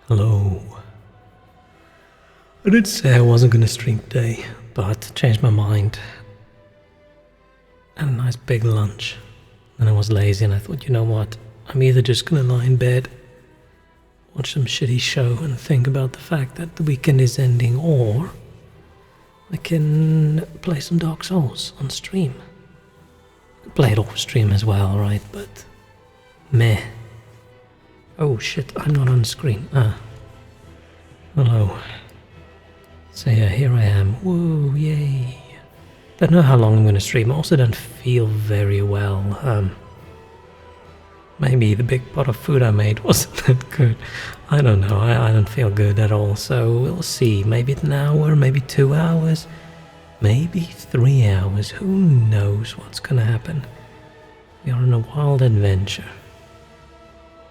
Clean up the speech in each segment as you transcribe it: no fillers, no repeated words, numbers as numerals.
Hello. I did say I wasn't gonna stream today, but changed my mind. Had a nice big lunch. Then I was lazy and I thought, you know what? I'm either just gonna lie in bed, watch some shitty show and think about the fact that the weekend is ending, or I can play some Dark Souls on stream. Play it off stream as well, right? But meh. Oh shit, I'm not on screen. Hello. So yeah, here I am. Woo, yay. Don't know how long I'm gonna stream. I also don't feel very well. Maybe the big pot of food I made wasn't that good. I don't know, I don't feel good at all, so we'll see. Maybe an hour, maybe 2 hours, maybe 3 hours. Who knows what's gonna happen? We are on a wild adventure.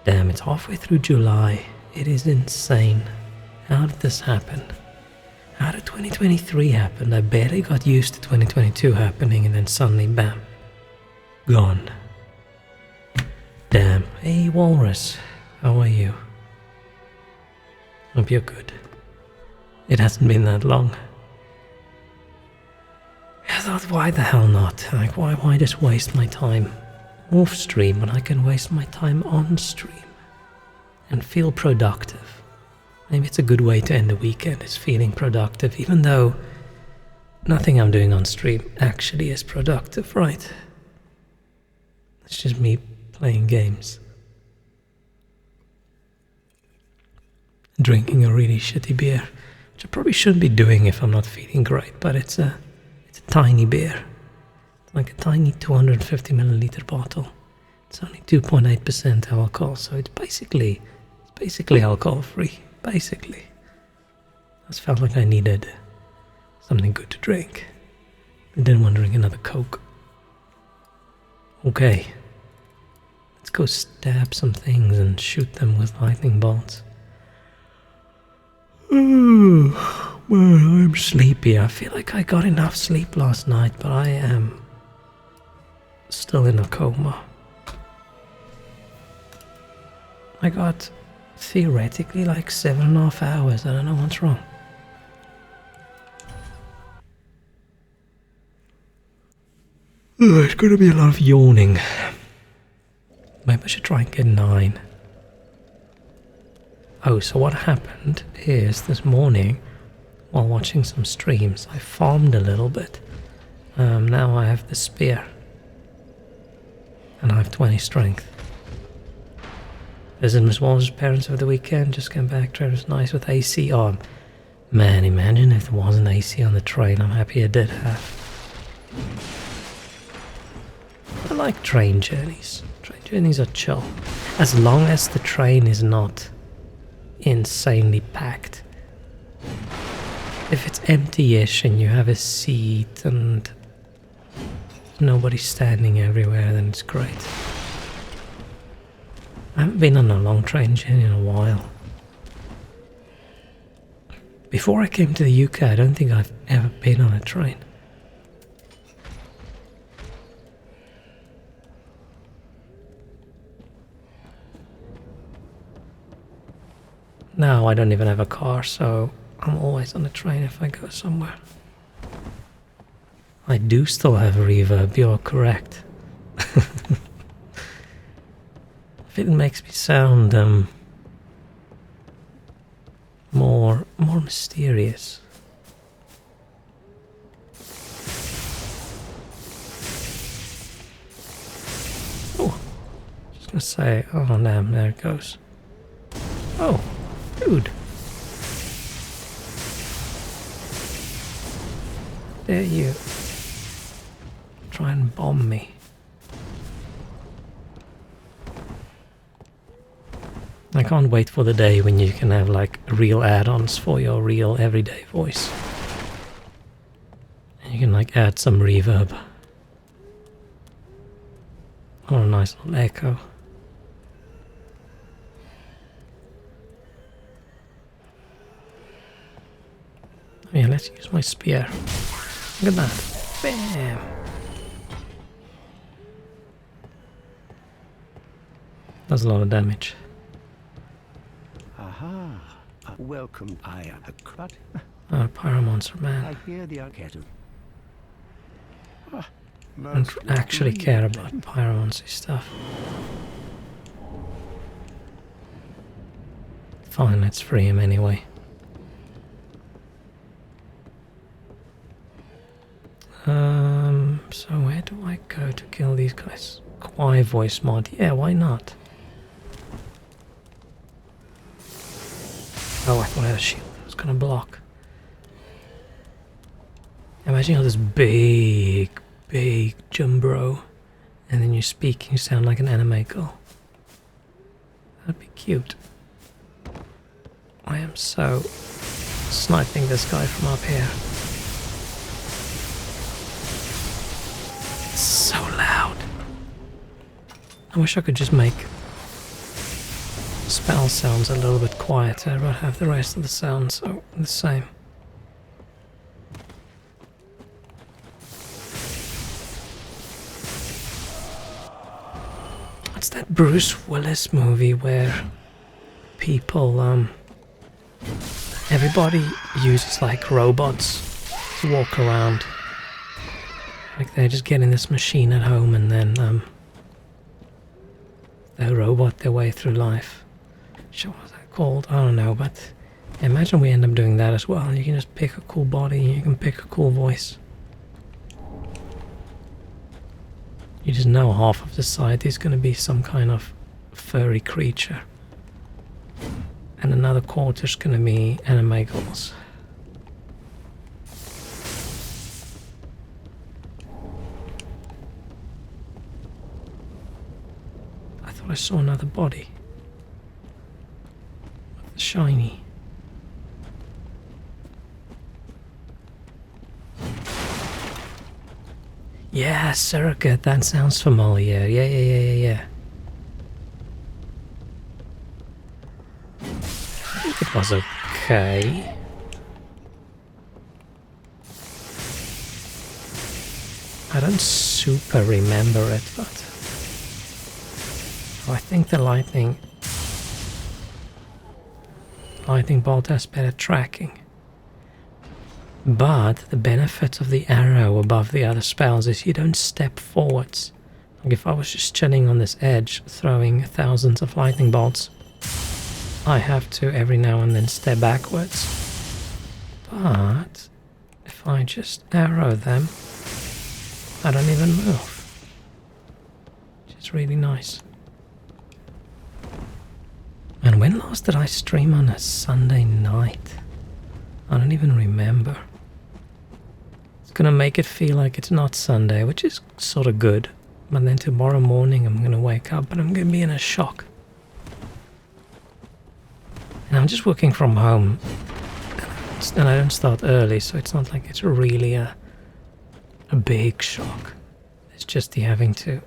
Damn, it's halfway through July. It is insane. How did this happen? How did 2023 happen? I barely got used to 2022 happening and then suddenly, bam, gone. Damn. Hey, Walrus. How are you? Hope you're good. It hasn't been that long. I thought, why the hell not? Like, why just waste my time off stream when I can waste my time on stream and feel productive? Maybe it's a good way to end the weekend, is feeling productive, even though nothing I'm doing on stream actually is productive, right? It's just me playing games. Drinking a really shitty beer, which I probably shouldn't be doing if I'm not feeling great, but it's a tiny beer. It's like a tiny 250 milliliter bottle. It's only 2.8% alcohol, so it's basically alcohol free. Basically. I just felt like I needed something good to drink. I didn't want to drink another Coke. Okay. Let's go stab some things and shoot them with lightning bolts. Oh, well, I'm sleepy. I feel like I got enough sleep last night, but I am still in a coma. I got theoretically like 7.5 hours. I don't know what's wrong. It's gonna be a lot of yawning. Maybe I should try and get 9. Oh, so what happened is this morning, while watching some streams, I farmed a little bit. Now I have the spear. And I have 20 strength. Visited Miss Walsh's parents over the weekend, just came back, train was nice with AC on. Man, imagine if there wasn't AC on the train. I'm happy I did have. I like train journeys. Train journeys are chill. As long as the train is not insanely packed. If it's empty-ish and you have a seat and nobody's standing everywhere, then it's great. I haven't been on a long train journey in a while. Before I came to the UK, I don't think I've ever been on a train. Now I don't even have a car, so I'm always on a train if I go somewhere. I do still have reverb, you're correct. It makes me sound more mysterious. Oh, just gonna say, oh damn, there it goes. Oh, dude. Dare you try and bomb me? I can't wait for the day when you can have like real add-ons for your real everyday voice. And you can like add some reverb. Or a nice little echo. Oh yeah, let's use my spear. Look at that. Bam! Does a lot of damage. Aha. Welcome. I am a crud. Oh, Pyromonster man. I hear the arcade. I don't actually care about Pyromancy stuff. Fine, let's free him anyway. So where do I go to kill these guys? Kwai voice mod, yeah, why not? Oh, I thought I had a shield I was gonna block. Imagine how this big jumbro, and then you speak, you sound like an anime girl. That'd be cute. I am so sniping this guy from up here. It's so loud. I wish I could just make spell sounds a little bit quieter, but have the rest of the sounds so the same. What's that Bruce Willis movie where people, everybody uses like robots to walk around? Like they just get in this machine at home and then they robot their way through life. Sure, what's that called? I don't know, but imagine we end up doing that as well. You can just pick a cool body, you can pick a cool voice. You just know half of society is going to be some kind of furry creature. And another quarter is going to be anime girls. I thought I saw another body. Shiny. Yeah, surrogate, that sounds familiar. Yeah. I think it was okay. I don't super remember it, but I think the lightning bolt has better tracking. But the benefit of the arrow above the other spells is you don't step forwards. Like if I was just chilling on this edge throwing thousands of lightning bolts, I have to every now and then step backwards. But if I just arrow them, I don't even move. Which is really nice. And when last did I stream on a Sunday night? I don't even remember. It's gonna make it feel like it's not Sunday, which is sort of good. But then tomorrow morning I'm gonna wake up and I'm gonna be in a shock. And I'm just working from home. And I don't start early, so it's not like it's really a big shock. It's just the having to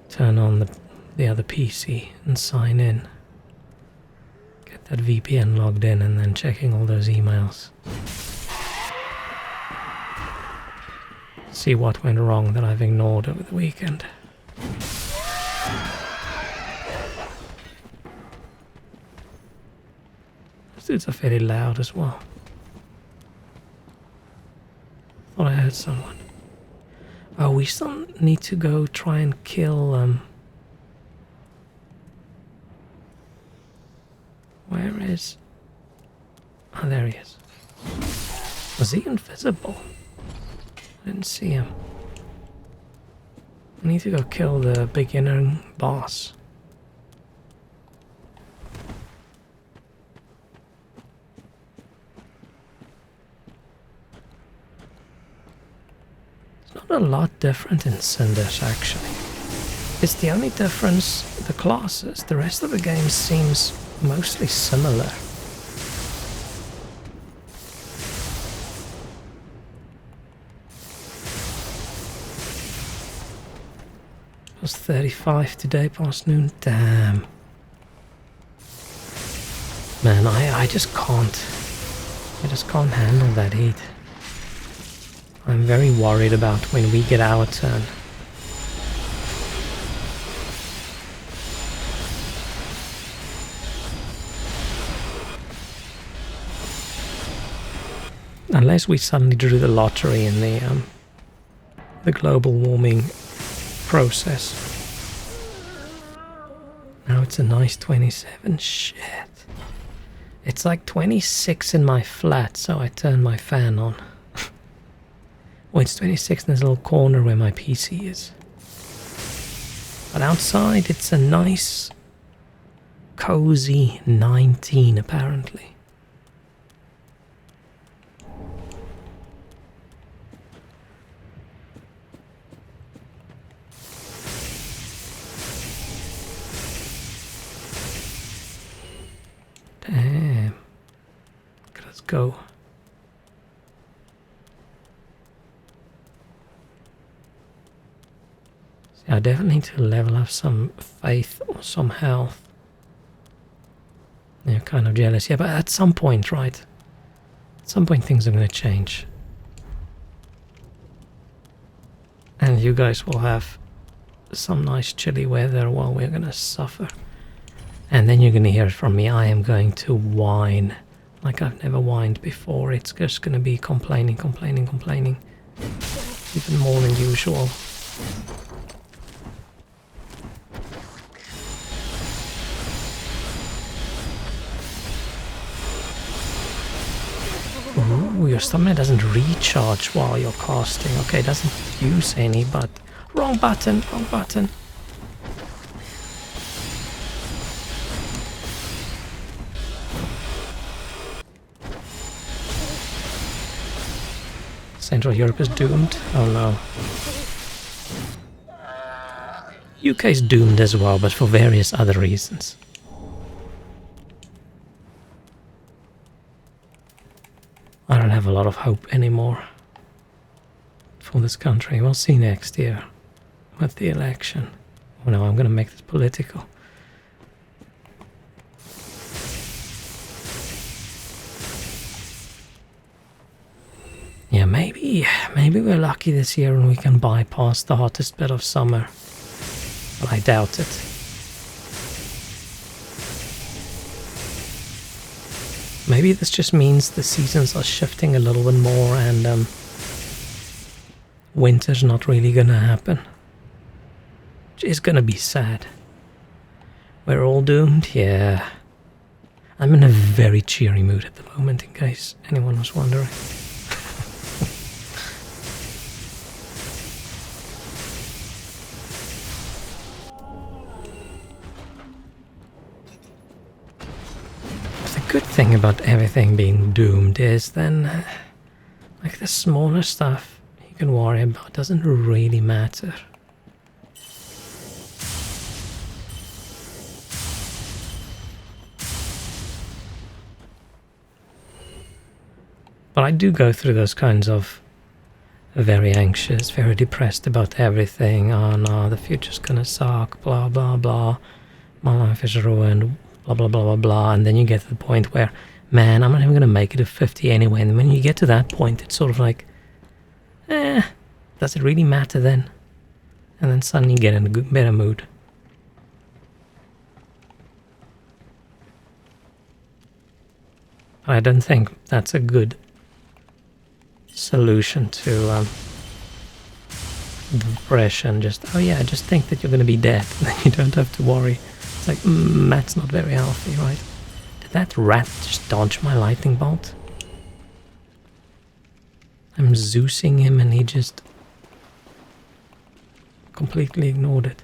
turn on the other PC and sign in. Get that VPN logged in and then checking all those emails. See what went wrong that I've ignored over the weekend. Those dudes are fairly loud as well. Thought I heard someone. Oh, we still need to go try and kill, where is... Oh, there he is. Was he invisible? I didn't see him. I need to go kill the beginner boss. It's not a lot different in Cinders, actually. It's the only difference, the classes. The rest of the game seems mostly similar. It was 35 today past noon. Damn. Man, I just can't. I just can't handle that heat. I'm very worried about when we get our turn. Unless we suddenly drew the lottery in the global warming process. Now it's a nice 27. Shit. It's like 26 in my flat, so I turn my fan on. Well, it's 26 in this little corner where my PC is. But outside it's a nice, cozy 19 apparently. Damn. Let's go. See, I definitely need to level up some faith or some health. Yeah, kind of jealous. Yeah, but at some point, right? At some point things are going to change. And you guys will have some nice chilly weather while we're going to suffer. And then you're going to hear it from me. I am going to whine like I've never whined before. It's just going to be complaining. Even more than usual. Ooh, your stamina doesn't recharge while you're casting. Okay, it doesn't use any, but... Wrong button. Central Europe is doomed? Oh no. UK is doomed as well, but for various other reasons. I don't have a lot of hope anymore for this country. We'll see next year with the election. Oh no, I'm going to make this political. Yeah, maybe we're lucky this year and we can bypass the hottest bit of summer. But I doubt it. Maybe this just means the seasons are shifting a little bit more and winter's not really gonna happen. Which is gonna be sad. We're all doomed? Yeah. I'm in a very cheery mood at the moment, in case anyone was wondering. The good thing about everything being doomed is then, like the smaller stuff you can worry about doesn't really matter. But I do go through those kinds of very anxious, very depressed about everything. Oh no, the future's gonna suck, blah blah blah. My life is ruined, blah blah blah blah blah. And then you get to the point where, man, I'm not even gonna make it to 50 anyway. And when you get to that point, it's sort of like, does it really matter then? And then suddenly you get in a better mood. I don't think that's a good solution to depression. Just, oh yeah, just think that you're going to be dead. Then you don't have to worry. It's like, that's not very healthy, right? Did that rat just dodge my lightning bolt? I'm Zeusing him and he just completely ignored it.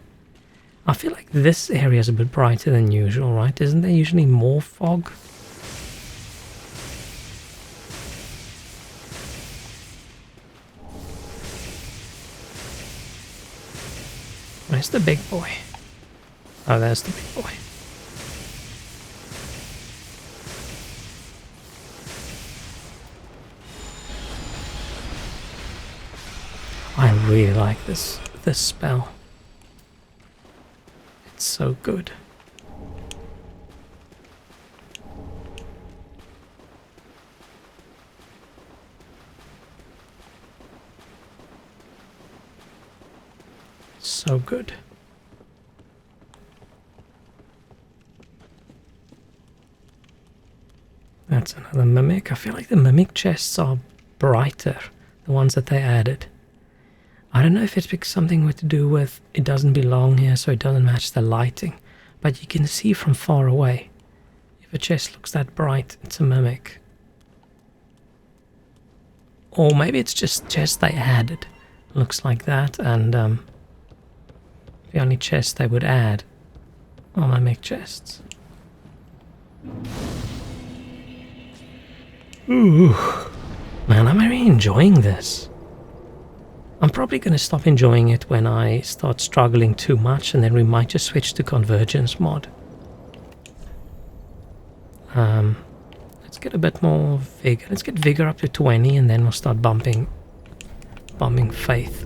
I feel like this area is a bit brighter than usual, right? Isn't there usually more fog? Where's the big boy? Oh, there's the big boy. I really like this spell. It's so good. So good. That's another mimic. I feel like the mimic chests are brighter, the ones that they added. I don't know if it's something to do with it doesn't belong here, so it doesn't match the lighting, but you can see from far away. If a chest looks that bright, it's a mimic. Or maybe it's just chests they added. Looks like that, and the only chest they would add are mimic chests. Ooh, man, I'm really enjoying this. I'm probably going to stop enjoying it when I start struggling too much, and then we might just switch to Convergence mod. Let's get a bit more vigor. Let's get vigor up to 20, and then we'll start bumping faith.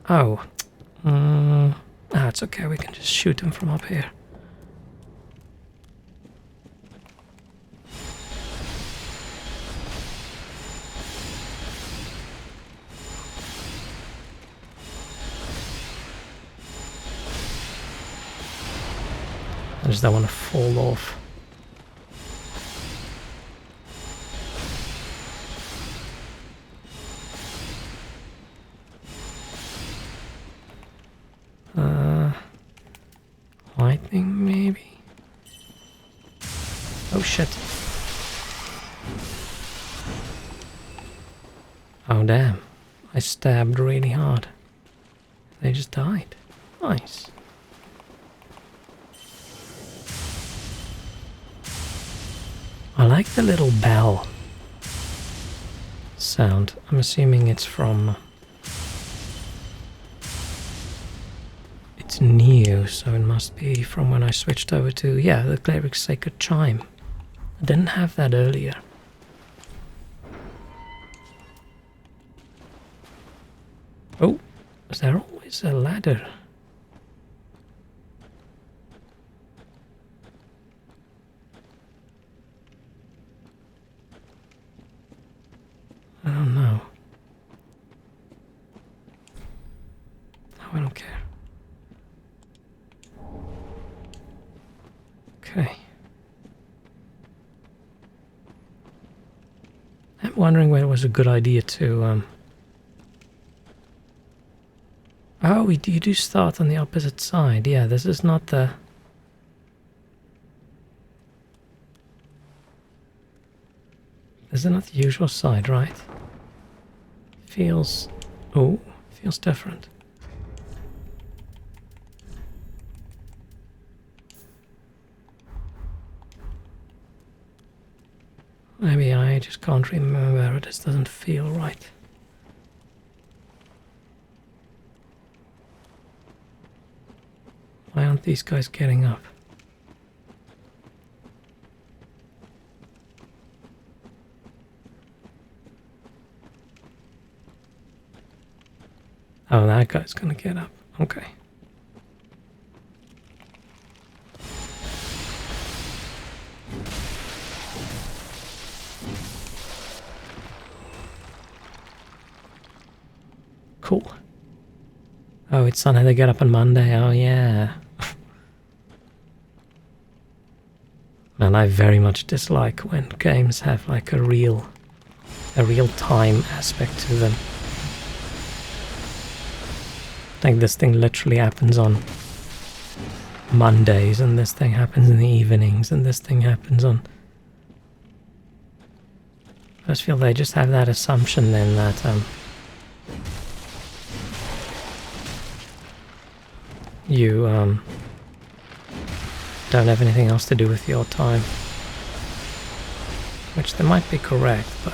Oh, it's okay. We can just shoot him from up here. I just don't want to fall off. Lightning, maybe? Oh shit. Oh damn. I stabbed really hard. They just died. Nice. I like the little bell sound. I'm assuming it's from... It's new, so it must be from when I switched over to, yeah, the Cleric's Sacred Chime. I didn't have that earlier. Oh, is there always a ladder? I don't know. Oh, I don't care. Okay. I'm wondering whether it was a good idea to, Oh, you do start on the opposite side. Yeah, this is not the... This is not the usual side, right? Feels... Oh, feels different. Maybe I just can't remember. This doesn't feel right. Why aren't these guys getting up? Oh, that guy's gonna get up. Okay. Cool. Oh, it's Sunday. They get up on Monday. Oh, yeah. Man, I very much dislike when games have like a real time aspect to them. Like this thing literally happens on Mondays, and this thing happens in the evenings, and this thing happens on... I just feel they just have that assumption then that you don't have anything else to do with your time. Which they might be correct, but...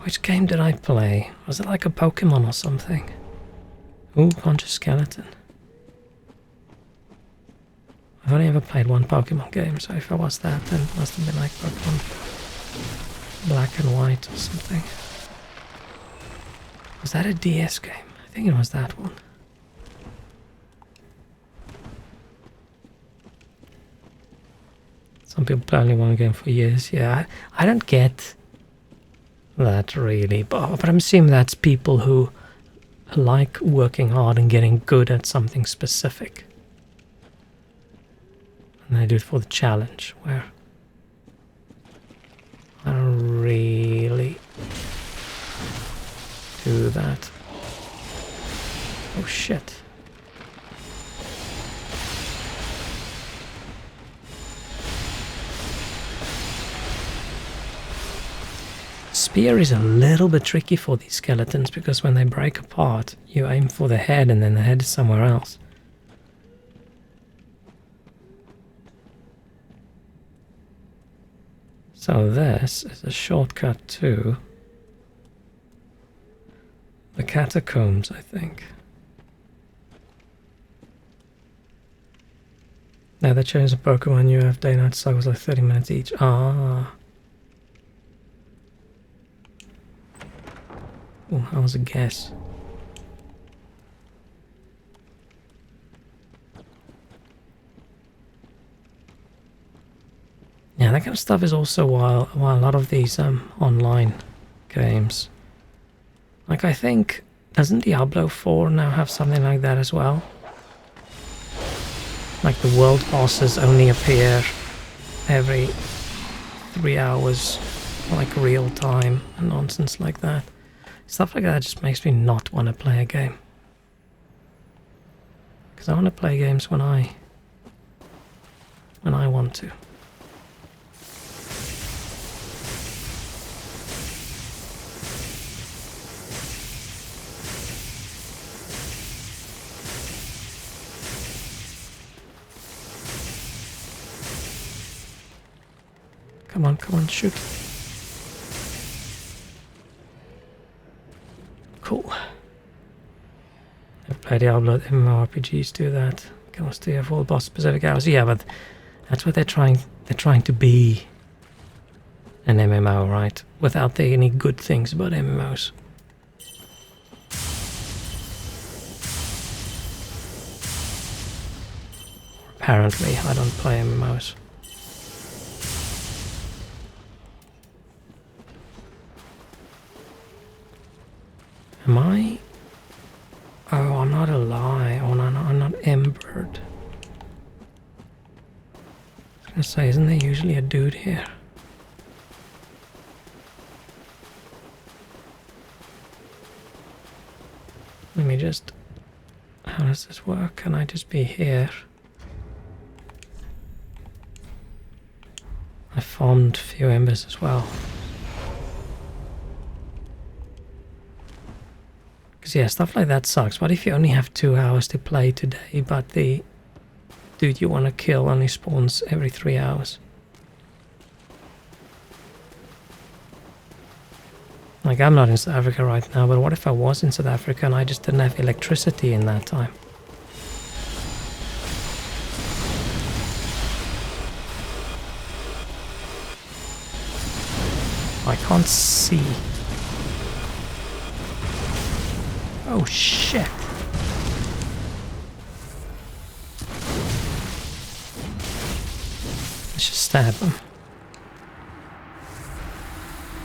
Which game did I play? Was it like a Pokemon or something? Ooh, Conscious Skeleton. I've only ever played one Pokemon game, so if it was that, then it must have been like Pokemon Black and White or something. Was that a DS game? I think it was that one. Some people play only one game for years. Yeah, I don't get that really, but I'm assuming that's people who like working hard and getting good at something specific. And I do it for the challenge, where I don't really do that. Oh shit. Spear is a little bit tricky for these skeletons because when they break apart, you aim for the head and then the head is somewhere else. So this is a shortcut to the catacombs, I think. Now that shows a Pokemon you have day-night cycles like 30 minutes each. Ah. Oh, that was a guess. Yeah, that kind of stuff is also why a lot of these online games. Like I think, doesn't Diablo 4 now have something like that as well? Like the world bosses only appear every 3 hours, like real time and nonsense like that. Stuff like that just makes me not want to play a game. Because I want to play games when I want to. Come on, shoot. Cool. I've played Diablo, MMORPGs do that. Can stay here for boss specific hours. Yeah, but that's what they're trying to be an MMO, right? Without any good things about MMOs. Apparently, I don't play MMOs. Am I? Oh, I'm not a lie. Oh, no, I'm not embered. I was gonna say, isn't there usually a dude here? Let me just... How does this work? Can I just be here? I farmed a few embers as well. Because yeah, stuff like that sucks. What if you only have 2 hours to play today, but the dude you want to kill only spawns every 3 hours? Like, I'm not in South Africa right now, but what if I was in South Africa and I just didn't have electricity in that time? I can't see. Oh shit. Let's just stab him.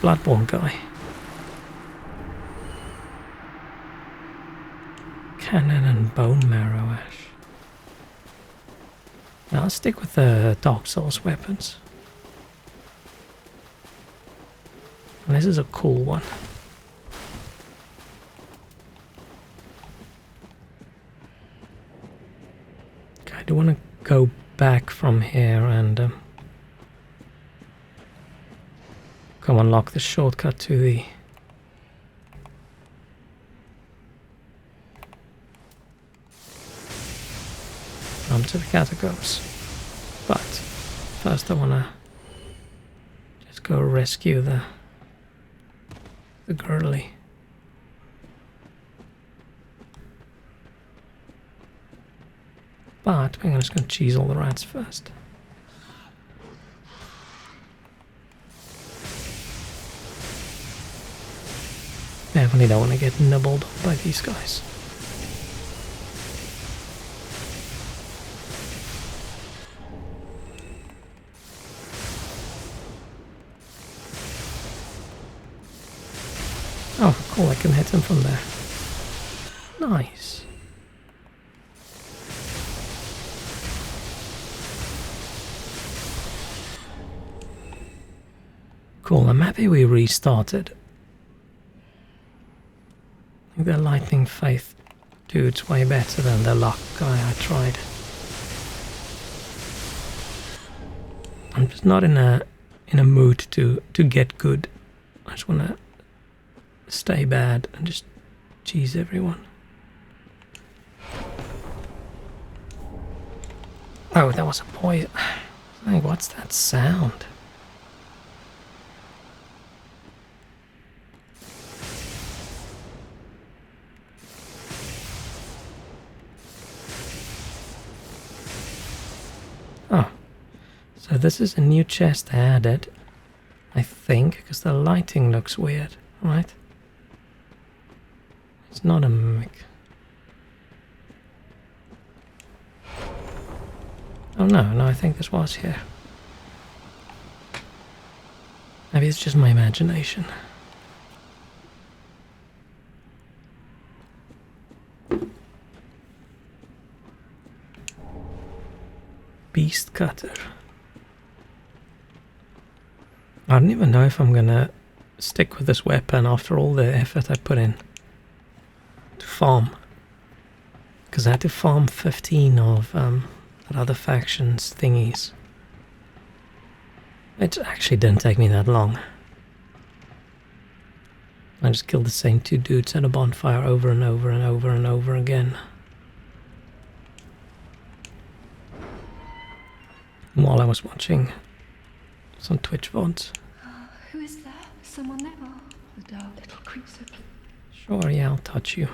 Bloodborne guy. Cannon and bone marrow ash. Now I'll stick with the Dark Souls weapons. And this is a cool one. Okay, I do want to go back from here and come unlock the shortcut to the to the catacombs. But first I want to just go rescue the girly. But I'm just going to cheese all the rats first. Definitely don't want to get nibbled by these guys. Oh, cool, I can hit him from there. Nice. Cool, I'm happy we restarted. I think the lightning faith dude's way better than the luck guy I tried. I'm just not in a mood to get good. I just wanna stay bad and just cheese everyone. Oh, that was a poison. Like, what's that sound? Oh, so this is a new chest added, I think, because the lighting looks weird, right? It's not a mimic. Oh no, I think this was here. Maybe it's just my imagination. Beast cutter. I don't even know if I'm gonna stick with this weapon after all the effort I put in to farm. Because I had to farm 15 of that other faction's thingies. It actually didn't take me that long. I just killed the same 2 dudes at a bonfire over and over and over and over again. While I was watching some Twitch VODs. Who is there? Someone there? Oh, the dark little creature. Sure, yeah, I'll touch you.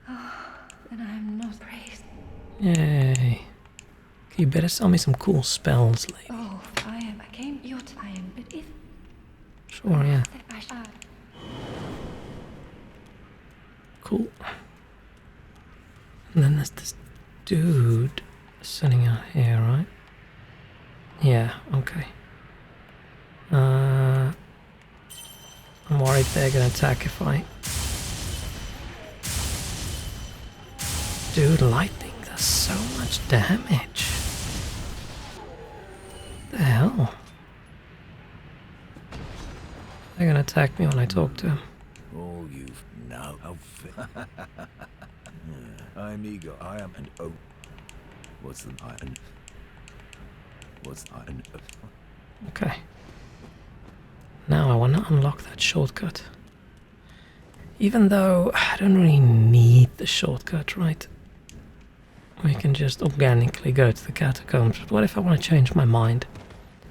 And I am not praised. Yay. Okay, you better sell me some cool spells, lady. Oh, I am again your time, but if Sure, yeah. I should. Cool. And then there's this dude sitting out here, right? Yeah, okay. I'm worried they're gonna attack if I... Dude, lightning does so much damage. What the hell? They're gonna attack me when I talk to him. All you've now. I'm eager. I am an oak. What's the iron? What's iron? Okay. Now I want to unlock that shortcut. Even though I don't really need the shortcut, right? We can just organically go to the catacombs. But what if I want to change my mind?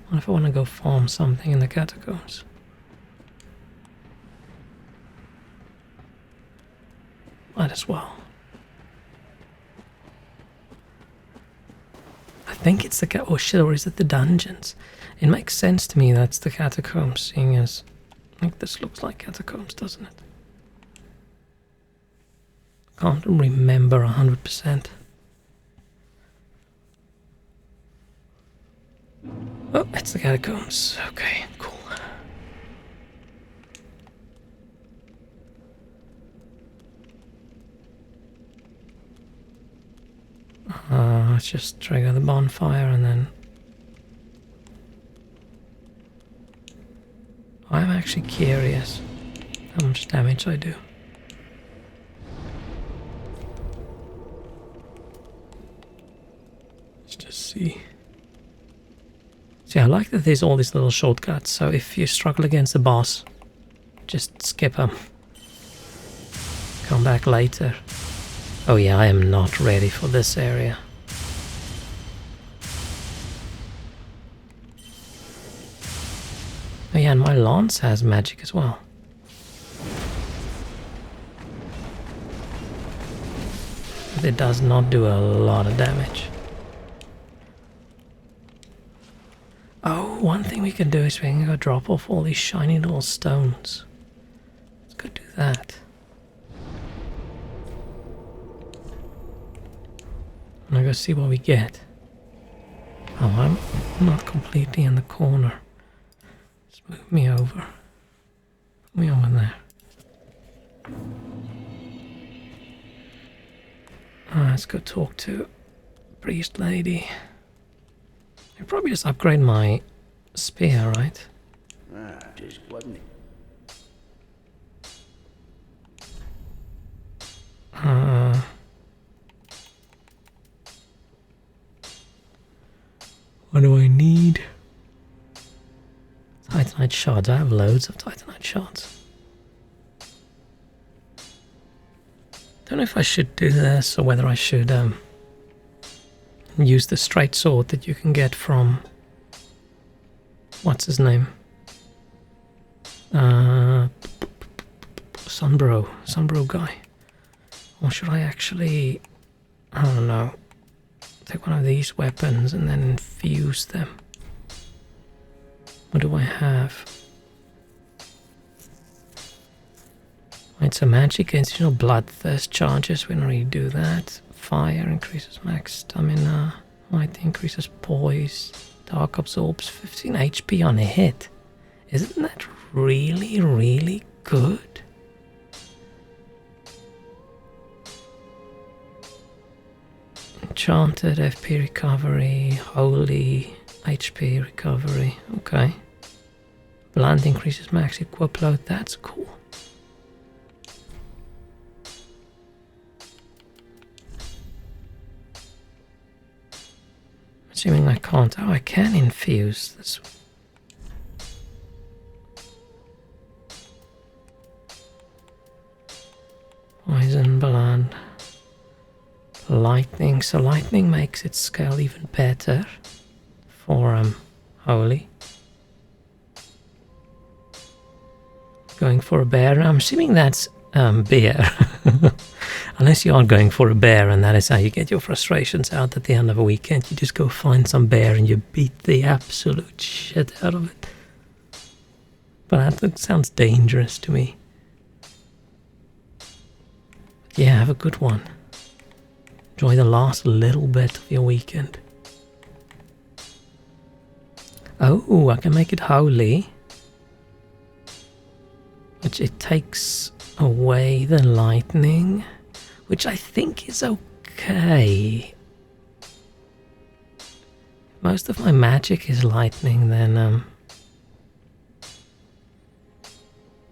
What if I want to go farm something in the catacombs? Might as well. I think it's the oh shit, or is it the dungeons? It makes sense to me that's the catacombs, seeing as I think this looks like catacombs, doesn't it? Can't remember 100%. Oh, it's the catacombs. Okay, cool. Let's just trigger the bonfire and then... I'm actually curious how much damage I do. Let's just see. See, I like that there's all these little shortcuts, so if you struggle against the boss, just skip them. Come back later. Oh yeah, I am not ready for this area. Oh yeah, and my lance has magic as well. But it does not do a lot of damage. Oh, one thing we can do is we can go drop off all these shiny little stones. Let's go do that. And I go see what we get. Oh, I'm not completely in the corner. Just move me over. Put me over there. Let's go talk to priest lady. could probably just upgrade my spear, right? Just wasn't it? What do I need? Titanite shards. I have loads of Titanite shards. Don't know if I should do this or whether I should use the straight sword that you can get from what's his name? Sunbro guy. Or should I actually, I don't know, take one of these weapons and then infuse them? What do I have? Right, so magic additional bloodthirst charges, we don't really do that. Fire increases max stamina. Light increases poise. Dark absorbs 15 HP on a hit. Isn't that really, really good? Enchanted FP recovery, holy HP recovery, okay. Bland increases max equip load, that's cool. Assuming I can't, oh I can infuse this. Poison, bland. Lightning, so lightning makes it scale even better for holy. Going for a bear, I'm assuming that's beer. Unless you are going for a bear and that is how you get your frustrations out at the end of a weekend. You just go find some bear and you beat the absolute shit out of it. But that sounds dangerous to me. But yeah, have a good one. Enjoy the last little bit of your weekend. Oh, I can make it holy. Which it takes away the lightning. Which I think is okay. Most of my magic is lightning, then I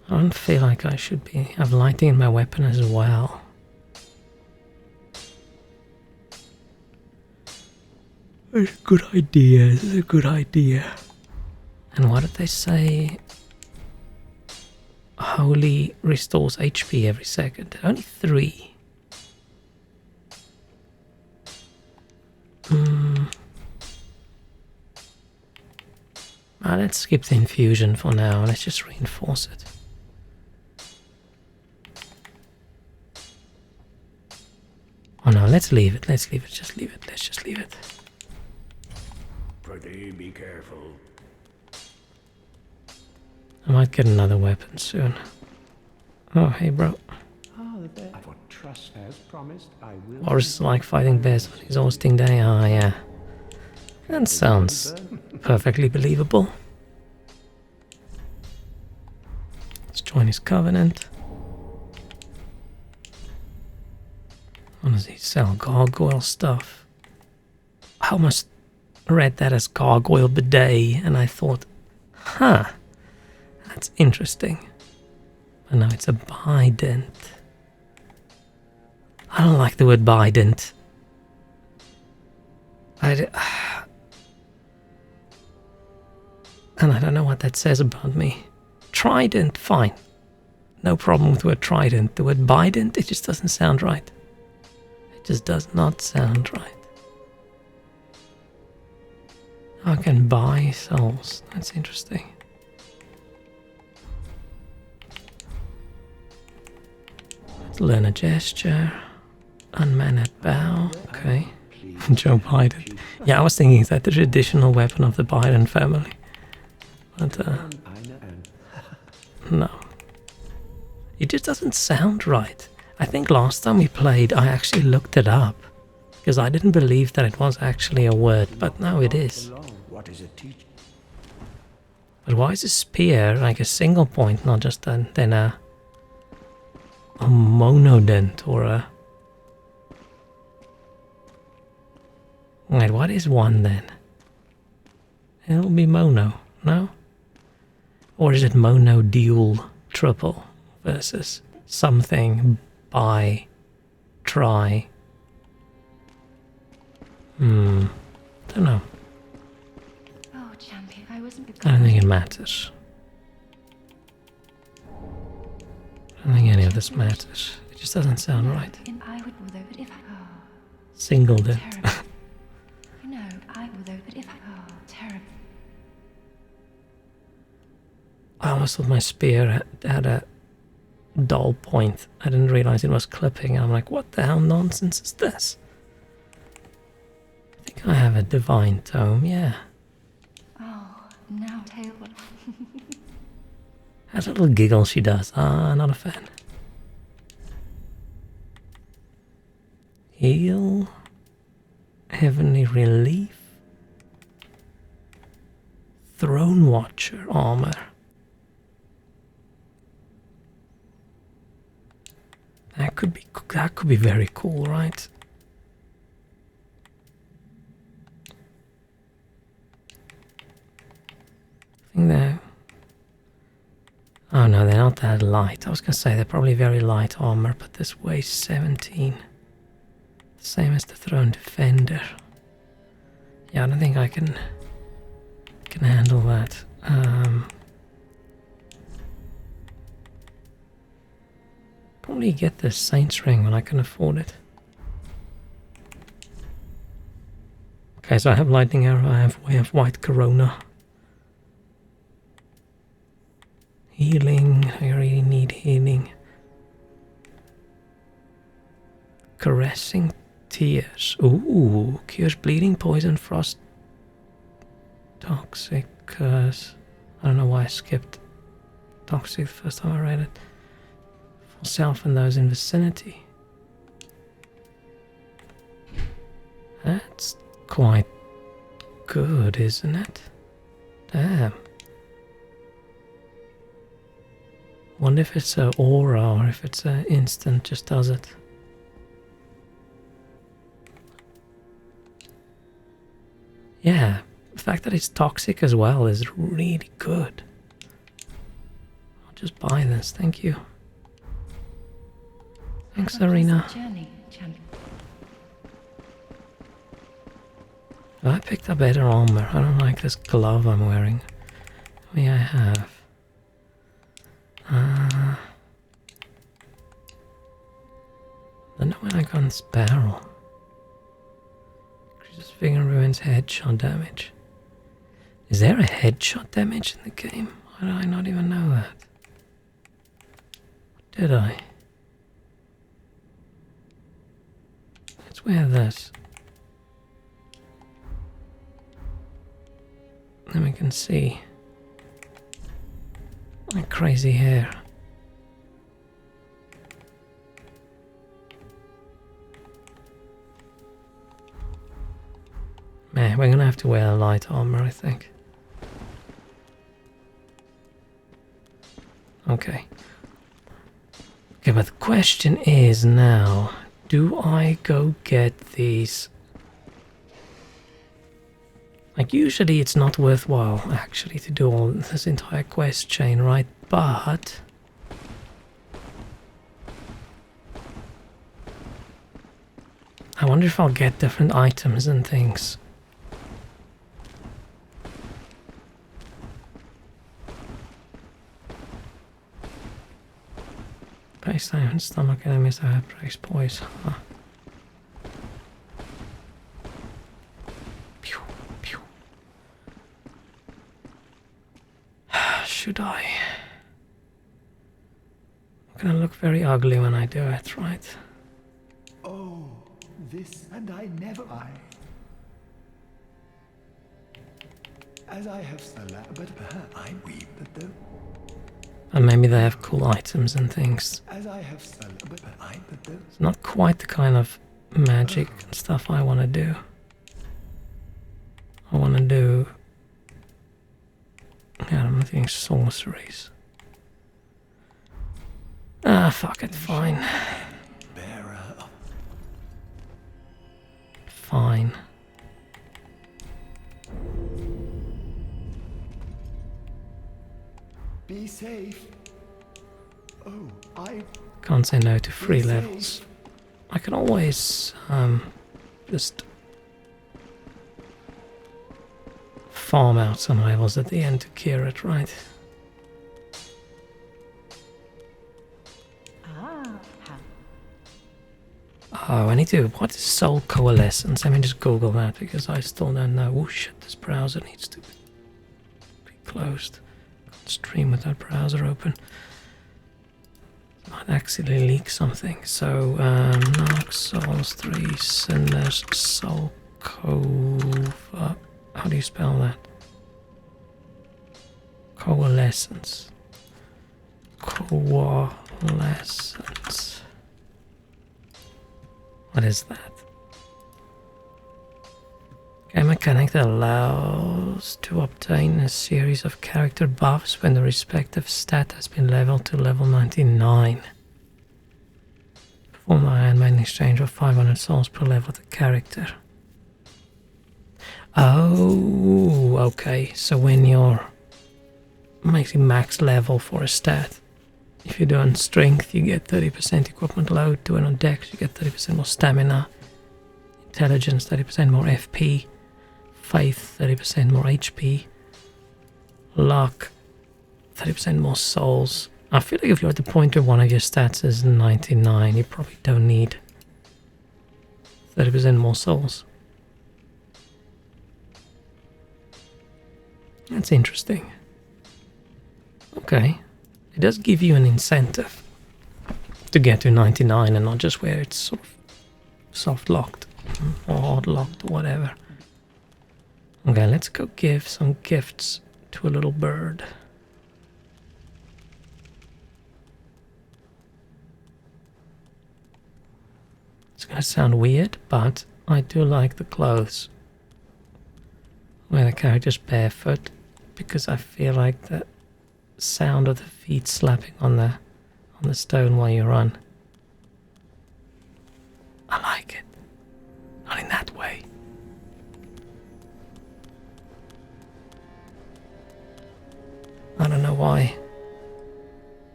don't feel like I should have lightning in my weapon as well. It's a good idea, this is a good idea. And what did they say? Holy restores HP every second. Only 3. Let's skip the infusion for now. Let's just reinforce it. Oh no, let's leave it. Let's leave it. Just leave it. Let's just leave it. Pretty be careful. I might get another weapon soon. Oh, hey, bro. What trust has promised, I will. Or is like fighting bears on exhausting day? Ah, yeah. That sounds perfectly believable. Let's join his covenant. What does he sell? Gargoyle stuff. I almost read that as gargoyle bidet, and I thought, huh, that's interesting. But no, it's a bident. I don't like the word bident. And I don't know what that says about me. Trident, fine. No problem with the word trident. The word bident, it just doesn't sound right. It just does not sound right. I can buy souls. That's interesting. Let's learn a gesture. Unman at bow. Okay. Joe Biden. Yeah, I was thinking, is that the traditional weapon of the Biden family? But, no. It just doesn't sound right. I think last time we played, I actually looked it up. Because I didn't believe that it was actually a word, but now it is. What is it teach? But why is a spear like a single point, not just then a monodent or a... Wait, what is one then? It'll be mono, no? Or is it mono dual triple versus something bi tri? Don't know. Oh, champion, I wasn't. I don't think it matters. I don't think any of this matters. It just doesn't sound right. I would, although, but if I. Oh, Singled it. terrible. No, I, although, but if I. Oh, terrible. I almost thought my spear had a dull point. I didn't realize it was clipping. I'm like, what the hell nonsense is this? I think I have a divine tome, yeah. Oh, now tail. That little giggle she does. Not a fan. Heal. Heavenly Relief. Throne Watcher armor. That could be very cool, right? I think they're... Oh no, they're not that light. I was gonna say they're probably very light armor, but this weighs 17. Same as the Throne Defender. Yeah, I don't think I can handle that. Probably get the Saint's Ring when I can afford it. Okay, so I have Lightning Arrow, I have White Corona. Healing, I really need healing. Caressing Tears. Ooh, cures bleeding, poison, frost, toxic. I don't know why I skipped toxic the first time I read it. For self and those in vicinity. That's quite good, isn't it? Damn. Wonder if it's an aura or if it's an instant just does it. Yeah, the fact that it's toxic as well is really good. I'll just buy this, thank you. Thanks, Arena. Journey, champion. I picked up better armor. I don't like this glove I'm wearing. Oh yeah, I have. Then when I got this barrel. Increases finger ruins headshot damage. Is there a headshot damage in the game? Why did I not even know that? Did I? Let's wear this. Then we can see my crazy hair. Man, we're gonna have to wear light armor, I think. Okay. Okay, but the question is now, do I go get these? Like, usually it's not worthwhile, actually, to do all this entire quest chain, right? But I wonder if I'll get different items and things. Base time and stomach enemies that have breaks poise. Huh. Pew, pew. Should I? I'm gonna look very ugly when I do it, right? Oh, this and I never as I have but I weep that though. And maybe they have cool items and things. As I have but I but though. It's not quite the kind of magic and stuff I want to do. I want to do... Yeah, I'm thinking sorceries. Ah, fuck it, fine. Bearer of Fine. Be safe. Oh, I... Can't say no to free levels. I can always just farm out some levels at the end to cure it, right? Oh, I need to... What is soul coalescence? Let me just Google that because I still don't know. Oh shit, this browser needs to be closed. Can't stream with that browser open. Might actually leak something. So, Narc Souls 3 Cinders Soul Cove. How do you spell that? Coalescence. Coalescence. What is that? Game mechanic that allows to obtain a series of character buffs when the respective stat has been leveled to level 99. Perform a handmade in exchange of 500 souls per level of the character. Oh, okay. So when you're making max level for a stat, if you do on strength, you get 30% equipment load. Do it on dex, you get 30% more stamina. Intelligence, 30% more FP. Faith, 30% more HP. Luck, 30% more souls. I feel like if you're at the point where one of your stats is 99, you probably don't need 30% more souls. That's interesting. Okay. It does give you an incentive to get to 99 and not just where it's sort of soft locked or hard locked or whatever. Okay, let's go give some gifts to a little bird. It's gonna sound weird, but I do like the clothes where the character's barefoot because I feel like the sound of the feet slapping on the stone while you run. I like it. Not in that way. I don't know why.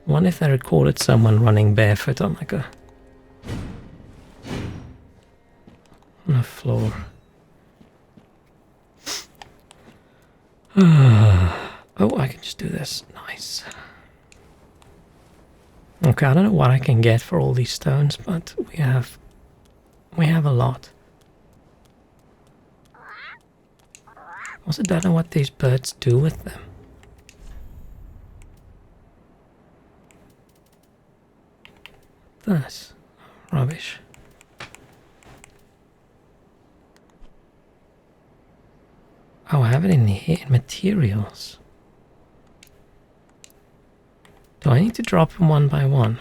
I wonder if they recorded someone running barefoot on like on a floor. Oh, I can just do this. Nice. Okay, I don't know what I can get for all these stones, but we have a lot. Also, don't know what these birds do with them. That's rubbish. Oh, I have it in here in materials. Do I need to drop them one by one?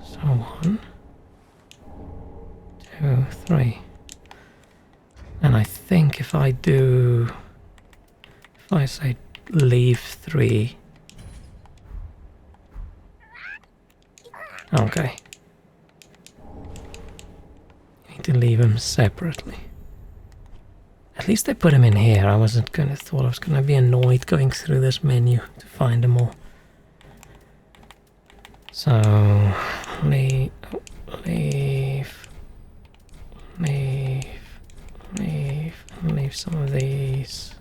So 1, 2, 3. And I think if I say leave 3. Okay. Need to leave them separately. At least I put them in here. I thought I was gonna be annoyed going through this menu to find them all. So leave some of these.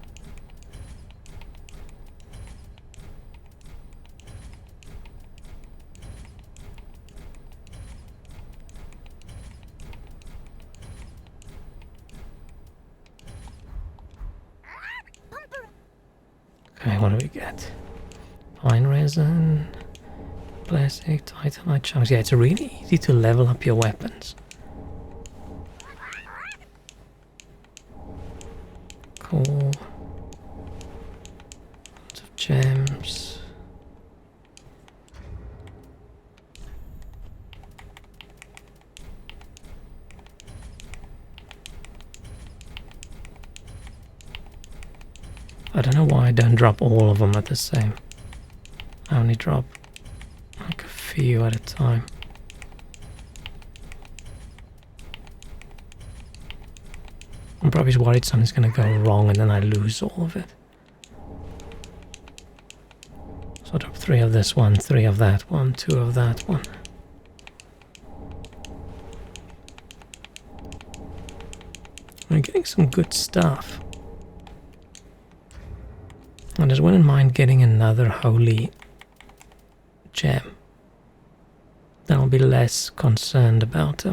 Okay, what do we get? Pine resin, plastic, titanite chunks. Yeah, it's really easy to level up your weapons. Cool. Lots of gems. I don't know why I don't drop all of them at the same. I only drop like a few at a time. probably worried something's gonna go wrong and then I lose all of it. So I drop 3 of this one, 3 of that one, 2 of that one. We're getting some good stuff. I just wouldn't mind getting another holy gem. Then I'll be less concerned about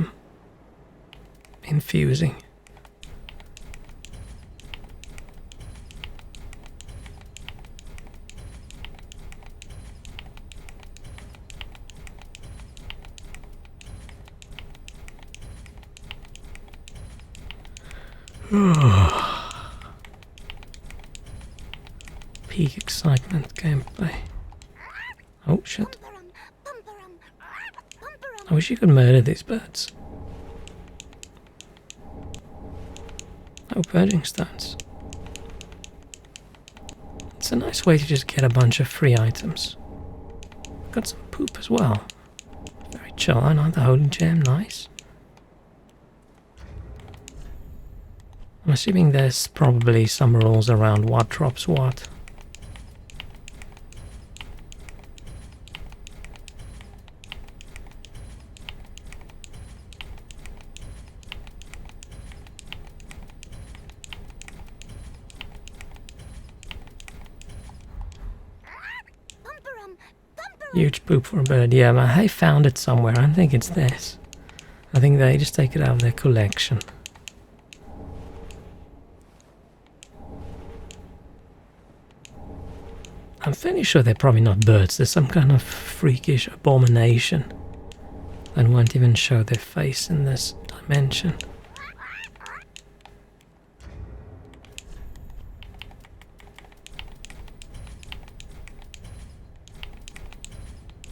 infusing. Peak excitement gameplay. Oh shit. I wish you could murder these birds. Oh, purging stones. It's a nice way to just get a bunch of free items. Got some poop as well. Very chill. I know the holy gem, nice. I'm assuming there's probably some rules around what drops what. Huge poop for a bird. Yeah, I found it somewhere. I think it's this. I think they just take it out of their collection. I'm fairly sure they're probably not birds. There's some kind of freakish abomination that won't even show their face in this dimension.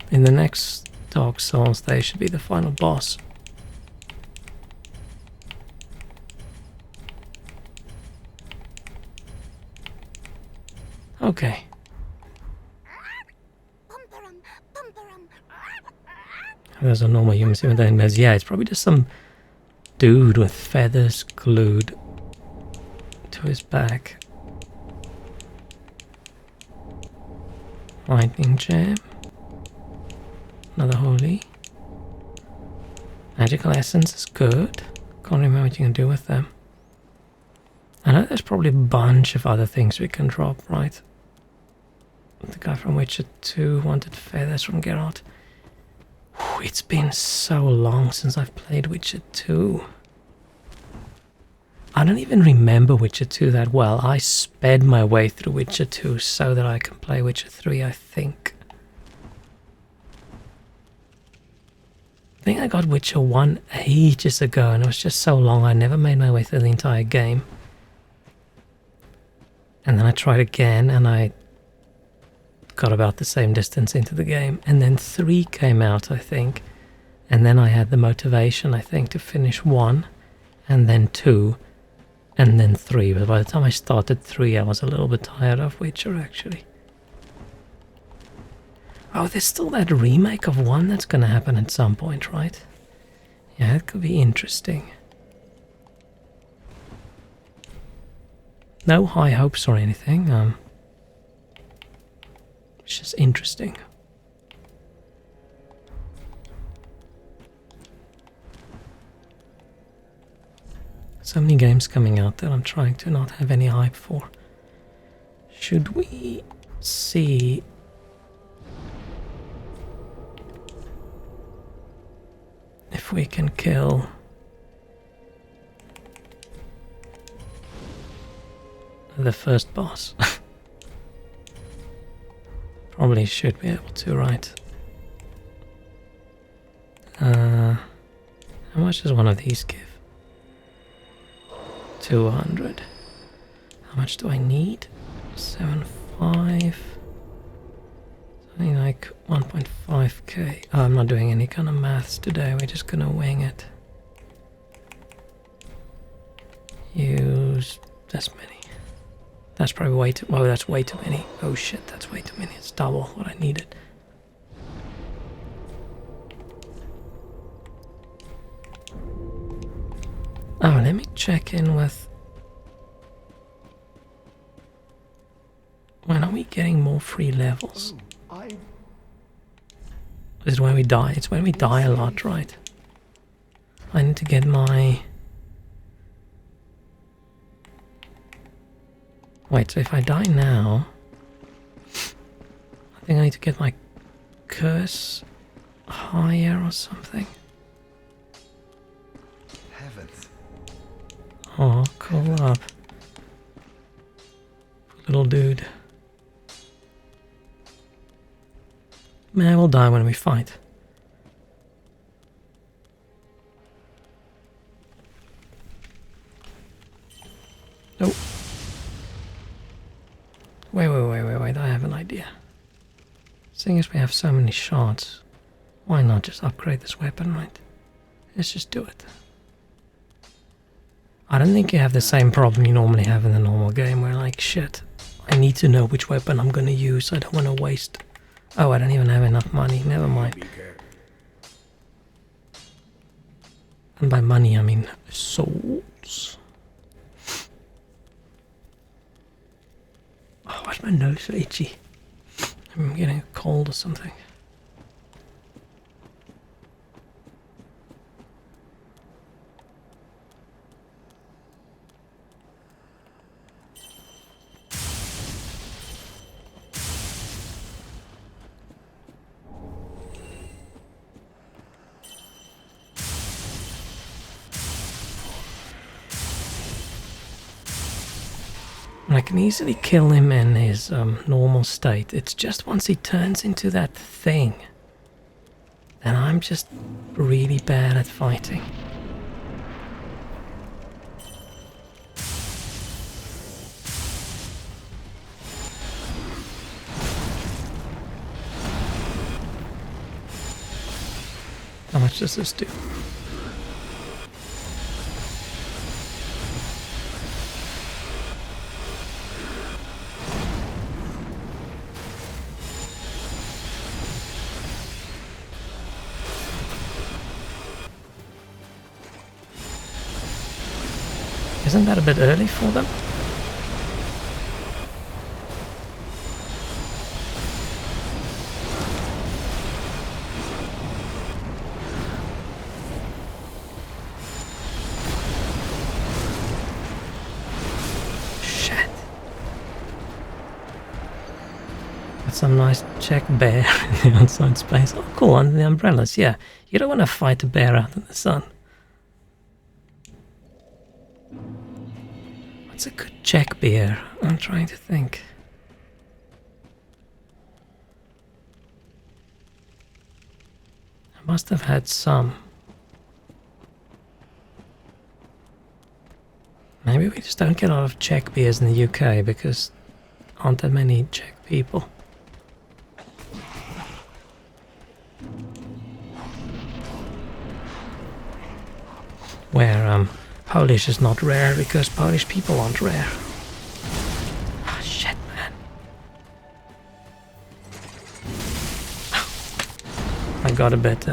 In the next Dark Souls, they should be the final boss. Okay. There's a normal human simulating mess. Yeah, it's probably just some dude with feathers glued to his back. Lightning gem. Another holy. Magical essence is good. Can't remember what you can do with them. I know there's probably a bunch of other things we can drop, right? The guy from Witcher 2 wanted feathers from Geralt. It's been so long since I've played Witcher 2. I don't even remember Witcher 2 that well. I sped my way through Witcher 2 so that I can play Witcher 3, I think. I think I got Witcher 1 ages ago and it was just so long I never made my way through the entire game. And then I tried again and I got about the same distance into the game. And then 3 came out, I think. And then I had the motivation, I think, to finish 1 and then 2 and then 3. But by the time I started 3, I was a little bit tired of Witcher, actually. Oh, there's still that remake of 1 that's going to happen at some point, right? Yeah, it could be interesting. No high hopes or anything. It's just interesting. So many games coming out that I'm trying to not have any hype for. Should we see if we can kill the first boss? Probably should be able to, right? How much does one of these give? 200. How much do I need? 7.5. Something like 1.5k. Oh, I'm not doing any kind of maths today. We're just gonna wing it. Use this many. That's probably way too... Oh, that's way too many. Oh shit, that's way too many. It's double what I needed. Oh, let me check in with we getting more free levels? I Is it when we die? It's when we die a lot, right? I need to get my... Wait, so if I die now... I think I need to get my curse higher or something. Heavens. Oh, cool up. Little dude. Man, we'll die when we fight. Oh. Wait, I have an idea. Seeing as we have so many shards, why not just upgrade this weapon, right? Let's just do it. I don't think you have the same problem you normally have in the normal game where like, shit, I need to know which weapon I'm gonna use, I don't want to waste... Oh, I don't even have enough money, never mind. And by money I mean souls. Oh, why's my nose so itchy? I'm getting a cold or something. I can easily kill him in his normal state. It's just once he turns into that thing, then I'm just really bad at fighting. How much does this do? Isn't that a bit early for them? Shit. Got some nice Czech bear in the outside space. Oh cool, under the umbrellas, yeah. You don't want to fight a bear out in the sun. What's a good Czech beer? I'm trying to think. I must have had some. Maybe we just don't get a lot of Czech beers in the UK because aren't that many Czech people. Where Polish is not rare because Polish people aren't rare. Ah, shit, man. I got a bit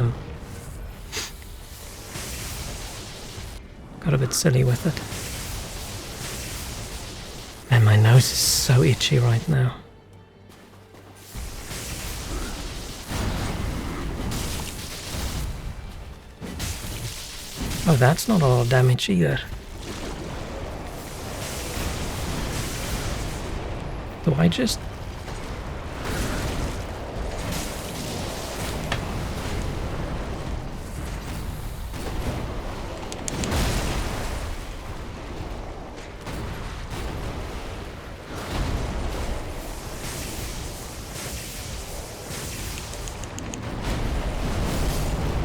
silly with it. Man, my nose is so itchy right now. Oh, that's not a lot of damage either. Do I just...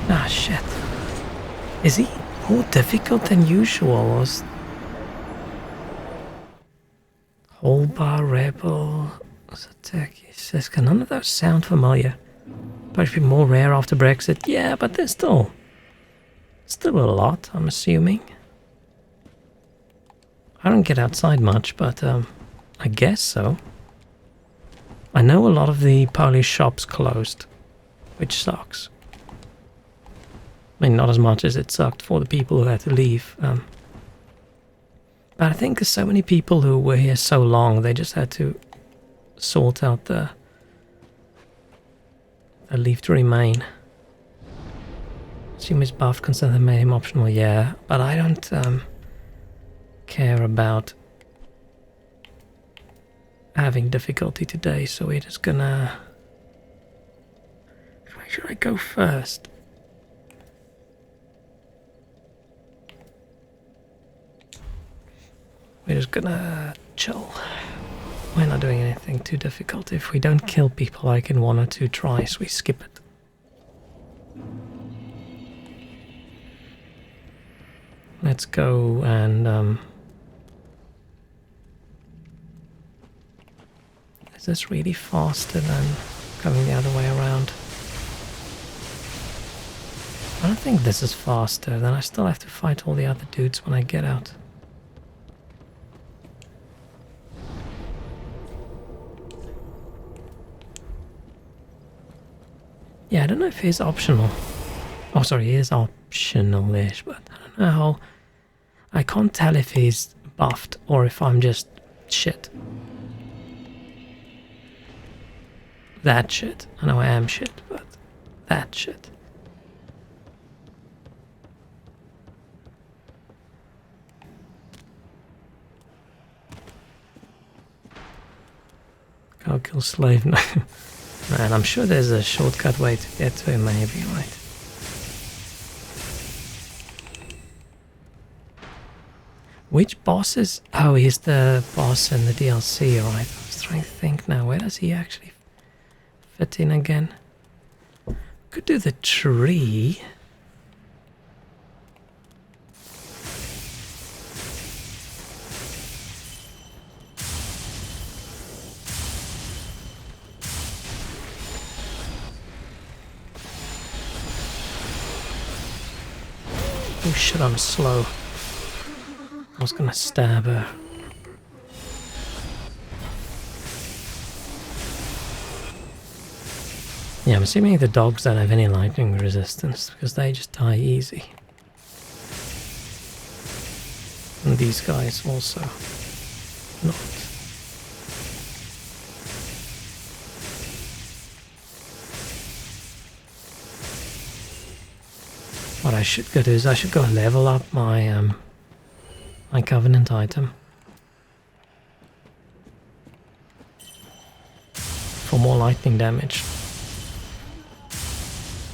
Ah, shit. Is he more difficult than usual? Whole bar rebel attack. Says, can none of those sound familiar? Probably be more rare after Brexit. Yeah, but there's still a lot, I'm assuming. I don't get outside much, but I guess so. I know a lot of the Polish shops closed, which sucks. I mean, not as much as it sucked for the people who had to leave. But I think there's so many people who were here so long, they just had to sort out the leave to remain. Assume he's buffed, consider they made him optional, yeah, but I don't care about having difficulty today, so we're just gonna... Where should I go first? We're just gonna chill. We're not doing anything too difficult. If we don't kill people like in 1 or 2 tries, we skip it. Let's go and is this really faster than coming the other way around? I don't think this is faster. Then I still have to fight all the other dudes when I get out. Yeah, I don't know if he's optional. Oh, sorry, he is optional-ish, but I don't know how... I can't tell if he's buffed or if I'm just shit. That shit. I know I am shit, but that shit. Go kill slave. No. Man, I'm sure there's a shortcut way to get to him, maybe, right? Which boss is... Oh, he's the boss in the DLC, right? I was trying to think now, where does he actually fit in again? Could do the tree. Oh shit, I'm slow. I was gonna stab her. Yeah, I'm assuming the dogs don't have any lightning resistance because they just die easy. And these guys also not. What I should go do is I should go level up my my Covenant item for more lightning damage.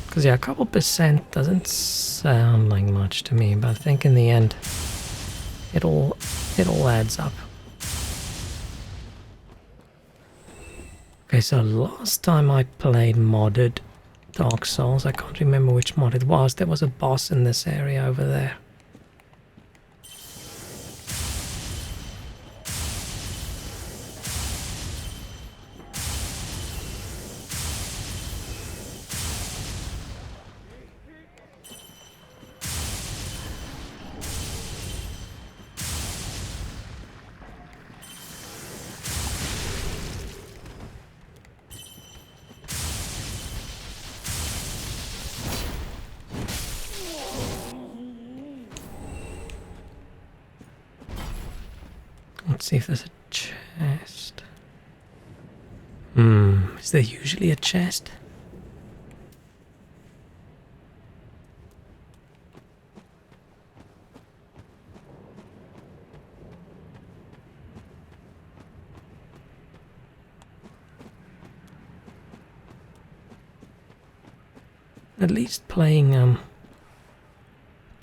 Because yeah, a couple percent doesn't sound like much to me, but I think in the end it all adds up. Okay, so last time I played modded Dark Souls, I can't remember which mod it was. There was a boss in this area over there. Let's see if there's a chest. Is there usually a chest? At least playing,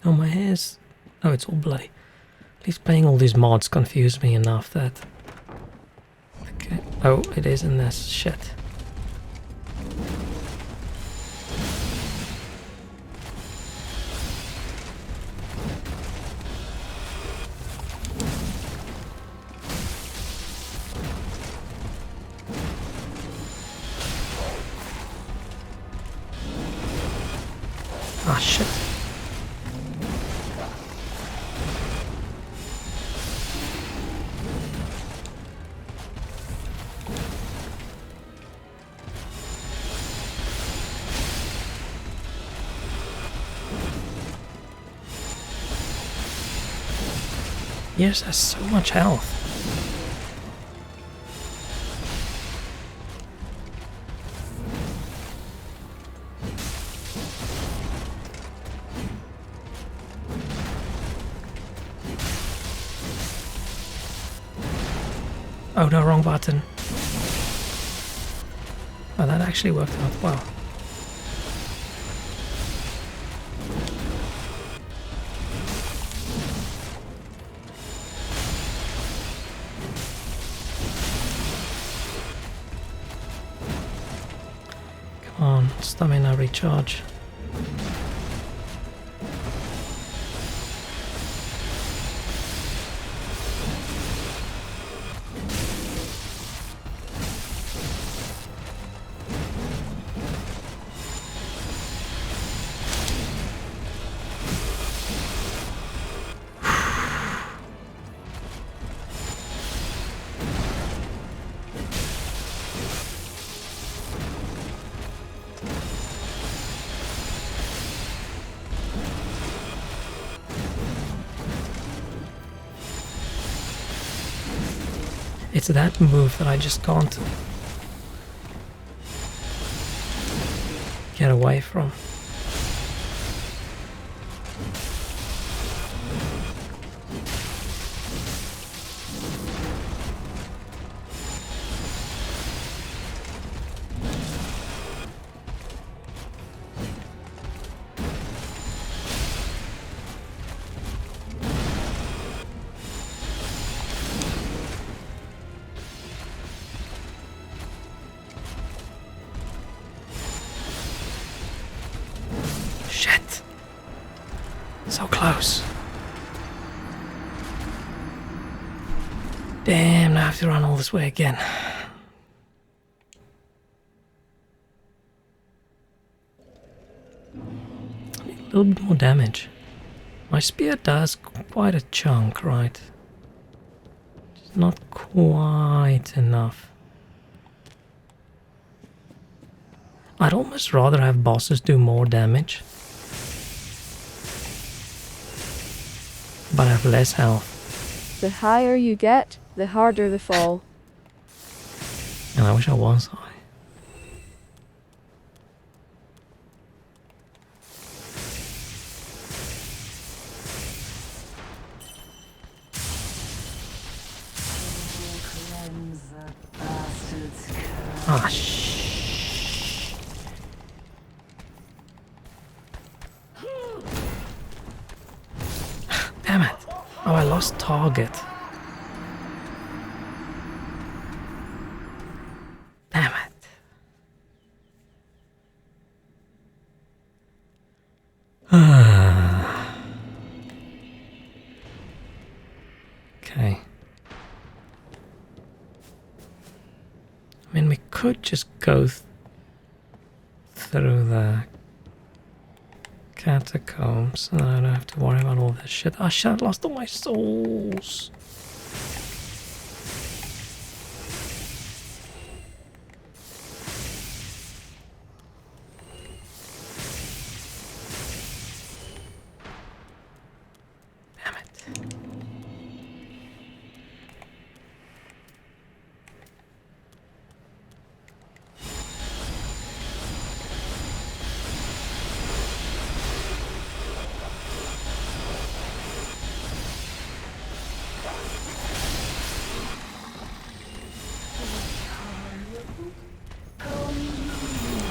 oh, my hair's, oh, it's all bloody. At least playing all these mods confused me enough that... Okay. Oh, it is in this shit. Ah, shit. Yes, has so much health. Oh no, wrong button. Oh, that actually worked out well. Come on, stamina recharge. It's that move that I just can't get away from. Shit! So close. Damn, now I have to run all this way again. I need a little bit more damage. My spear does quite a chunk, right? Just not quite enough. I'd almost rather have bosses do more damage, but have less health. The higher you get, the harder the fall. And I wish I was high. Ah, damn it. Oh, I lost target. Damn it. Okay. I mean, we could just go through the catacombs and I don't have to worry about all this shit. Oh shit, I lost all my souls. Damn it.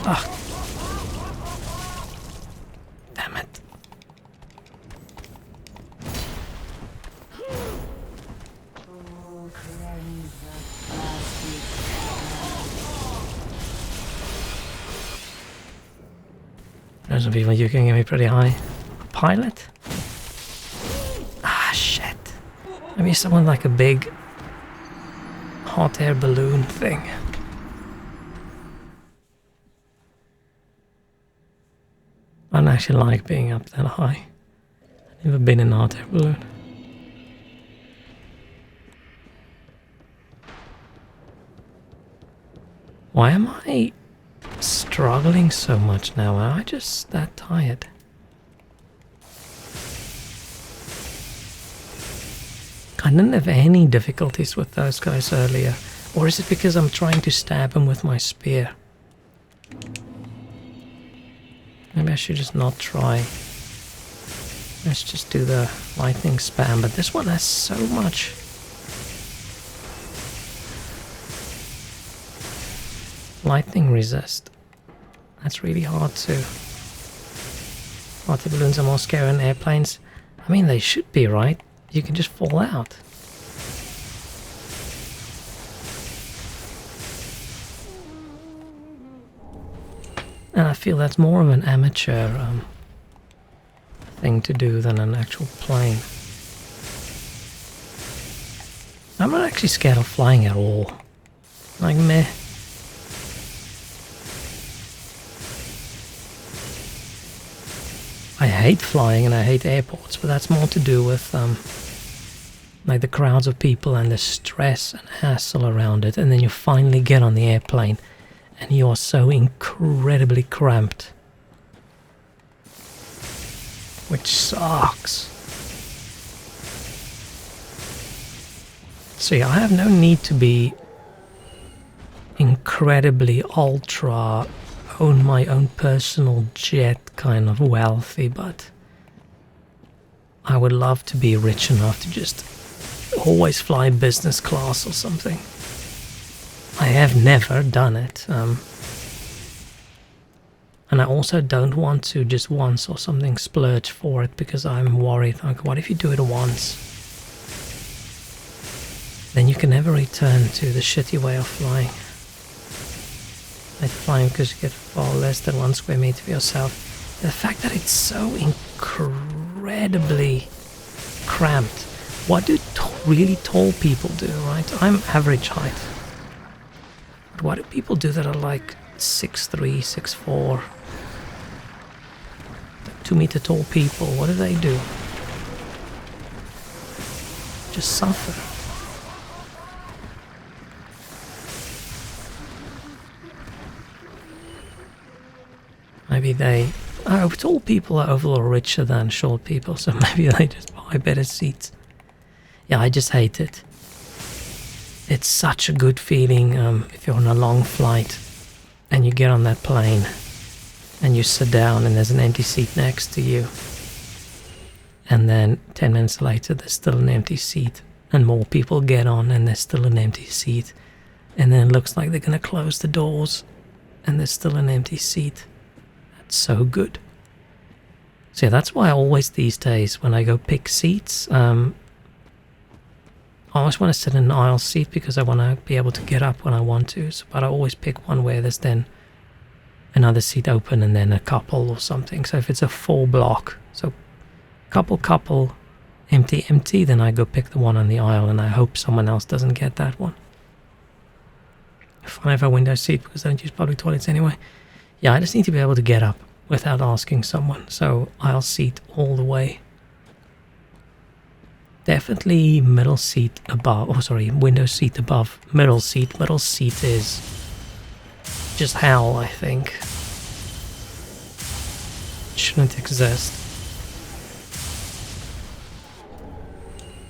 Ah. Damn it. There's some people you can get me pretty high. Pilot? Ah, shit. Maybe someone like a big hot air balloon thing. I don't actually like being up that high. I've never been in a hot air balloon. Why am I struggling so much now? Am I just that tired? I didn't have any difficulties with those guys earlier. Or is it because I'm trying to stab them with my spear? Maybe I should just not try. Let's just do the lightning spam. But this one has so much lightning resist. That's really hard to... Water balloons are more scary than airplanes. I mean, they should be, right? You can just fall out. And I feel that's more of an amateur thing to do than an actual plane. I'm not actually scared of flying at all. Like, meh. I hate flying and I hate airports, but that's more to do with like the crowds of people and the stress and hassle around it, and then you finally get on the airplane and you are so incredibly cramped, which sucks. So yeah, I have no need to be incredibly ultra, own my own personal jet kind of wealthy, but I would love to be rich enough to just always fly business class or something. I have never done it, and I also don't want to just once or something splurge for it, because I'm worried, like, what if you do it once? Then you can never return to the shitty way of flying. Like flying because you get far less than 1 square meter for yourself. The fact that it's so incredibly cramped. What do really tall people do, right? I'm average height. But what do people do that are like 6'3", 6'4", 2 meter tall people? What do they do? Just suffer. Maybe they... Oh, tall people are overall richer than short people, so maybe they just buy better seats. Yeah, I just hate it. It's such a good feeling if you're on a long flight and you get on that plane and you sit down and there's an empty seat next to you. And then 10 minutes later there's still an empty seat, and more people get on and there's still an empty seat. And then it looks like they're going to close the doors and there's still an empty seat. So good. So yeah, that's why I always these days when I go pick seats, I always want to sit in an aisle seat because I want to be able to get up when I want to. So, but I always pick one where there's then another seat open and then a couple or something. So if it's a full block, so couple, empty, then I go pick the one on the aisle and I hope someone else doesn't get that one. If I have a window seat because I don't use public toilets anyway. Yeah, I just need to be able to get up without asking someone, so aisle seat all the way. Definitely middle seat above, oh sorry, window seat above middle seat. Middle seat is just hell, I think. It shouldn't exist.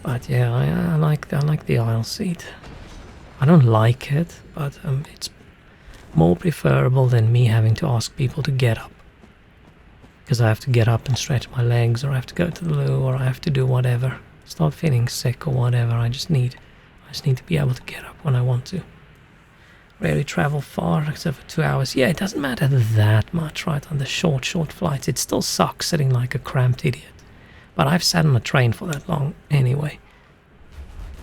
But yeah, I like the aisle seat. I don't like it, but it's more preferable than me having to ask people to get up, because I have to get up and stretch my legs, or I have to go to the loo, or I have to do whatever. Start feeling sick or whatever. I just need to be able to get up when I want to. Rarely travel far except for 2 hours. Yeah, it doesn't matter that much, right? On the short flights, it still sucks sitting like a cramped idiot. But I've sat on a train for that long anyway.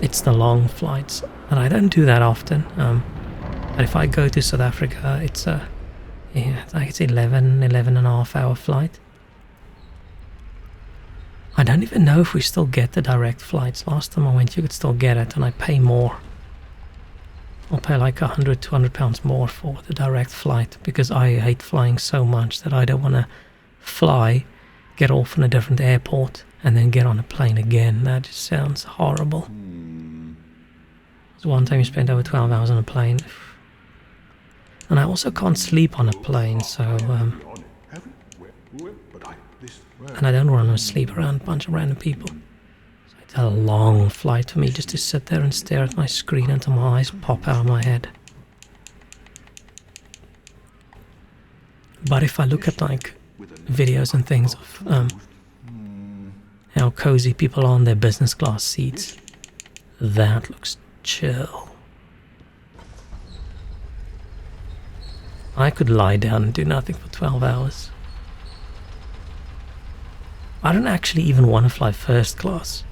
It's the long flights, and I don't do that often. But if I go to South Africa, it's a, yeah, I think it's 11 and a half hour flight. I don't even know if we still get the direct flights. Last time I went, you could still get it, and I pay more. I'll pay like 100, 200 pounds more for the direct flight, because I hate flying so much that I don't want to fly, get off in a different airport, and then get on a plane again. That just sounds horrible. So one time you spent over 12 hours on a plane. And I also can't sleep on a plane, so and I don't want to sleep around a bunch of random people. So it's a long flight for me just to sit there and stare at my screen until my eyes pop out of my head. But if I look at like videos and things of how cozy people are on their business class seats, that looks chill. I could lie down and do nothing for 12 hours. I don't actually even want to fly first class.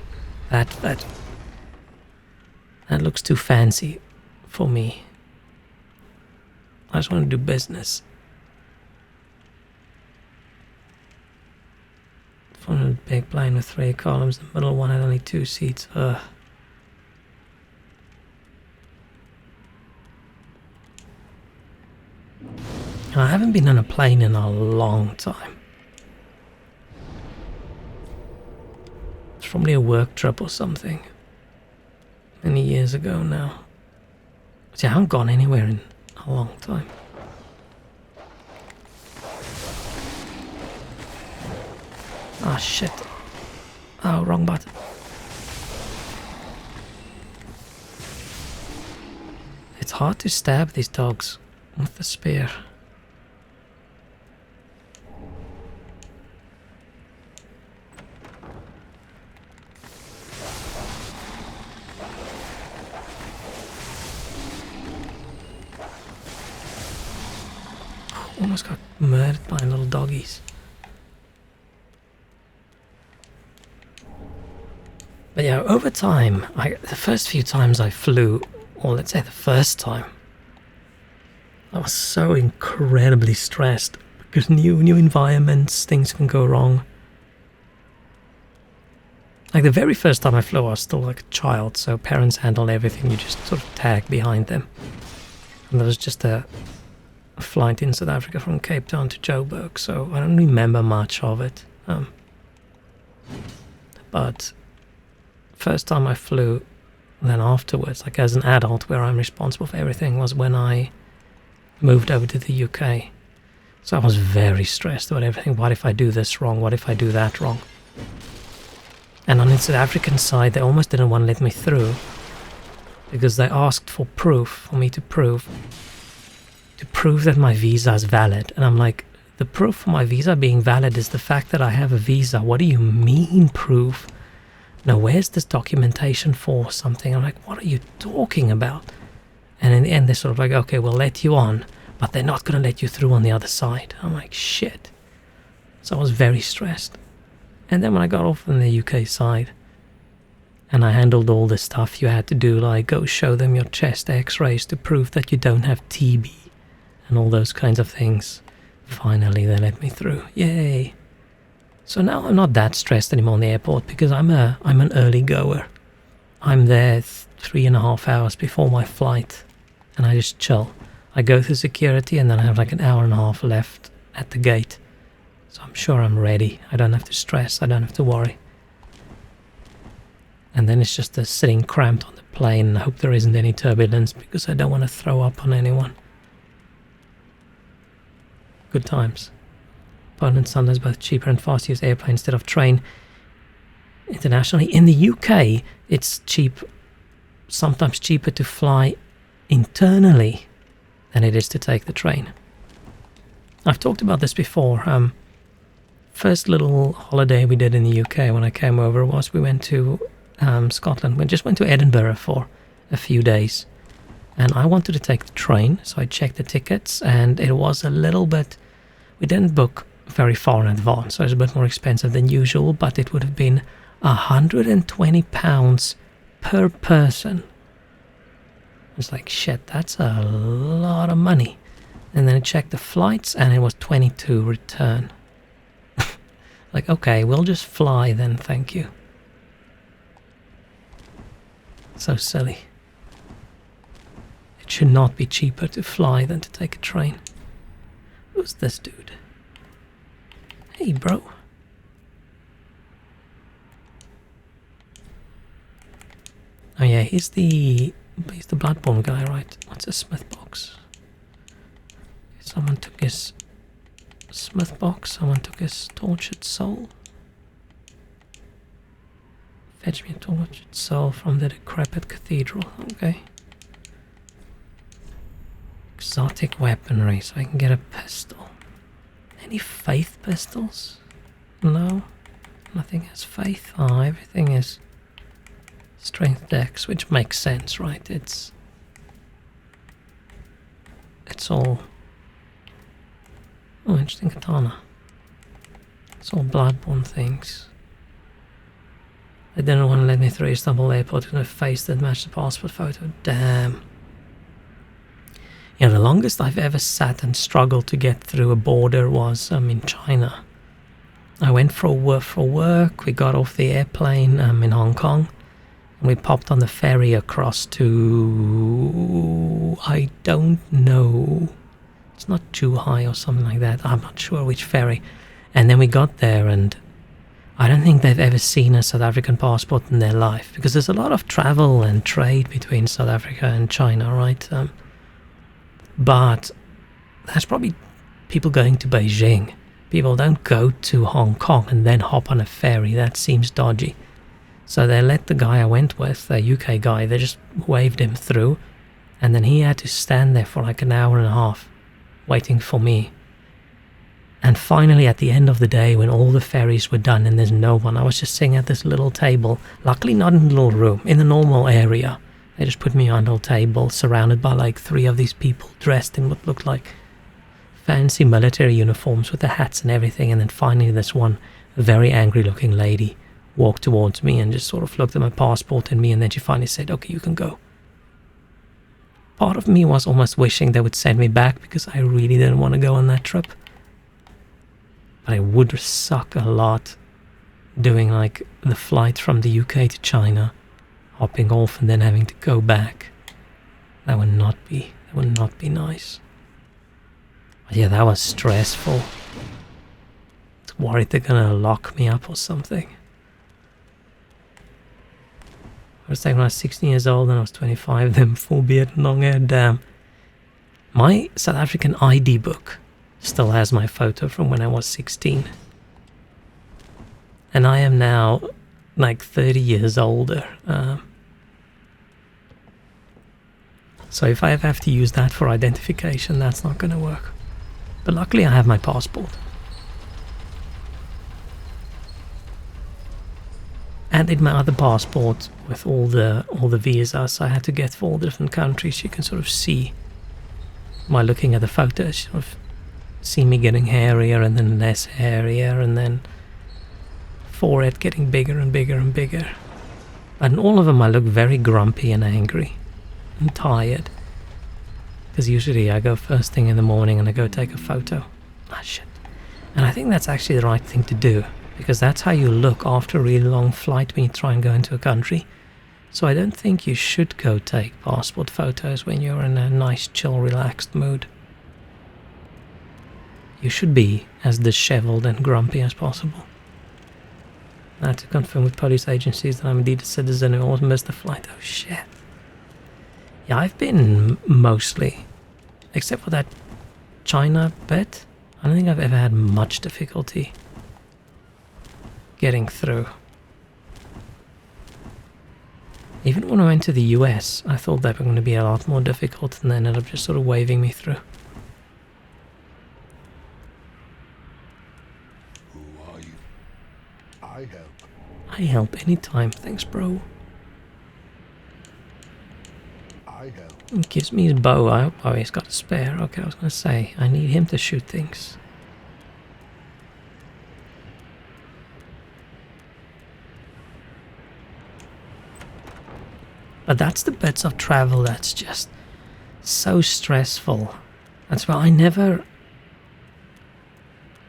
That looks too fancy for me. I just want to do business. 400 big plane with 3 columns. The middle one had only 2 seats. Ugh. I haven't been on a plane in a long time. It's probably a work trip or something. Many years ago now. See, I haven't gone anywhere in a long time. Ah, shit. Oh, wrong button. It's hard to stab these dogs with the spear. Almost got murdered by little doggies. But yeah, over time, the first few times I flew, or let's say the first time, I was so incredibly stressed because new environments, things can go wrong. Like the very first time I flew, I was still like a child, so parents handled everything. You just sort of tag behind them. And there was just a flight in South Africa from Cape Town to Joburg, so I don't remember much of it. But first time I flew, then afterwards, like as an adult, where I'm responsible for everything, was when I moved over to the UK. So I was very stressed about everything. What if I do this wrong? What if I do that wrong? And on the South African side, they almost didn't want to let me through because they asked for proof, for me to prove that my visa is valid. And I'm like, the proof for my visa being valid is the fact that I have a visa. What do you mean proof? No, where's this documentation for something? I'm like, what are you talking about? And in the end, they're sort of like, okay, we'll let you on, but they're not going to let you through on the other side. I'm like, shit. So I was very stressed. And then when I got off on the UK side, and I handled all the stuff you had to do, like go show them your chest x-rays to prove that you don't have TB, and all those kinds of things. Finally, they let me through. Yay. So now I'm not that stressed anymore in the airport because I'm an early goer. I'm there 3.5 hours before my flight, and I just chill. I go through security, and then I have like an hour and a half left at the gate. So I'm sure I'm ready. I don't have to stress. I don't have to worry. And then it's just sitting cramped on the plane, and I hope there isn't any turbulence because I don't want to throw up on anyone. Good times. Poland and Sunder's both cheaper and faster to use airplane instead of train. Internationally, in the UK, it's cheap, sometimes cheaper to fly internally than it is to take the train. I've talked about this before. First little holiday we did in the UK when I came over was we went to Scotland. We just went to Edinburgh for a few days. And I wanted to take the train, so I checked the tickets, and it was a little bit... We didn't book very far in advance, so it was a bit more expensive than usual, but it would have been £120 per person. It's like, shit, that's a lot of money. And then I checked the flights, and it was 22 return. Like, okay, we'll just fly then, thank you. So silly. It should not be cheaper to fly than to take a train. Who's this dude? Hey, bro. Oh yeah, he's the Bloodborne guy, right? What's a smith box? Someone took his smith box. Someone took his tortured soul. Fetch me a tortured soul from the decrepit cathedral. Okay. Exotic weaponry, so I can get a pistol. Any faith pistols? No. Nothing has faith. Oh, everything is strength dex, which makes sense, right? It's all Oh, interesting katana. It's all bloodborne things. They didn't want to let me through Istanbul airport with a face that matched the passport photo. Damn. Yeah, the longest I've ever sat and struggled to get through a border was in China. I went for work. We got off the airplane in Hong Kong. And we popped on the ferry across to... I don't know. It's not Zhuhai or something like that. I'm not sure which ferry. And then we got there, and I don't think they've ever seen a South African passport in their life, because there's a lot of travel and trade between South Africa and China, right? But that's probably people going to Beijing. People don't go to Hong Kong and then hop on a ferry. That seems dodgy. So they let the guy I went with, a UK guy, they just waved him through, and then he had to stand there for like an hour and a half waiting for me. And finally, at the end of the day, when all the ferries were done and there's no one, I was just sitting at this little table, luckily not in a little room, in the normal area. They just put me on a little table, surrounded by like 3 of these people dressed in what looked like fancy military uniforms with the hats and everything. And then finally this one very angry looking lady walked towards me and just sort of looked at my passport and me, and then she finally said, okay, you can go. Part of me was almost wishing they would send me back, because I really didn't want to go on that trip. But it would suck a lot doing like the flight from the UK to China, hopping off and then having to go back. That would not be nice. But yeah, that was stressful. I was worried they're gonna lock me up or something. I was like when I was 16 years old and I was 25, then full beard and long hair, damn. My South African ID book still has my photo from when I was 16. And I am now like 30 years older. So if I ever have to use that for identification, that's not going to work. But luckily I have my passport. And in my other passport, with all the visas I had to get for all the different countries, you can sort of see, by looking at the photos, sort of see me getting hairier and then less hairier, and then forehead getting bigger and bigger and bigger. And all of them I look very grumpy and angry and tired, because usually I go first thing in the morning and I go take a photo. Ah, shit. And I think that's actually the right thing to do, because that's how you look after a really long flight when you try and go into a country. So I don't think you should go take passport photos when you're in a nice, chill, relaxed mood. You should be as disheveled and grumpy as possible. I had to confirm with police agencies that I'm indeed a citizen who almost missed the flight. Oh shit. Yeah, I've been mostly, except for that China bit, I don't think I've ever had much difficulty getting through. Even when I went to the US, I thought that were going to be a lot more difficult, and they ended up just sort of waving me through. Who are you? I help. I help anytime, thanks bro. I help. He gives me his bow. I hope he's got a spare. Okay, I was going to say, I need him to shoot things. But that's the bits of travel that's just so stressful. That's why I never,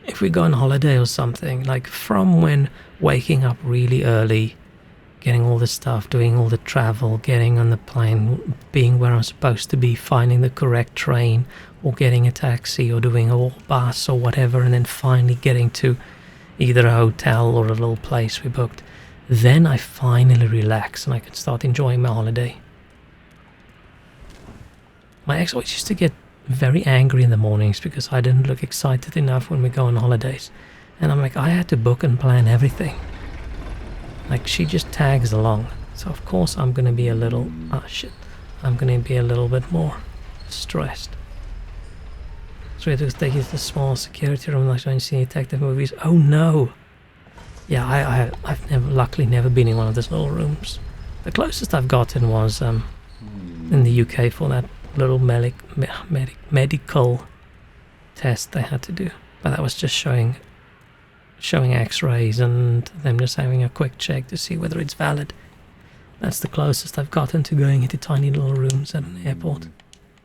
if we go on holiday or something, like from when waking up really early, getting all the stuff, doing all the travel, getting on the plane, being where I'm supposed to be, finding the correct train, or getting a taxi, or doing a bus or whatever, and then finally getting to either a hotel or a little place we booked. Then I finally relax and I can start enjoying my holiday. My ex always used to get very angry in the mornings because I didn't look excited enough when we go on holidays. And I'm like, I had to book and plan everything. Like, she just tags along. So of course I'm going to be a little, I'm going to be a little bit more stressed. So we had to take you to the small security room like when you see detective movies. Oh no! Yeah, I've luckily never been in one of those little rooms. The closest I've gotten was in the UK for that little medical test they had to do. But that was just showing x-rays and them just having a quick check to see whether it's valid. That's the closest I've gotten to going into tiny little rooms at an airport.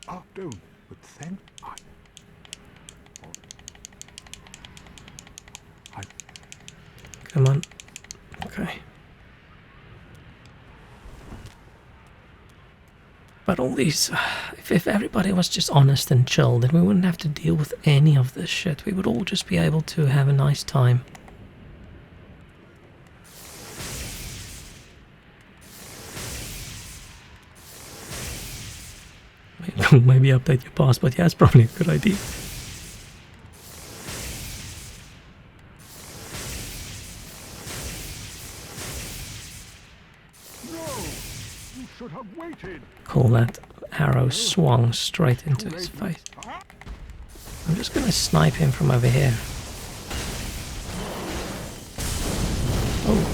Oh, don't. But then Come on. Okay. But all these... if everybody was just honest and chill, then we wouldn't have to deal with any of this shit. We would all just be able to have a nice time. Maybe update your passport. Yeah, it's probably a good idea. should have waited. Cool, that arrow swung straight into his face. I'm just gonna snipe him from over here. Oh,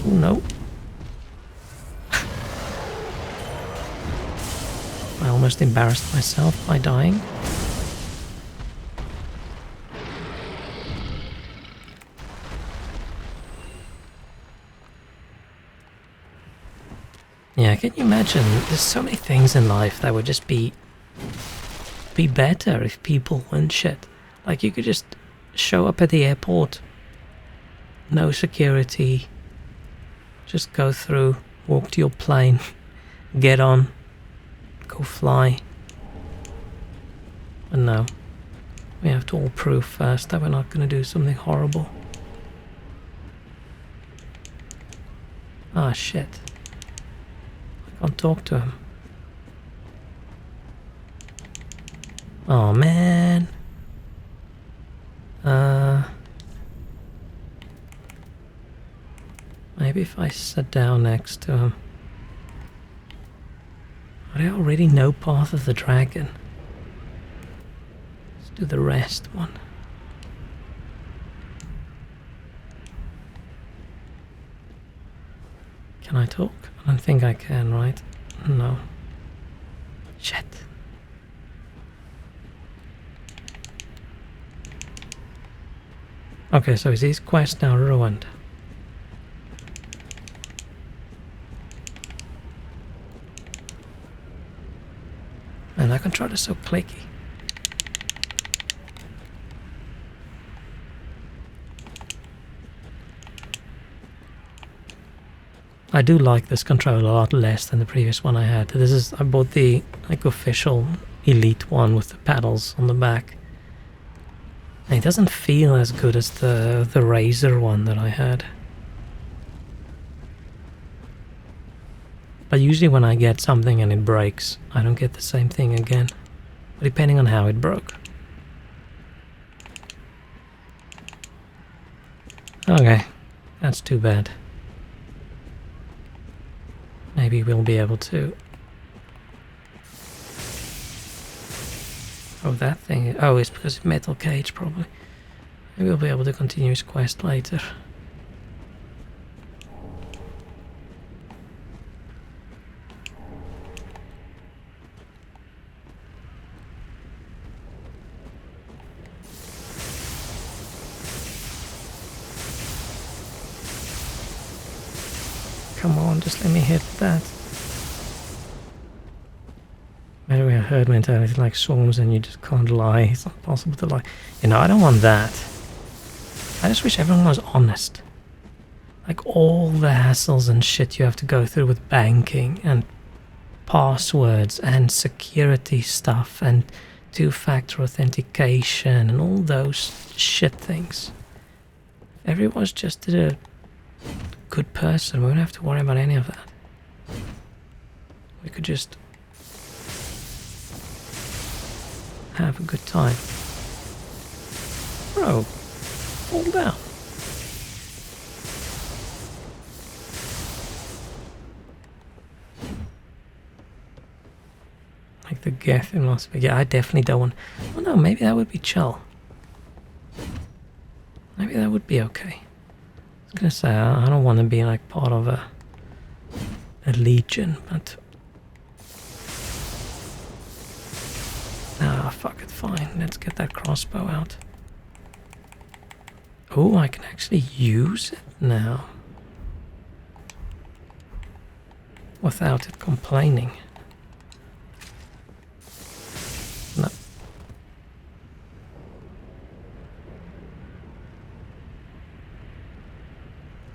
no. I almost embarrassed myself by dying. Yeah, can you imagine? There's so many things in life that would just be better if people weren't shit. Like, you could just show up at the airport, no security, just go through, walk to your plane, get on, go fly. But no, we have to all prove first that we're not going to do something horrible. Ah, shit. I can't talk to him. Oh man. Maybe if I sit down next to him. I already know Path of the Dragon. Let's do the rest one. Can I talk? I don't think I can, right? No. Shit. Okay, so is his quest now ruined? And that controller is so clicky. I do like this controller a lot less than the previous one I had. I bought the official elite one with the paddles on the back. And it doesn't feel as good as the Razer one that I had. But usually when I get something and it breaks, I don't get the same thing again. But depending on how it broke. Okay, that's too bad. Maybe we'll be able to... Oh, that thing... Oh, it's because of metal cage, probably. Maybe we'll be able to continue his quest later. Come on, just let me hit that. Maybe a herd mentality like swarms and you just can't lie. It's not possible to lie. You know, I don't want that. I just wish everyone was honest. Like all the hassles and shit you have to go through with banking and passwords and security stuff and two-factor authentication and all those shit things. If everyone's just a good person, we wouldn't have to worry about any of that. We could just have a good time. Bro, fall down. Like the Geth in Las Vegas. Yeah, I definitely don't want... Oh no, maybe that would be chill. Maybe that would be okay. I was gonna say, I don't want to be like part of a legion, but... Ah, fuck it. fine. Let's get that crossbow out. Oh, I can actually use it now. Without it complaining. No.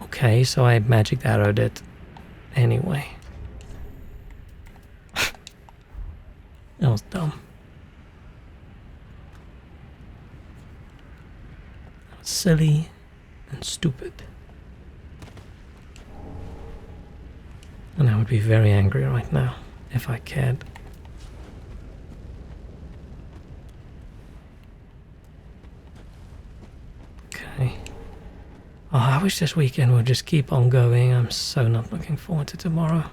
Okay, so I magic arrowed it anyway. That was dumb. That was silly and stupid. And I would be very angry right now if I cared. Okay. Oh, I wish this weekend would just keep on going. I'm so not looking forward to tomorrow.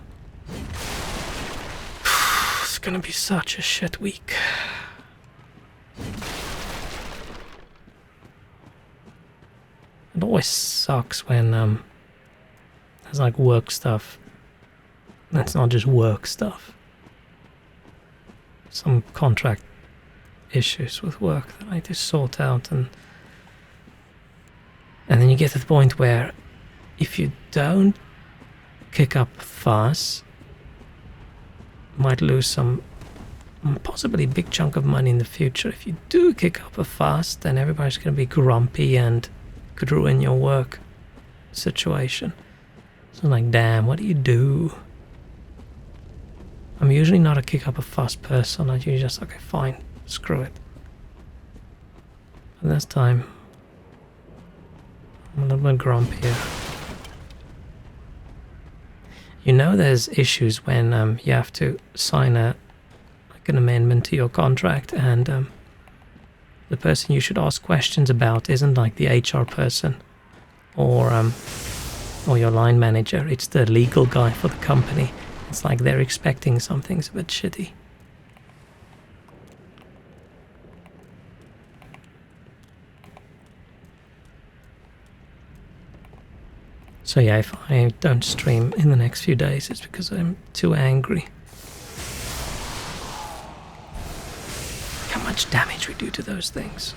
It's gonna be such a shit week. It always sucks when there's like work stuff. That's not just work stuff. Some contract issues with work that I need to sort out, and then you get to the point where if you don't kick up a fuss, you might lose some possibly big chunk of money in the future. If you do kick up a fuss, then everybody's going to be grumpy and could ruin your work situation. So like, damn, what do you do? I'm usually not a kick up a fuss person. I usually just, okay, fine, screw it. But this time, I'm a little bit grumpier. You know there's issues when you have to sign an amendment to your contract, and the person you should ask questions about isn't like the HR person or your line manager. It's the legal guy for the company. It's like they're expecting something's a bit shitty. So yeah, if I don't stream in the next few days, it's because I'm too angry. How much damage we do to those things.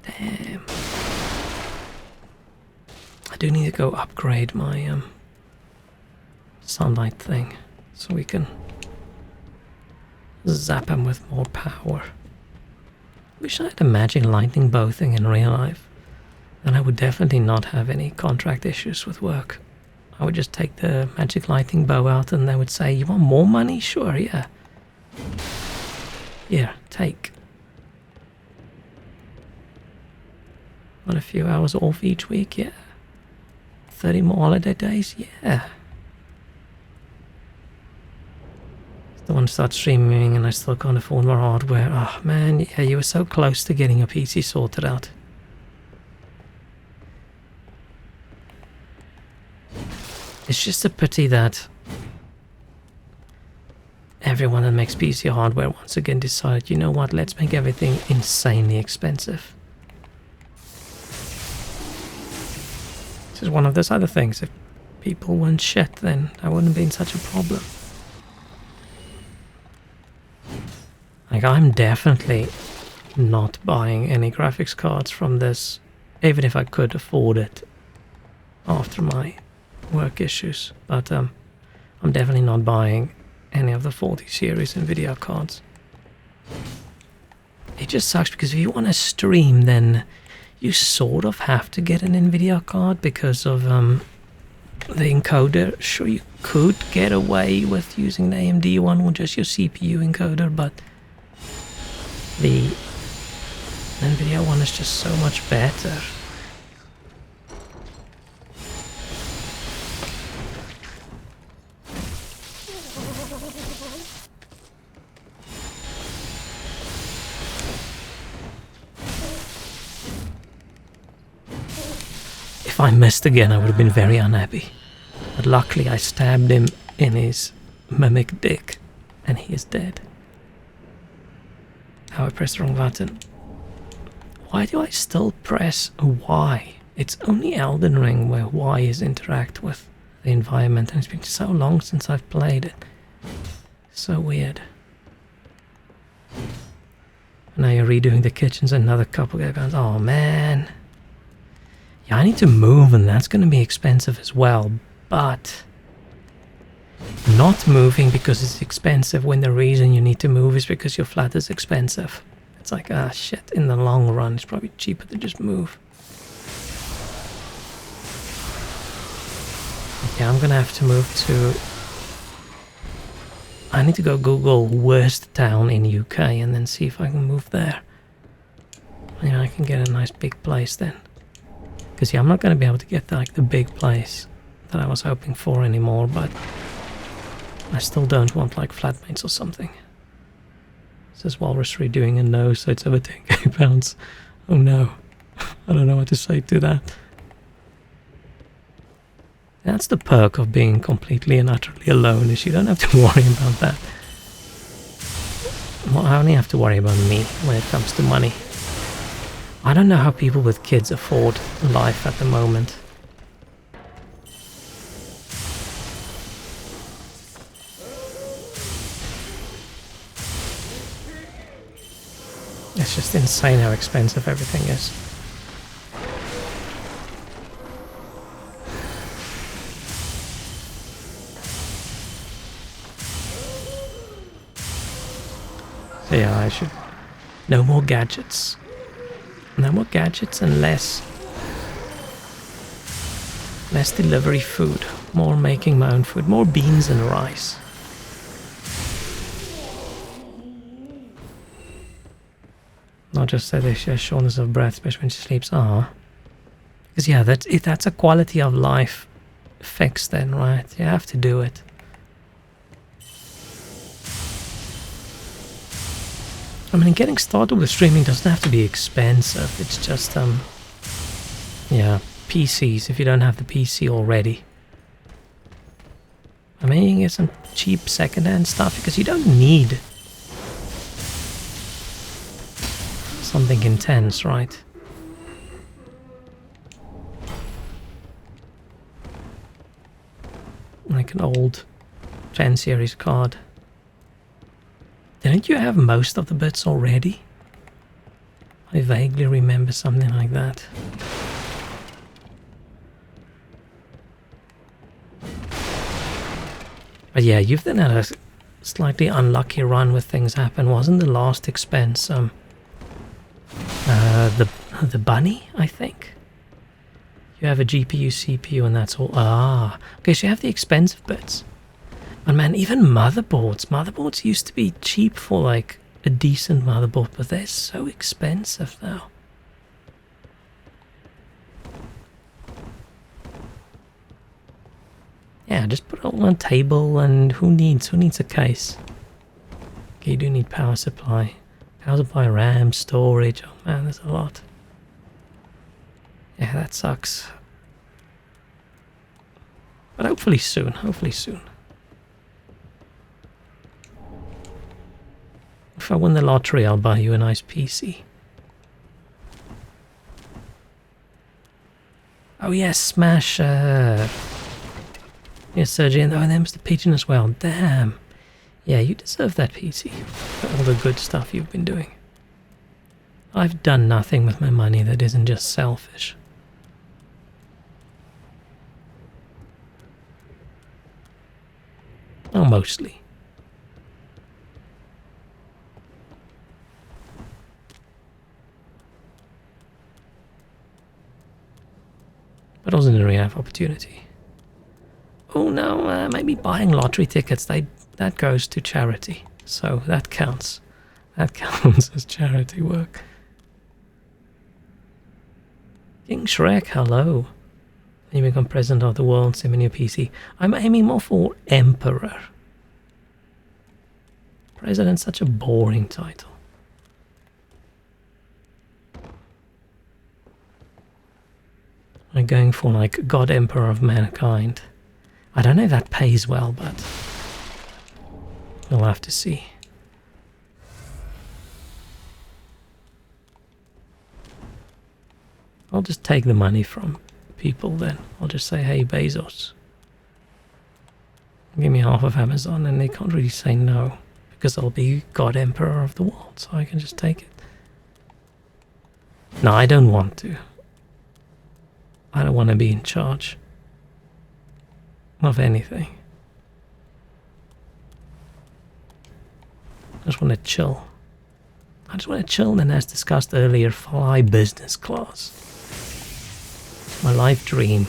Damn. I do need to go upgrade my sunlight thing so we can zap him with more power. Wish I had a magic lightning bow thing in real life. Then I would definitely not have any contract issues with work. I would just take the magic lightning bow out and they would say, you want more money? Sure, yeah. Here, take. Want a few hours off each week? Yeah. 30 more holiday days? Yeah. Don't want to start streaming and I still can't afford more hardware. Oh man, yeah, you were so close to getting your PC sorted out. It's just a pity that everyone that makes PC hardware once again decided, you know what, let's make everything insanely expensive. This is one of those other things. If people weren't shit, then that wouldn't have been such a problem. Like, I'm definitely not buying any graphics cards from this, even if I could afford it after my work issues. But I'm definitely not buying any of the 40 series NVIDIA cards. It just sucks because if you want to stream, then you sort of have to get an NVIDIA card because of the encoder. Sure, you could get away with using an AMD one or just your CPU encoder, but the NVIDIA one is just so much better. If I missed again, I would have been very unhappy. But luckily I stabbed him in his mimic dick and he is dead. How I pressed the wrong button. Why do I still press Y? It's only Elden Ring where Y is interact with the environment, and it's been so long since I've played it. So weird. Now you're redoing the kitchens, another couple of pounds. Oh man. Yeah, I need to move, and that's going to be expensive as well. But not moving because it's expensive when the reason you need to move is because your flat is expensive. It's like, ah, shit, in the long run, it's probably cheaper to just move. Yeah, I'm going to have to move to... I need to go Google worst town in UK and then see if I can move there. Yeah, I can get a nice big place then. Because yeah, I'm not going to be able to get like the big place that I was hoping for anymore, but I still don't want like flatmates or something. This is Walrus redoing a no, so it's over 10k pounds. Oh no, I don't know what to say to that. That's the perk of being completely and utterly alone, is you don't have to worry about that. Well, I only have to worry about me when it comes to money. I don't know how people with kids afford life at the moment. It's just insane how expensive everything is. So yeah, I should... No more gadgets. No more gadgets and less delivery food. More making my own food. More beans and rice. Not just that she has shortness of breath, especially when she sleeps. Because yeah, that's a quality of life fix then, right? You have to do it. I mean, getting started with streaming doesn't have to be expensive. It's just, yeah, PCs, if you don't have the PC already. I mean, you can get some cheap secondhand stuff because you don't need something intense, right? Like an old 10 series card. Didn't you have most of the bits already? I vaguely remember something like that. But yeah, you've then had a slightly unlucky run with things happen. Wasn't the last expense the bunny, I think? You have a GPU, CPU, and that's all. Okay, so you have the expensive bits. But man, even motherboards used to be cheap for like a decent motherboard, but they're so expensive now. Yeah, just put it all on a table, and who needs a case? Okay, you do need power supply. Power supply, RAM, storage. Oh man, there's a lot. Yeah, that sucks. But hopefully soon, If I win the lottery, I'll buy you a nice PC. Oh yes, Smasher. Yes, Sergey, and there's the pigeon as well. Damn. Yeah, you deserve that PC for all the good stuff you've been doing. I've done nothing with my money that isn't just selfish. Oh, mostly. But also didn't really have opportunity. Oh no, maybe buying lottery tickets, that goes to charity. So that counts. That counts as charity work. King Shrek, hello. You become president of the world, send me your PC. I'm aiming more for Emperor. President's such a boring title. I'm going for like God Emperor of Mankind. I don't know if that pays well, but we'll have to see. I'll just take the money from people then. I'll just say, hey Bezos, Give me half of Amazon and they can't really say no. Because I'll be God Emperor of the world, so I can just take it. No, I don't want to. I don't want to be in charge of anything. I just want to chill. I just want to chill and, as discussed earlier, fly business class. It's my life dream.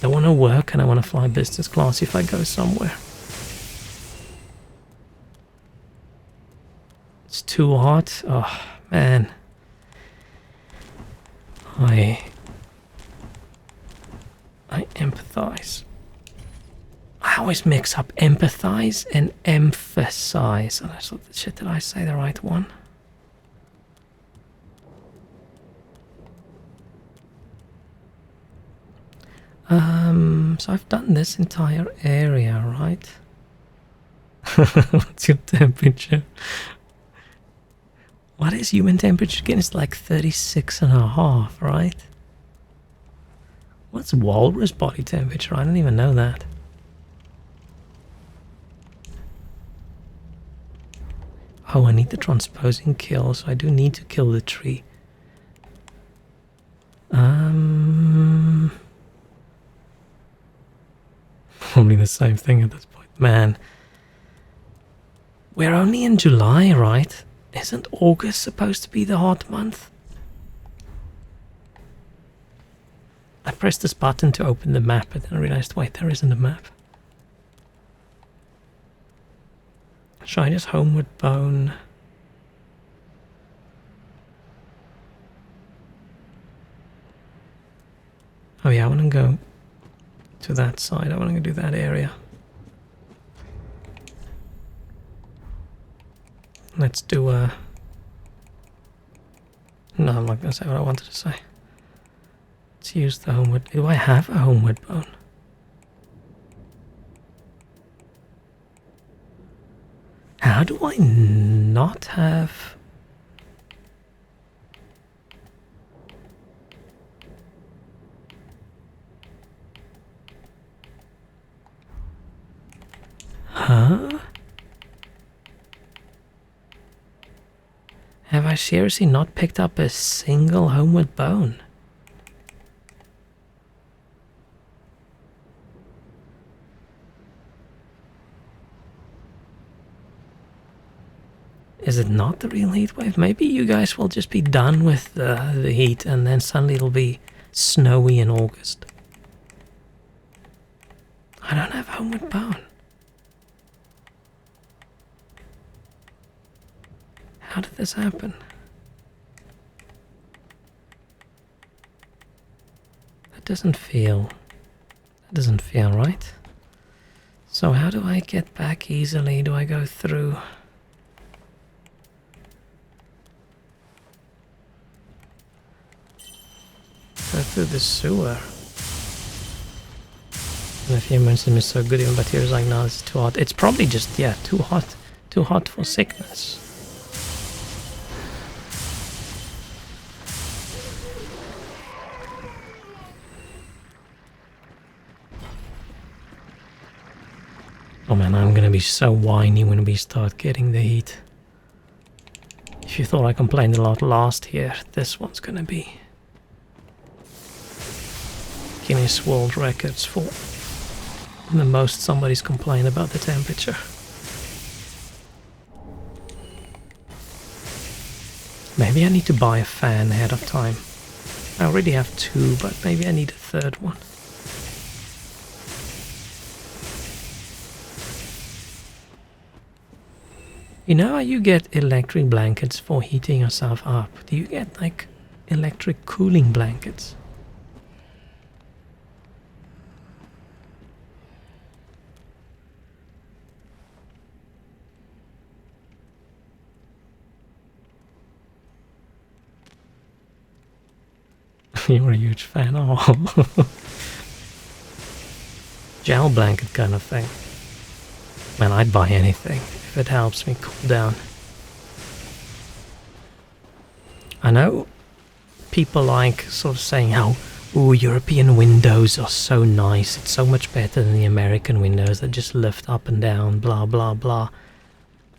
I want to work and I want to fly business class if I go somewhere. It's too hot. Oh, man. I empathize. I always mix up empathize and emphasize. And I thought, shit, did I say the right one? So I've done this entire area, right? What's your temperature? What is human temperature again? It's like 36.5, right? What's walrus body temperature? I don't even know that. Oh, I need the transposing kill, so I do need to kill the tree. Probably the same thing at this point. Man. We're only in July, right? Isn't August supposed to be the hot month? I pressed this button to open the map and then I realized, wait, there isn't a map. Should I just homeward bone? Oh yeah, I want to go to that side. I want to do that area. Let's do a... No, I'm not going to say what I wanted to say. Let's use the homeward... Do I have a homeward bone? How do I not have... Huh? Have I seriously not picked up a single homeward bone? Is it not the real heat wave? Maybe you guys will just be done with the heat and then suddenly it'll be snowy in August. I don't have homeward bone. How did this happen? That doesn't feel right. So how do I get back easily? Do I go through? Go through the sewer. And if you mention is so good, even but here's like, no, it's too hot. It's probably just, yeah, too hot for sickness. Oh man, I'm gonna be so whiny when we start getting the heat. If you thought I complained a lot last year, this one's gonna be Guinness World Records for the most somebody's complained about the temperature. Maybe I need to buy a fan ahead of time. I already have two, but maybe I need a third one. You know how you get electric blankets for heating yourself up? Do you get like electric cooling blankets? You're a huge fan. Oh. Gel blanket kind of thing. Man, I'd buy anything if it helps me cool down. I know people like sort of saying how Ooh, European windows are so nice. It's so much better than the American windows that just lift up and down, blah, blah, blah.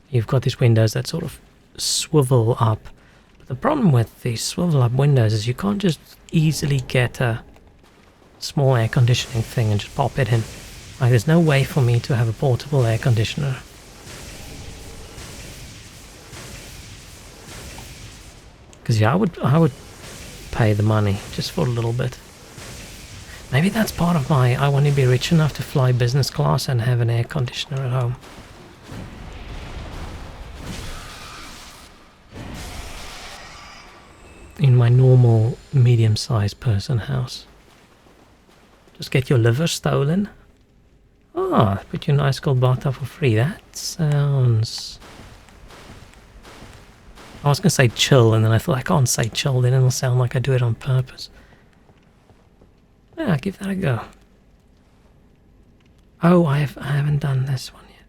You've got these windows that sort of swivel up. But the problem with these swivel up windows is you can't just easily get a small air conditioning thing and just pop it in. Like, there's no way for me to have a portable air conditioner. Because yeah, I would pay the money just for a little bit. Maybe that's part of my, I want to be rich enough to fly business class and have an air conditioner at home. In my normal medium-sized person house. Just get your liver stolen. Ah, put you in ice cold bathtub for free. That sounds... I was going to say chill, and then I thought I can't say chill, then it'll sound like I do it on purpose. Yeah, give that a go. Oh, I haven't done this one yet.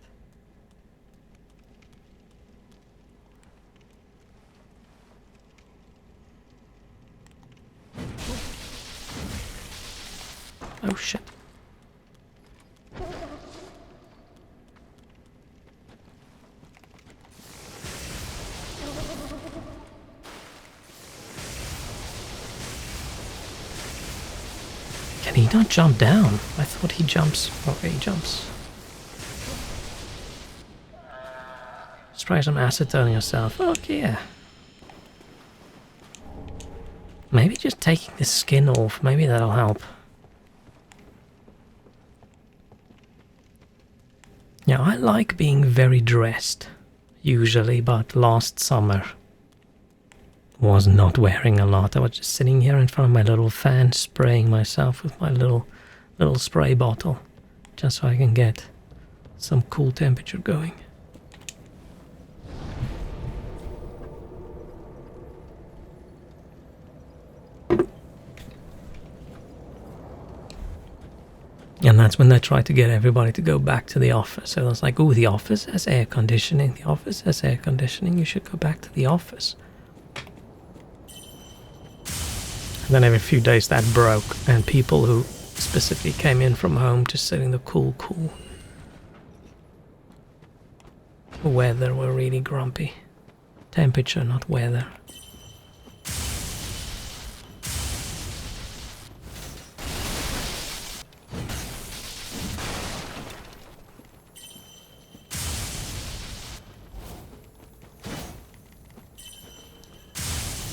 Oh shit. Can he not jump down? I thought he jumps. Okay, he jumps. Spray some acetone on yourself. Okay, yeah. Maybe just taking the skin off, maybe that'll help. Yeah, I like being very dressed, usually, but last summer was not wearing a lot. I was just sitting here in front of my little fan, spraying myself with my little spray bottle, just so I can get some cool temperature going. And that's when they tried to get everybody to go back to the office. So I was like, oh, the office has air conditioning. The office has air conditioning. You should go back to the office. And then every few days that broke. And people who specifically came in from home to sit in the cool weather were really grumpy. Temperature, not weather.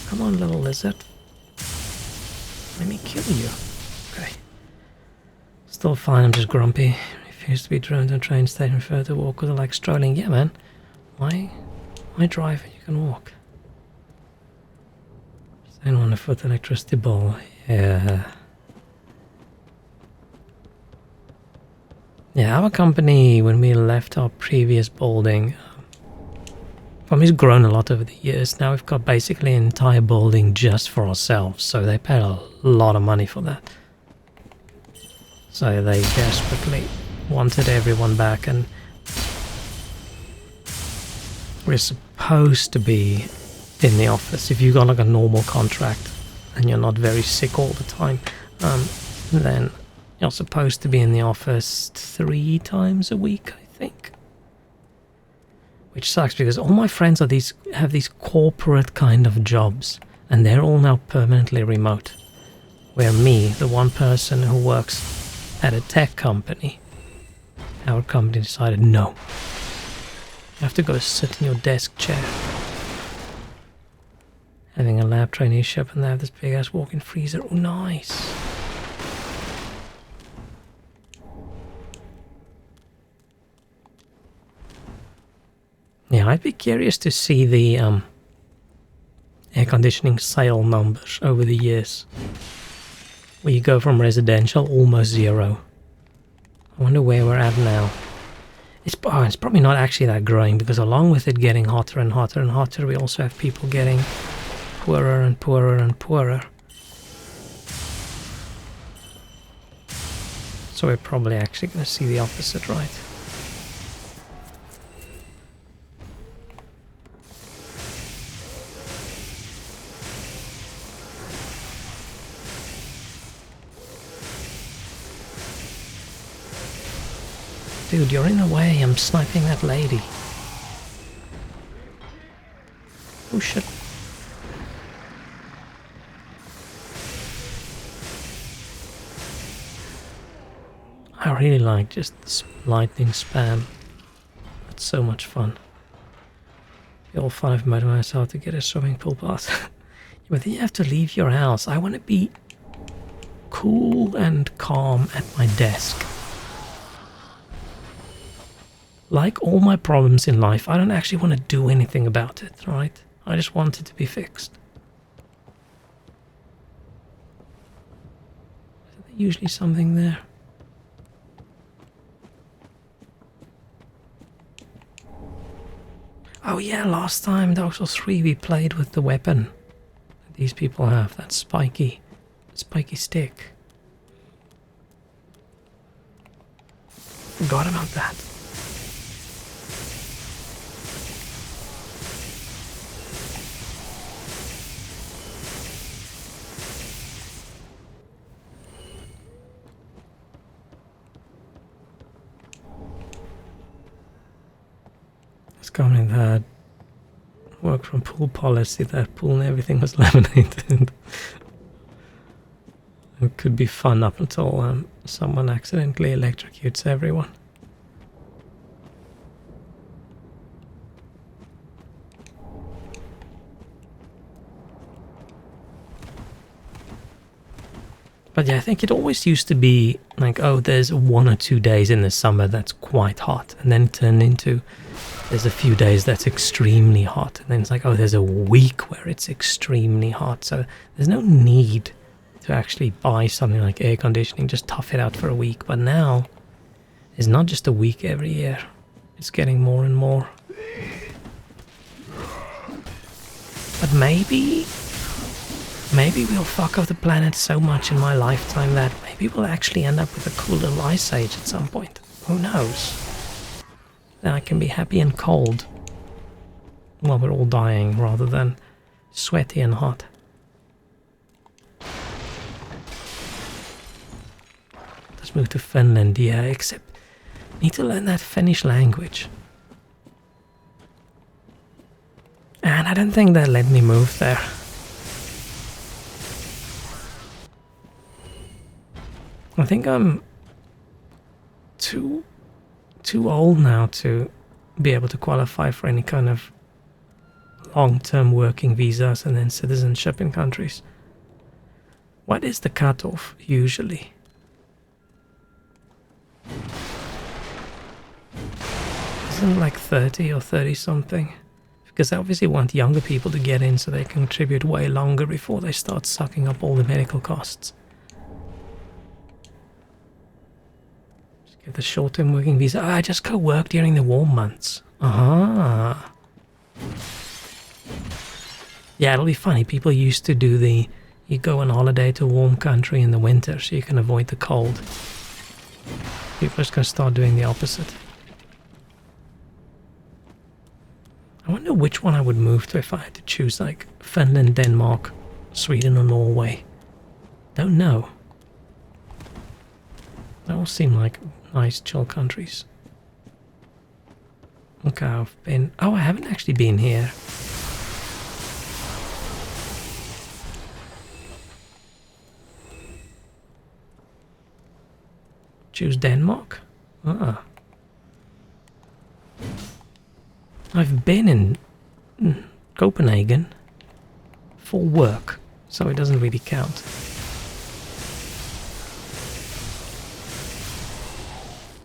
Come on, little lizard. Let me kill you. Okay. Still fine, I'm just grumpy. Refuse to be driven to a train station, prefer to walk, because I like strolling. Yeah, man. Why drive and you can walk? Stand on a foot electricity ball. Yeah. Yeah, our company, when we left our previous building, company's grown a lot over the years. Now we've got basically an entire building just for ourselves, so they paid a lot of money for that. So they desperately wanted everyone back, and we're supposed to be in the office. If you've got like a normal contract and you're not very sick all the time, then you're supposed to be in the office 3 times a week, I think. Which sucks because all my friends have these corporate kind of jobs, and they're all now permanently remote. Where me, the one person who works at a tech company, our company decided no. You have to go sit in your desk chair. Having a lab traineeship, and they have this big ass walk-in freezer. Oh, nice. Yeah, I'd be curious to see the air conditioning sale numbers over the years. Where you go from residential, almost 0. I wonder where we're at now. It's probably not actually that growing, because along with it getting hotter and hotter and hotter, we also have people getting poorer and poorer and poorer. So we're probably actually going to see the opposite, right? Dude, you're in the way. I'm sniping that lady. Oh shit. I really like just this lightning spam. It's so much fun. The all fun I've made myself to get a swimming pool pass. But then you have to leave your house. I want to be cool and calm at my desk. Like all my problems in life, I don't actually want to do anything about it, right? I just want it to be fixed. Is there usually something there? Oh yeah, last time Dark Souls 3 we played with the weapon that these people have, that spiky stick. Forgot about that. It's coming that work from pool policy, that pool and everything was laminated. It could be fun up until someone accidentally electrocutes everyone. But yeah, I think it always used to be like, oh, there's 1 or 2 days in the summer that's quite hot, and then it turned into there's a few days that's extremely hot, and then it's like, oh, there's a week where it's extremely hot. So there's no need to actually buy something like air conditioning, just tough it out for a week. But now it's not just a week every year, it's getting more and more. But maybe we'll fuck up the planet so much in my lifetime that maybe we'll actually end up with a cool little ice age at some point. Who knows? Then I can be happy and cold while we're all dying rather than sweaty and hot. Let's move to Finland, yeah, except need to learn that Finnish language. And I don't think they'll let me move there. I think I'm too old now to be able to qualify for any kind of long-term working visas and then citizenship in countries. What is the cutoff usually? Isn't it like 30 or 30 something? Because they obviously want younger people to get in so they can contribute way longer before they start sucking up all the medical costs. Get the short-term working visa. I just go work during the warm months. Ah. Yeah, it'll be funny. People used to do you go on holiday to a warm country in the winter so you can avoid the cold. People are just going to start doing the opposite. I wonder which one I would move to if I had to choose, like Finland, Denmark, Sweden or Norway. Don't know. They all seem like nice, chill countries. Okay, I've been... Oh, I haven't actually been here. Choose Denmark? Ah. I've been in Copenhagen for work, so it doesn't really count.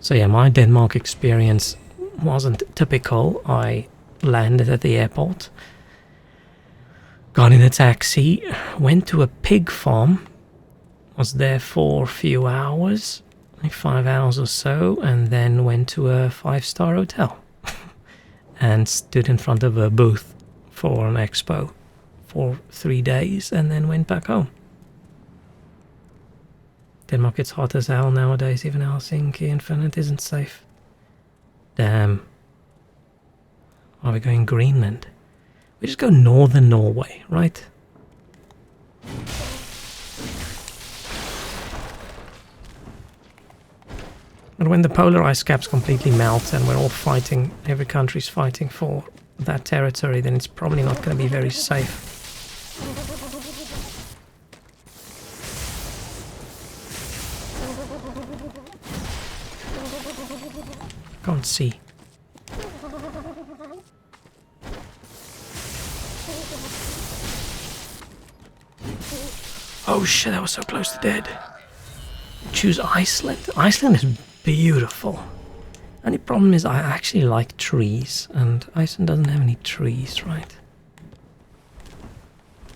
So yeah, my Denmark experience wasn't typical. I landed at the airport, got in a taxi, went to a pig farm, was there for a few hours, like 5 hours or so, and then went to a 5-star hotel and stood in front of a booth for an expo for 3 days and then went back home. Denmark gets hot as hell nowadays, even Helsinki in Finland isn't safe. Damn. Are we going Greenland? We just go northern Norway, right? And when the polar ice caps completely melt and we're all fighting, every country's fighting for that territory, then it's probably not going to be very safe. Can't see. Oh shit, that was so close to dead. Choose Iceland. Iceland is beautiful. Only problem is I actually like trees, and Iceland doesn't have any trees, right?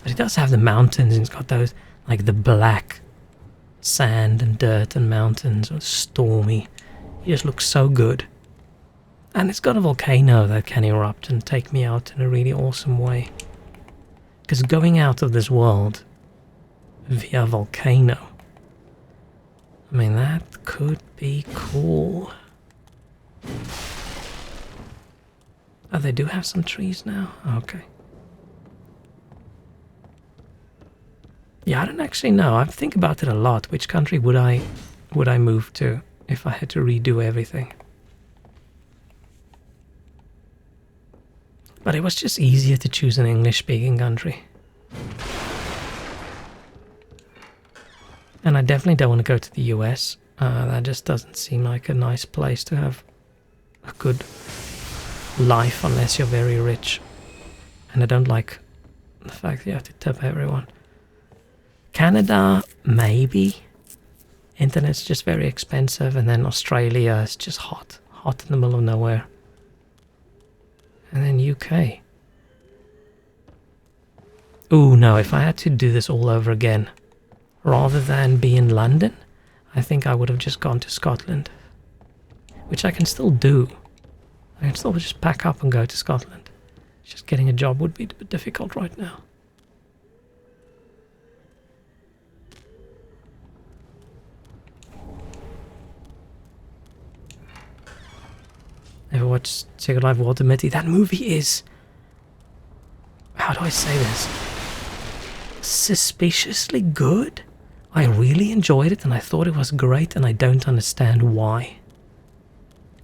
But it does have the mountains, and it's got those, like the black sand and dirt and mountains, or stormy. It just looks so good. And it's got a volcano that can erupt and take me out in a really awesome way. Because going out of this world via volcano, I mean, that could be cool. Oh, they do have some trees now? Okay. Yeah, I don't actually know. I think about it a lot. Which country would I move to if I had to redo everything? But it was just easier to choose an English-speaking country. And I definitely don't want to go to the US. That just doesn't seem like a nice place to have a good life unless you're very rich. And I don't like the fact that you have to tip everyone. Canada, maybe. Internet's just very expensive. And then Australia is just hot. Hot in the middle of nowhere. And then UK. Ooh, no, if I had to do this all over again, rather than be in London, I think I would have just gone to Scotland. Which I can still do. I can still just pack up and go to Scotland. Just getting a job would be a bit difficult right now. Ever watched Secret Life of Walter Mitty? That movie is... how do I say this? Suspiciously good. I really enjoyed it and I thought it was great and I don't understand why.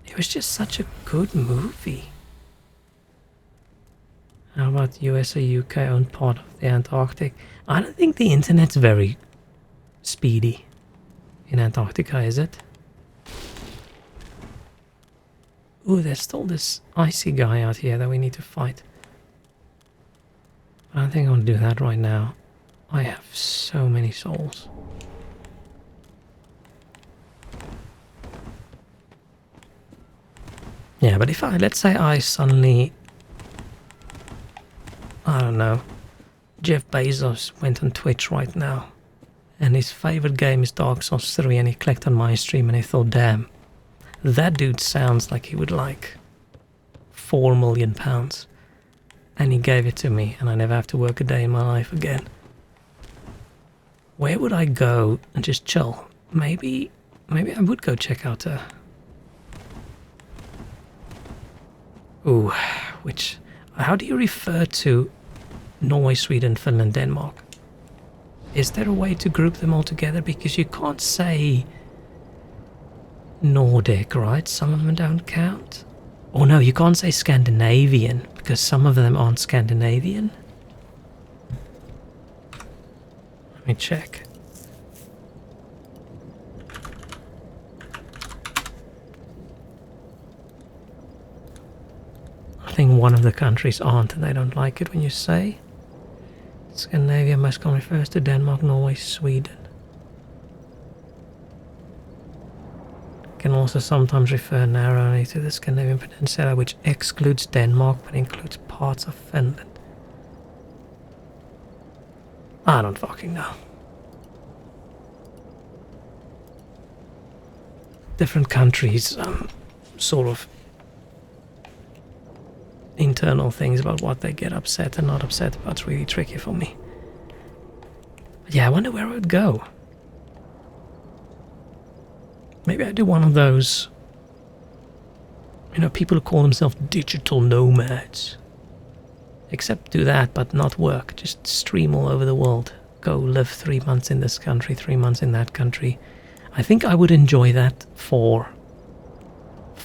It was just such a good movie. How about US or UK owned part of the Antarctic? I don't think the internet's very speedy in Antarctica, is it? Ooh, there's still this icy guy out here that we need to fight. I don't think I want to do that right now. I have so many souls. Yeah, but if let's say I suddenly, I don't know, Jeff Bezos went on Twitch right now and his favorite game is Dark Souls 3 and he clicked on my stream and he thought, damn, that dude sounds like he would like £4 million. And he gave it to me and I never have to work a day in my life again. Where would I go and just chill? Maybe I would go check out a... Ooh, how do you refer to Norway, Sweden, Finland, Denmark? Is there a way to group them all together? Because you can't say Nordic, right? Some of them don't count. Oh no, you can't say Scandinavian because some of them aren't Scandinavian. Let me check. I think one of the countries aren't and they don't like it when you say. Scandinavia most commonly refers to Denmark, Norway, Sweden. Can also sometimes refer narrowly to the Scandinavian peninsula, which excludes Denmark but includes parts of Finland. I don't fucking know. Different countries, sort of internal things about what they get upset and not upset about. It's really tricky for me. But yeah, I wonder where I would go. Maybe I do one of those, you know, people who call themselves digital nomads. Except do that, but not work. Just stream all over the world. Go live 3 months in this country, 3 months in that country. I think I would enjoy that for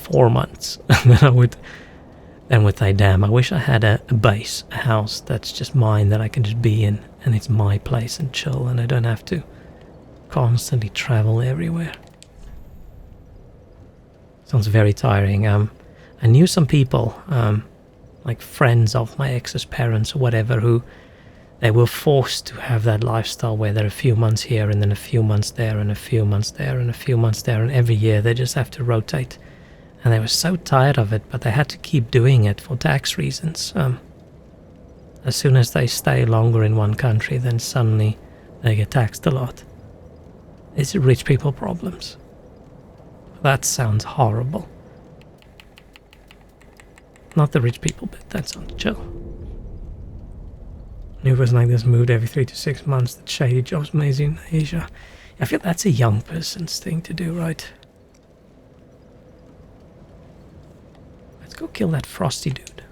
4 months. And then I would say, damn, I wish I had a base, a house that's just mine that I can just be in, and it's my place and chill, and I don't have to constantly travel everywhere. Sounds very tiring. I knew some people, like friends of my ex's parents or whatever, who they were forced to have that lifestyle where they're a few months here and then a few months there and a few months there and a few months there, and every year they just have to rotate. And they were so tired of it, but they had to keep doing it for tax reasons. As soon as they stay longer in one country, then suddenly they get taxed a lot. It's rich people problems. That sounds horrible. Not the rich people bit, that sounds chill. New person like this moved every 3 to 6 months. That shady jobs made in Asia. I feel that's a young person's thing to do, right? Let's go kill that frosty dude.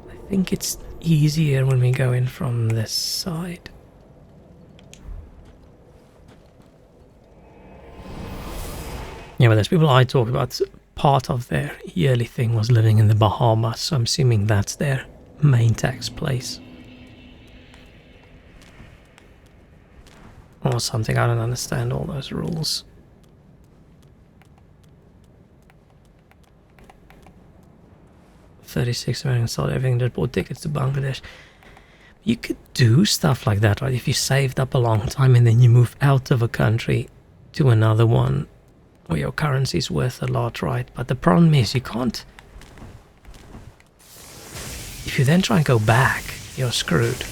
I think it's easier when we go in from this side. Yeah, but there's people I talk about, part of their yearly thing was living in the Bahamas, so I'm assuming that's their main tax place. Or something, I don't understand all those rules. $36 American sold everything, just bought tickets to Bangladesh. You could do stuff like that, right? If you saved up a long time and then you move out of a country to another one where your currency is worth a lot, right? But the problem is you can't. If you then try and go back, you're screwed.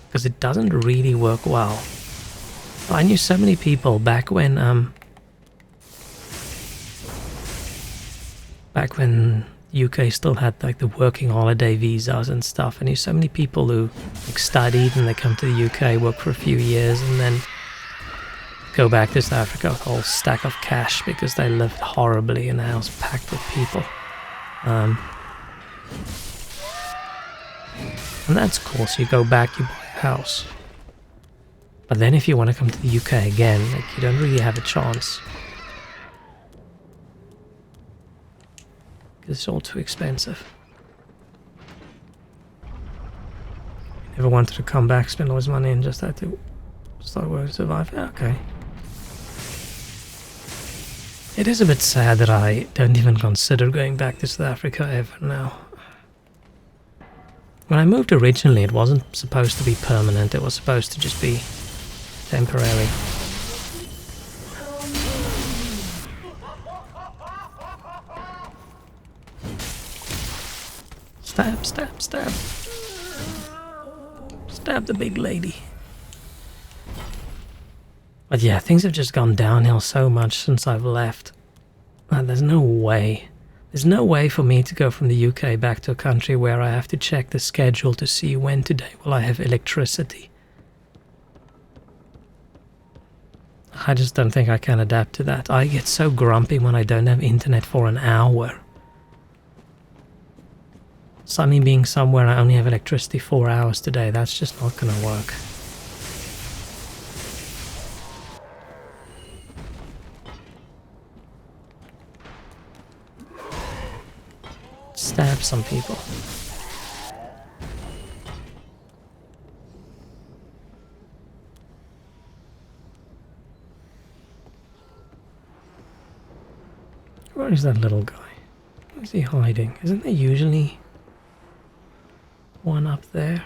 Because it doesn't really work well. I knew so many people back when UK still had like the working holiday visas and stuff. I knew so many people who like studied and they come to the UK, work for a few years, and then go back to South Africa with a whole stack of cash because they lived horribly in a house packed with people. And that's cool, so you go back, you buy a house. But then if you want to come to the UK again, like, you don't really have a chance. Because it's all too expensive. Never wanted to come back, spend all his money, and just had to start working to survive. Yeah, okay. It is a bit sad that I don't even consider going back to South Africa ever now. When I moved originally, it wasn't supposed to be permanent, it was supposed to just be temporary. Stab, stab, stab. Stab the big lady. But yeah, things have just gone downhill so much since I've left. There's no way. There's no way for me to go from the UK back to a country where I have to check the schedule to see when today will I have electricity. I just don't think I can adapt to that. I get so grumpy when I don't have internet for an hour. Suddenly being somewhere I only have electricity 4 hours today, that's just not gonna work. Stab some people. Where is that little guy? Where is he hiding? Isn't there usually one up there?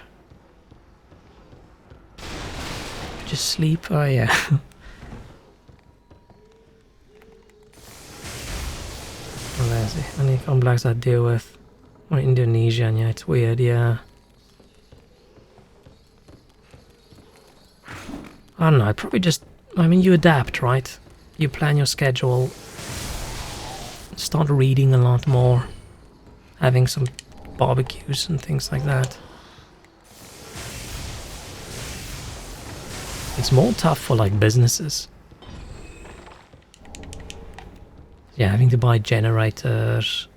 Just sleep? Oh yeah. Oh, there's he. Only con blacks I deal with. Or Indonesian, yeah, it's weird, yeah. I don't know, I'd probably just... I mean, you adapt, right? You plan your schedule. Start reading a lot more. Having some barbecues and things like that. It's more tough for, like, businesses. Yeah, having to buy generators.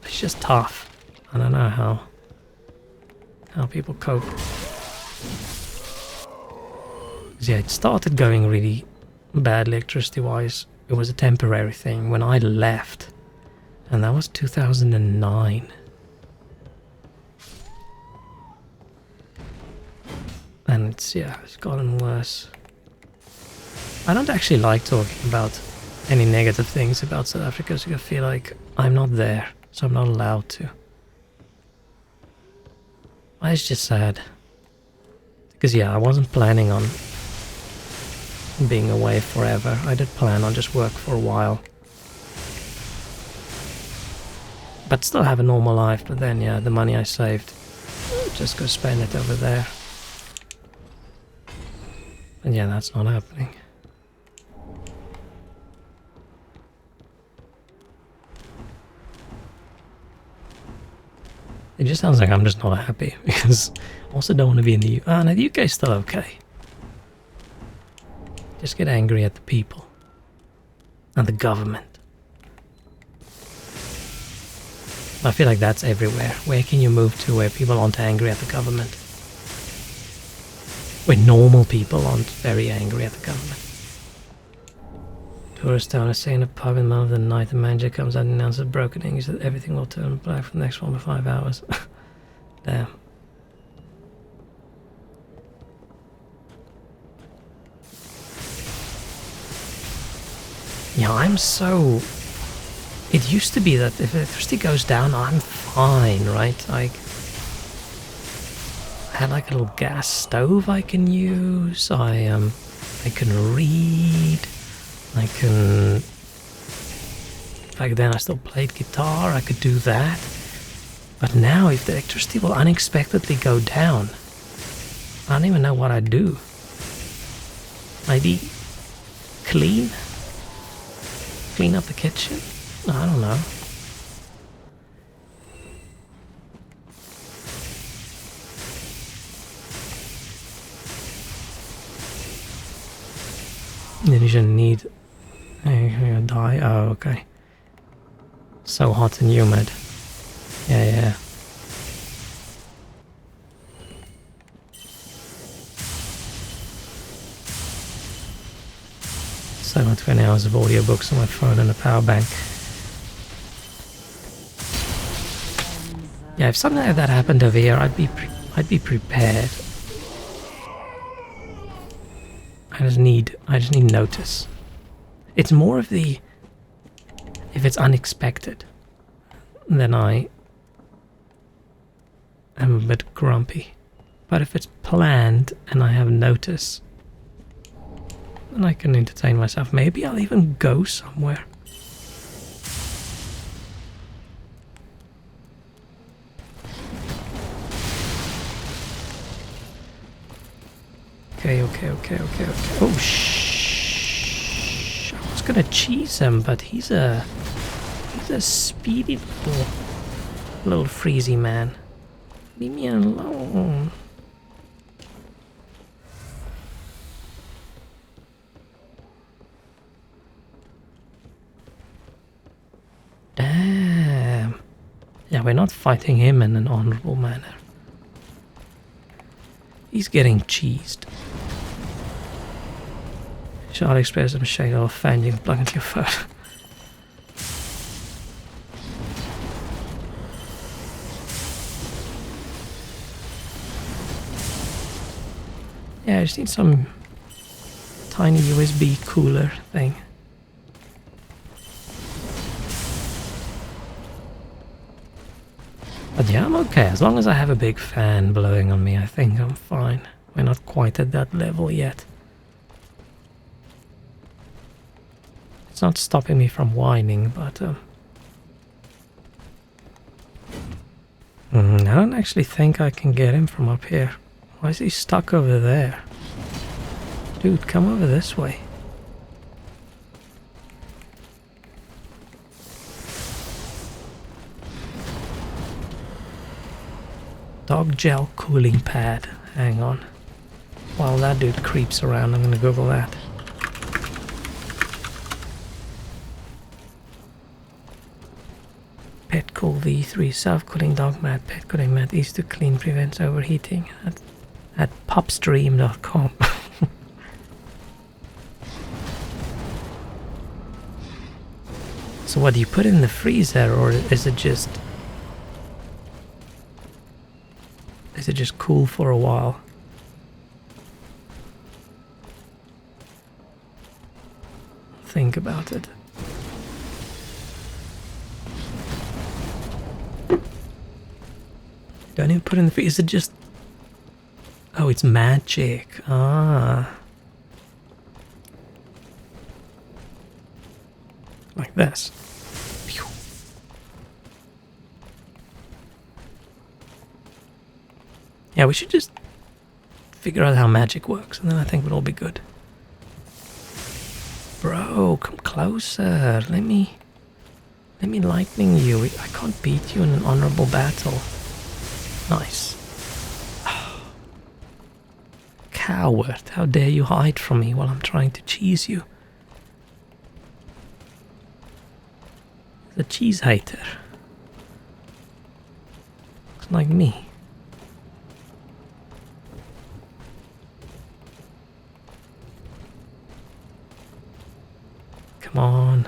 It's just tough. I don't know how people cope. Yeah, it started going really bad electricity-wise. It was a temporary thing when I left, and that was 2009. And it's gotten worse. I don't actually like talking about any negative things about South Africa, because I feel like I'm not there, so I'm not allowed to. It's just sad. Because I wasn't planning on being away forever. I did plan on just work for a while. But still have a normal life, but then the money I saved, just go spend it over there. And that's not happening. It just sounds like I'm just not happy, because I also don't want to be in the UK. No, the UK is still okay. Just get angry at the people. And the government. I feel like that's everywhere. Where can you move to where people aren't angry at the government? Where normal people aren't very angry at the government. Tourist town is staying in a pub in the middle of the night. The manager comes out and announces broken English that everything will turn black for the next 4 or 5 hours. Damn. I'm so... It used to be that if electricity goes down, I'm fine, right? I had like a little gas stove I can use. I can read. I can... Back then I still played guitar. I could do that. But now, if the electricity will unexpectedly go down, I don't even know what I'd do. Maybe clean up the kitchen? I don't know. Then you shouldn't need... You're gonna die? Oh, okay. So hot and humid. Yeah. So 20 hours of audiobooks on my phone and a power bank. If something like that happened over here, I'd be prepared. I just need notice. It's more of the... If it's unexpected, then I am a bit grumpy. But if it's planned and I have notice, then I can entertain myself. Maybe I'll even go somewhere. Okay. Oh, shh. I was gonna cheese him, but he's a speedy little freezy man. Leave me alone. Damn. Yeah, we're not fighting him in an honorable manner. He's getting cheesed. Shall express some shade or fan you can plug into your phone. I just need some tiny USB cooler thing. But I'm okay. As long as I have a big fan blowing on me, I think I'm fine. We're not quite at that level yet. It's not stopping me from whining, but I don't actually think I can get him from up here. Why is he stuck over there? Dude, come over this way. Dog gel cooling pad. Hang on. While that dude creeps around, I'm gonna Google that. Pet Cool V3 self-cooling dog mat. Pet cooling mat easy to clean, prevents overheating. At popstream.com. So what do you put in the freezer, or is it just cool for a while? Think about it. Don't even put in the freezer. Is it just... Oh, it's magic. Ah. Like this. Phew. Yeah, we should just figure out how magic works, and then I think we'll all be good. Bro, come closer. Let me lightning you. I can't beat you in an honorable battle. Nice. Coward, how dare you hide from me while I'm trying to cheese you. The cheese hater. Looks like me. Come on.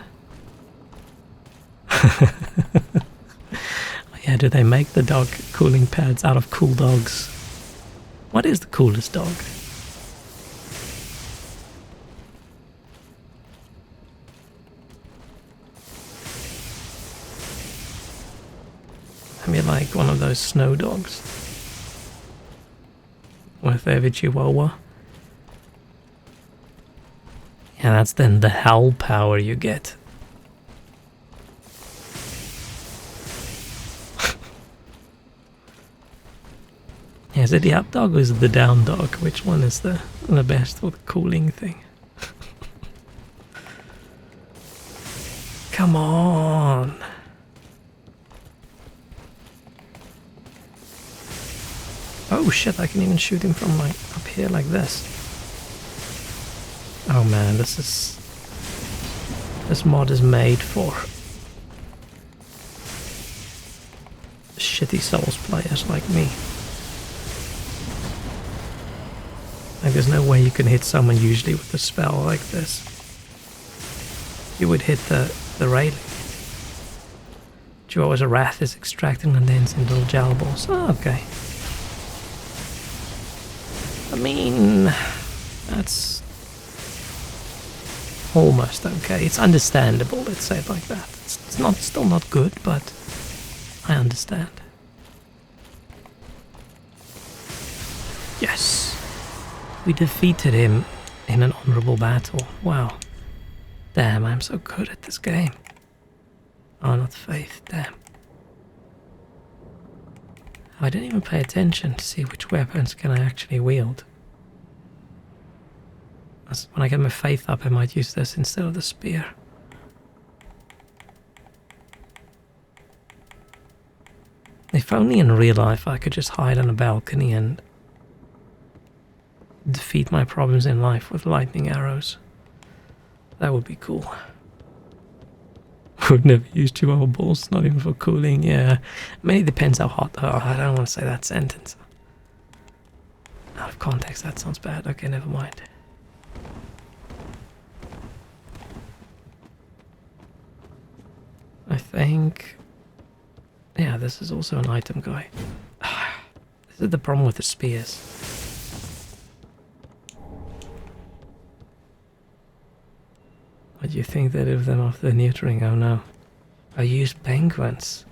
Yeah, do they make the dog cooling pads out of cool dogs? What is the coolest dog? I mean, like one of those snow dogs. With every chihuahua. Yeah, that's then the howl power you get. Yeah, is it the up dog or is it the down dog? Which one is the best for the cooling thing? Come on! Oh shit, I can even shoot him from like up here like this. Oh man, this mod is made for shitty Souls players like me. Like there's no way you can hit someone usually with a spell like this. You would hit the railing. Chihuahua's wrath is extracting condensed into little gel balls. Oh, okay. I mean, that's almost okay. It's understandable, let's say it like that. It's not still not good, but I understand. Yes! We defeated him in an honorable battle. Wow. Damn, I'm so good at this game. Oh, not Faith, damn. I didn't even pay attention to see which weapons can I actually wield. When I get my Faith up, I might use this instead of the spear. If only in real life I could just hide on a balcony and defeat my problems in life with lightning arrows. That would be cool. Would never use Chihuahua balls, not even for cooling, yeah. I mean, it depends how hot. Oh, I don't want to say that sentence. Out of context, that sounds bad. Okay, never mind. I think... Yeah, this is also an item guy. This is the problem with the spears. What do you think they did with them after the neutering? Oh no. I used penguins.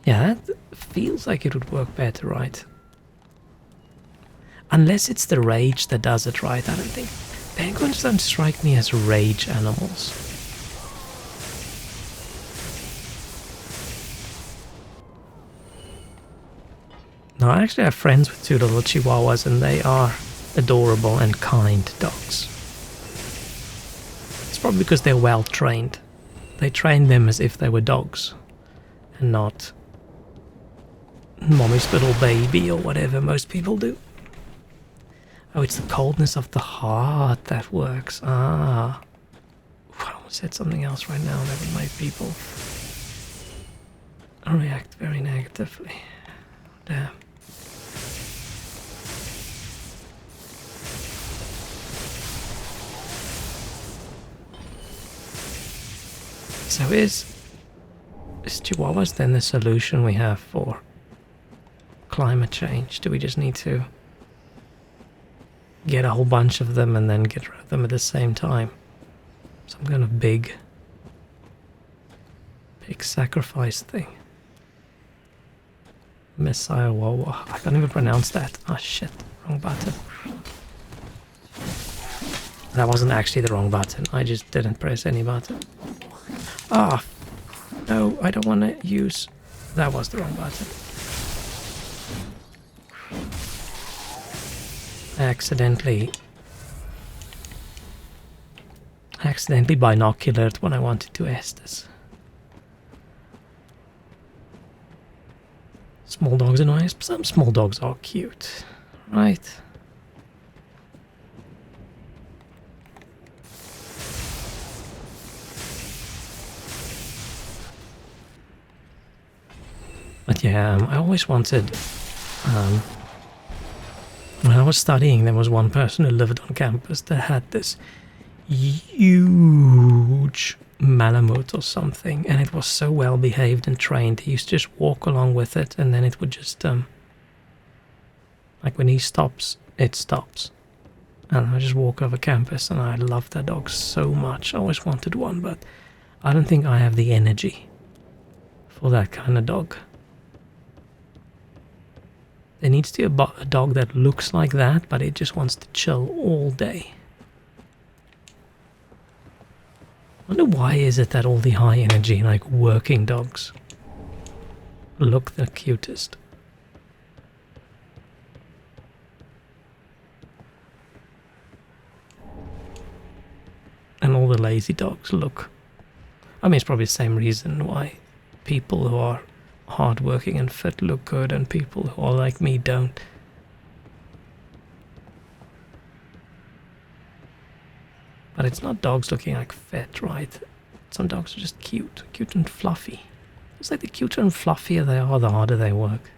Yeah, that feels like it would work better, right? Unless it's the rage that does it right, I don't think. Penguins don't strike me as rage animals. No, I actually have friends with 2 little Chihuahuas and they are adorable and kind dogs. It's probably because they're well trained. They train them as if they were dogs and not mommy's little baby or whatever most people do. Oh, it's the coldness of the heart that works. Ah. Ooh, I almost said something else right now that would make people react very negatively. Damn. So is Chihuahuas then the solution we have for climate change? Do we just need to get a whole bunch of them and then get rid of them at the same time? Some kind of big sacrifice thing. Messiah Wawa. I can't even pronounce that. Oh shit, wrong button. That wasn't actually the wrong button. I just didn't press any button. Ah, no, I don't want to use... That was the wrong button. I accidentally binoculared when I wanted to Estes. Small dogs are nice. Some small dogs are cute, right? But yeah, I always wanted... when I was studying, there was one person who lived on campus that had this huge Malamute or something, and it was so well behaved and trained. He used to just walk along with it, and then it would just like when he stops, it stops. And I just walk over campus, and I love that dog so much. I always wanted one, but I don't think I have the energy for that kind of dog. There needs to be a dog that looks like that, but it just wants to chill all day. I wonder why is it that all the high energy, like working dogs, look the cutest. And all the lazy dogs look... I mean, it's probably the same reason why people who are hardworking and fit look good and people who are like me don't. But it's not dogs looking like fit, right? Some dogs are just cute and fluffy. It's like the cuter and fluffier they are, the harder they work.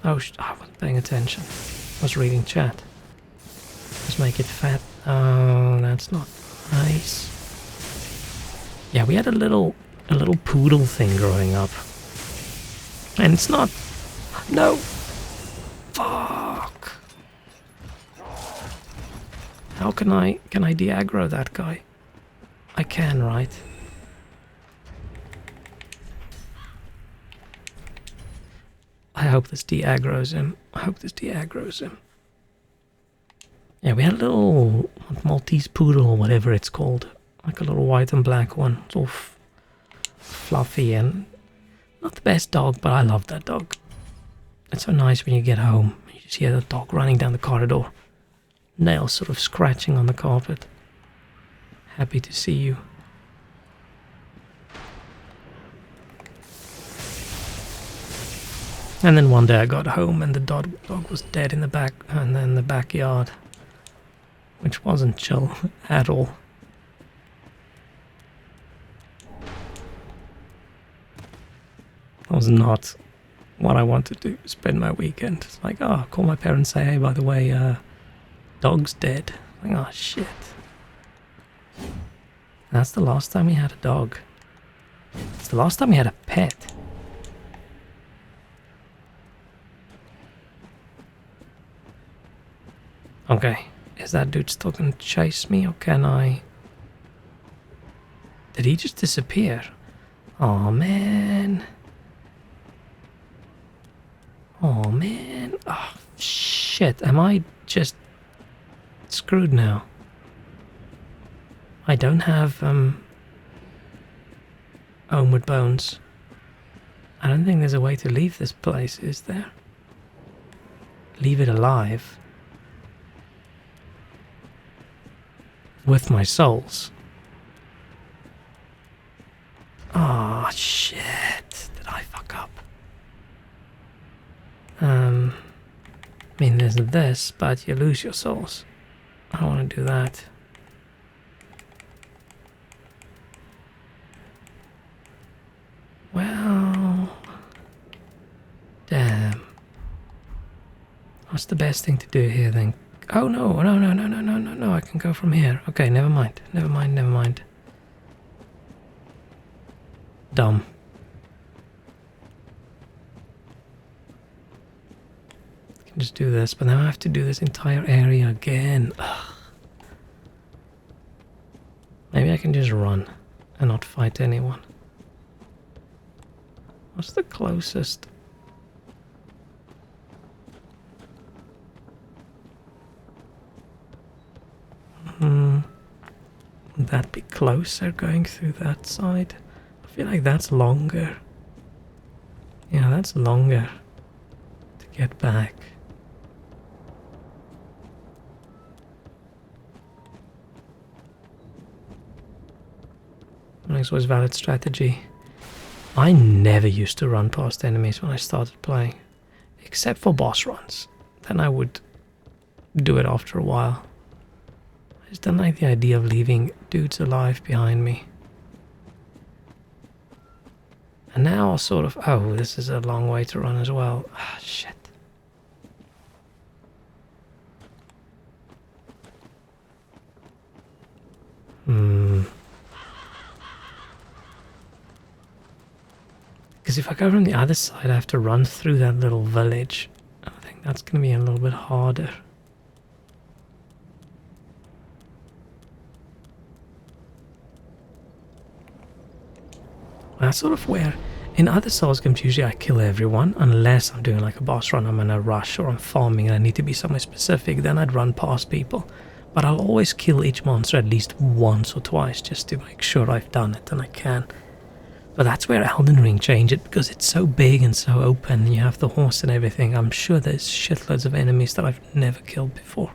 Oh, I wasn't paying attention. I was reading chat. Just make it fat. Oh, that's not nice. Yeah, we had a little poodle thing growing up. And it's not... No! Fuck! How can I de-aggro that guy? I can, right? I hope this de-aggroes him. Yeah, we had a little Maltese poodle or whatever it's called. Like a little white and black one. It's all fluffy and not the best dog, but I love that dog. It's so nice when you get home. You just hear the dog running down the corridor. Nails sort of scratching on the carpet. Happy to see you. And then one day I got home and the dog was dead in the backyard. Which wasn't chill at all. That was not what I wanted to spend my weekend. It's like, oh, call my parents, say, hey, by the way, dog's dead. Like, oh, shit. That's the last time we had a dog. It's the last time we had a pet. Okay, is that dude still gonna chase me, or can I... Did he just disappear? Oh man. Oh man. Oh shit, am I just screwed now? I don't have homeward bones. I don't think there's a way to leave this place, is there? Leave it alive. With my souls. Ah, oh, shit. Did I fuck up? I mean, there's this, but you lose your souls. I don't want to do that. Well... Damn. What's the best thing to do here then? Oh no, no, no, no, no, no, no, no, I can go from here. Okay, never mind, never mind, never mind. Dumb. I can just do this, but now I have to do this entire area again. Ugh. Maybe I can just run and not fight anyone. What's the closest? Would that be closer going through that side? I feel like that's longer. Yeah, that's longer to get back. Next was valid strategy. I never used to run past enemies when I started playing, except for boss runs. Then I would do it after a while. I just don't like the idea of leaving dudes alive behind me. And now I'll sort of... Oh, this is a long way to run as well. Ah, shit. Because if I go from the other side, I have to run through that little village. I think that's going to be a little bit harder. That's sort of where, in other Souls games, usually I kill everyone, unless I'm doing like a boss run, I'm in a rush or I'm farming and I need to be somewhere specific, then I'd run past people. But I'll always kill each monster at least once or twice, just to make sure I've done it, and I can. But that's where Elden Ring changed it, because it's so big and so open, and you have the horse and everything. I'm sure there's shitloads of enemies that I've never killed before.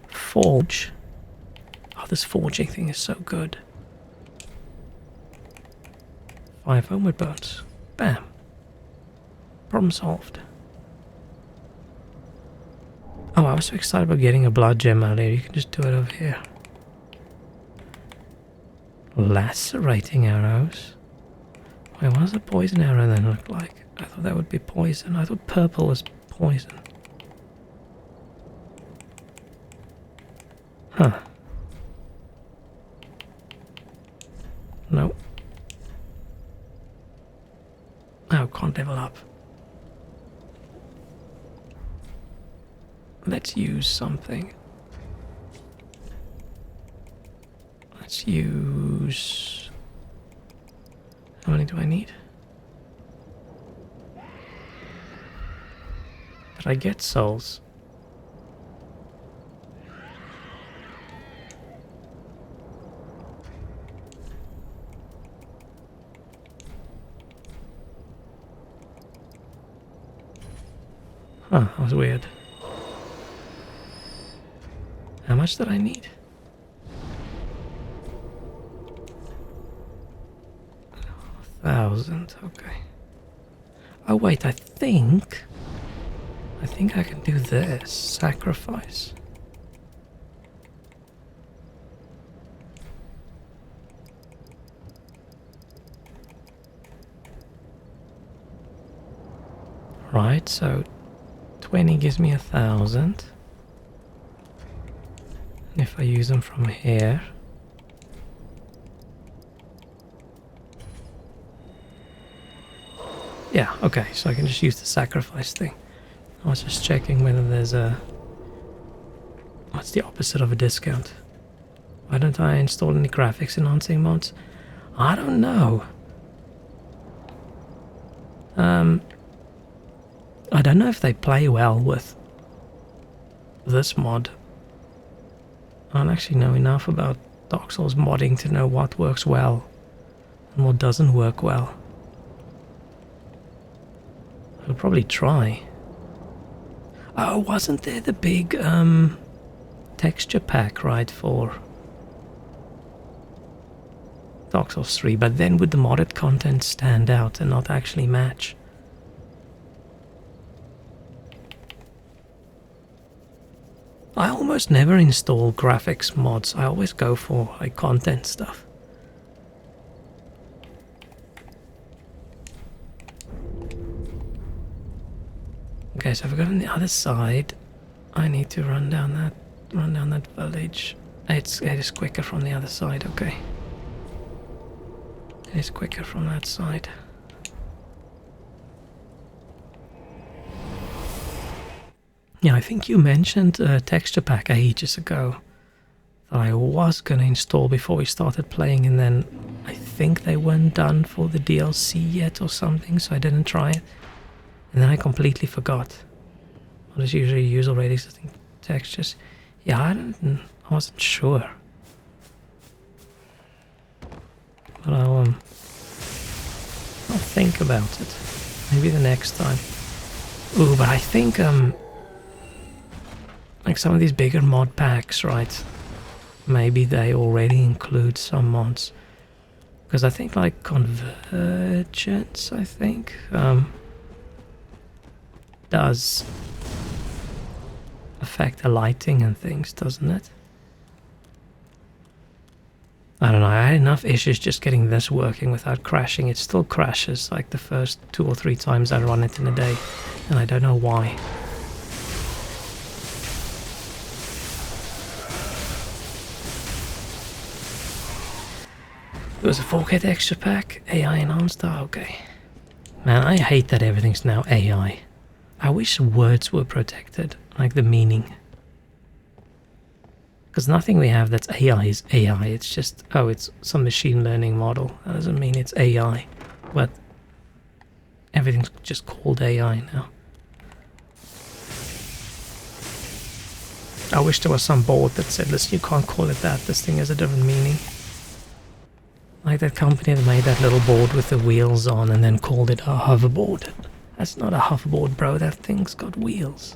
Forge. Oh, this forging thing is so good. 5 homeward bones. Bam. Problem solved. Oh, I was so excited about getting a blood gem earlier. You can just do it over here. Lacerating arrows. Wait, what does a poison arrow then look like? I thought that would be poison. I thought purple was poison. Huh. No. Oh, can't level up. Let's use something. Let's use... How many do I need? Did I get souls? Huh, that was weird. How much did I need? 1,000, okay. Oh wait, I think I can do this. Sacrifice. Right, so 20 gives me 1,000. And if I use them from here, yeah, okay, so I can just use the sacrifice thing. I was just checking whether there's a... What's the opposite of a discount? Why don't I install any graphics enhancing mods? I don't know. I don't know if they play well with this mod. I don't actually know enough about Dark Souls modding to know what works well and what doesn't work well. I'll probably try. Oh, wasn't there the big texture pack, right, for Dark Souls 3, but then would the modded content stand out and not actually match? I almost never install graphics mods. I always go for like content stuff. Okay, so if I go on the other side, I need to run down that village. It is quicker from the other side, okay. It is quicker from that side. Yeah, I think you mentioned a texture pack ages ago that I was gonna install before we started playing, and then I think they weren't done for the DLC yet or something, so I didn't try it. And then I completely forgot. What is usually use already existing textures? Yeah, I wasn't sure. But I'll think about it. Maybe the next time. Ooh, but I think like some of these bigger mod packs, right? Maybe they already include some mods. Because I think like Convergence, I think, does affect the lighting and things, doesn't it? I don't know, I had enough issues just getting this working without crashing. It still crashes like the first 2 or 3 times I run it in a day, and I don't know why. It was a 4K texture pack, AI enhanced, okay. Man, I hate that everything's now AI. I wish words were protected, like the meaning. Because nothing we have that's AI is AI, it's just, oh, it's some machine learning model. That doesn't mean it's AI, but everything's just called AI now. I wish there was some board that said, listen, you can't call it that, this thing has a different meaning. Like that company that made that little board with the wheels on and then called it a hoverboard. That's not a hoverboard, bro, that thing's got wheels.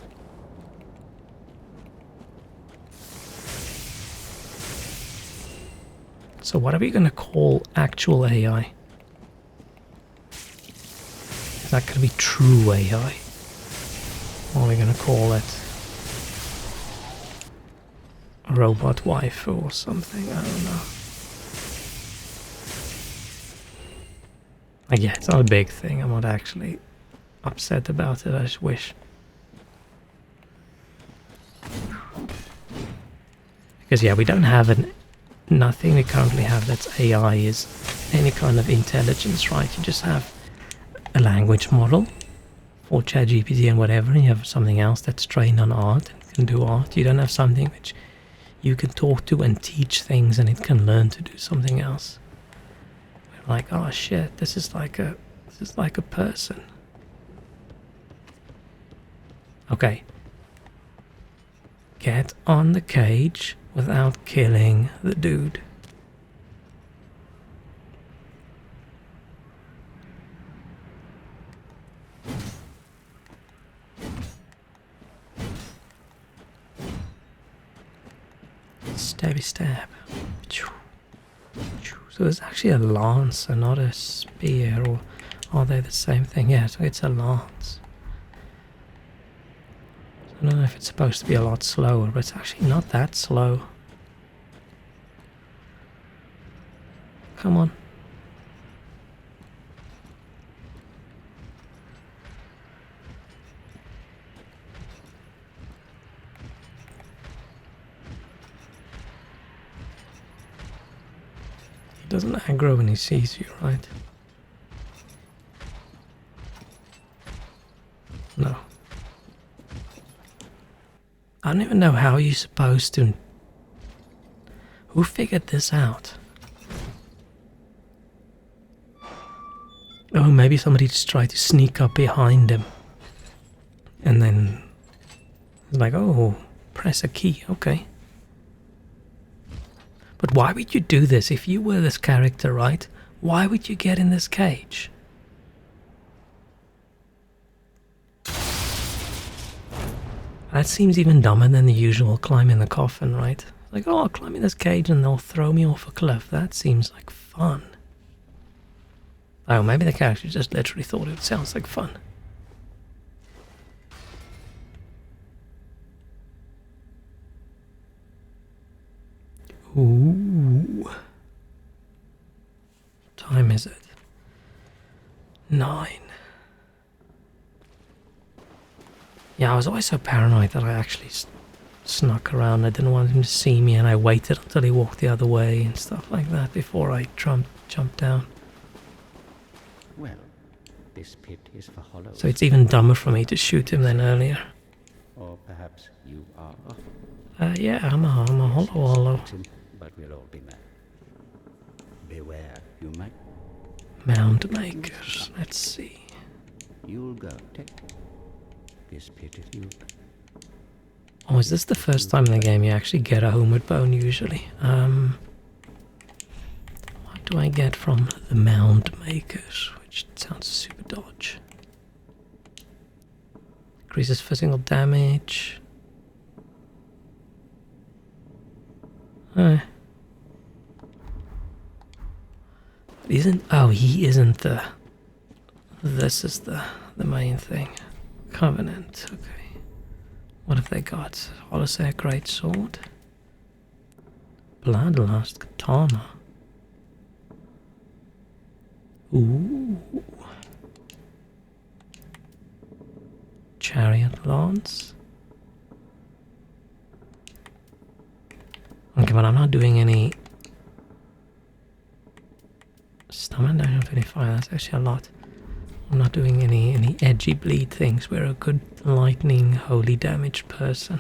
So what are we going to call actual AI? Is that going to be true AI? Or are we going to call it robot wife or something? I don't know. Like, yeah, it's not a big thing. I'm not actually upset about it. I just wish. Because yeah, we don't have nothing we currently have that's AI is any kind of intelligence, right? You just have a language model for ChatGPT and whatever, and you have something else that's trained on art and can do art. You don't have something which you can talk to and teach things and it can learn to do something else. We're like, oh shit, this is like a person. Okay. Get on the cage without killing the dude. Stabby stab. So it's actually a lance and not a spear, or are they the same thing? Yeah, so it's a lance. I don't know if it's supposed to be a lot slower, but it's actually not that slow. Come on. He doesn't aggro when he sees you, right? No. I don't even know how you're supposed to... Who figured this out? Oh, maybe somebody just tried to sneak up behind him. And then... It's like, oh, press a key, okay. But why would you do this? If you were this character, right? Why would you get in this cage? That seems even dumber than the usual climb in the coffin, right? Like, oh, I'll climb in this cage and they'll throw me off a cliff. That seems like fun. Oh, maybe the character just literally thought it sounds like fun. Ooh. Time is it? 9. Yeah, I was always so paranoid that I actually snuck around. I didn't want him to see me, and I waited until he walked the other way and stuff like that before I jumped down. Well, this pit is for hollows. So it's even dumber for me to shoot him than earlier. Or perhaps you are Yeah, I'm a hollow. but we'll all be mad. Beware, you might. Mound makers. Let's see. You'll go. Take this pit if you. Oh, is this the first time in the game you actually get a homeward bone usually? What do I get from the mound makers? Which sounds super dodge. Increases physical damage. He isn't the... This is the main thing. Covenant, okay. What have they got? Holosea Great Sword. Bloodlust Katana. Ooh. Chariot Lance. Okay, but I'm not doing any... Stamina 925, that's actually a lot. I'm not doing any edgy bleed things. We're a good lightning, holy damaged person.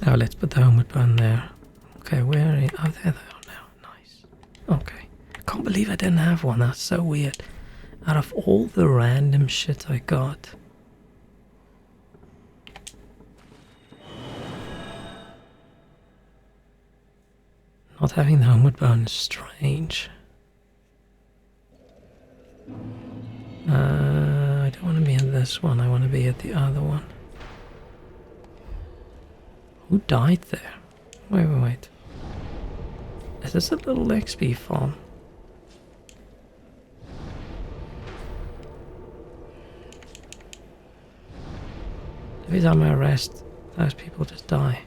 Oh, let's put the homeward bone there. Okay, where are you? Oh, there they are now. Nice. Okay. I can't believe I didn't have one. That's so weird. Out of all the random shit I got. Not having the homeward bone is strange. I don't want to be at this one. I want to be at the other one. Who died there? Wait. Is this a little XP farm? Every time I rest, those people just die.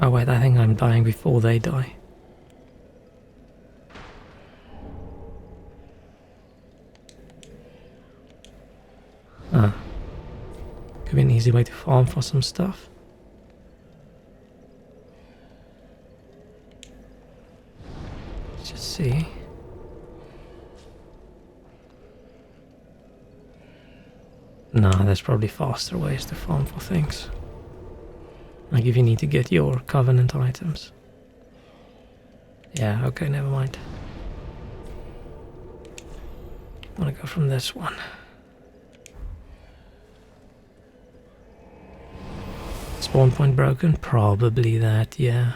Oh wait, I think I'm dying before they die. Could be an easy way to farm for some stuff. Let's just see. Nah, there's probably faster ways to farm for things. Like if you need to get your covenant items. Yeah, okay, never mind. I want to go from this one. Spawn point broken? Probably that, yeah.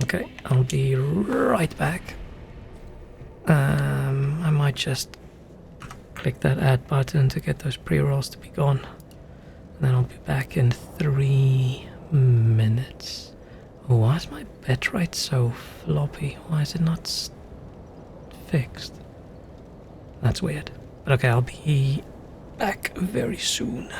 Okay, I'll be right back. I might just click that add button to get those pre-rolls to be gone. And then I'll be back in 3 minutes. Why is my bitrate so floppy? Why is it not fixed? That's weird. But okay, I'll be back very soon.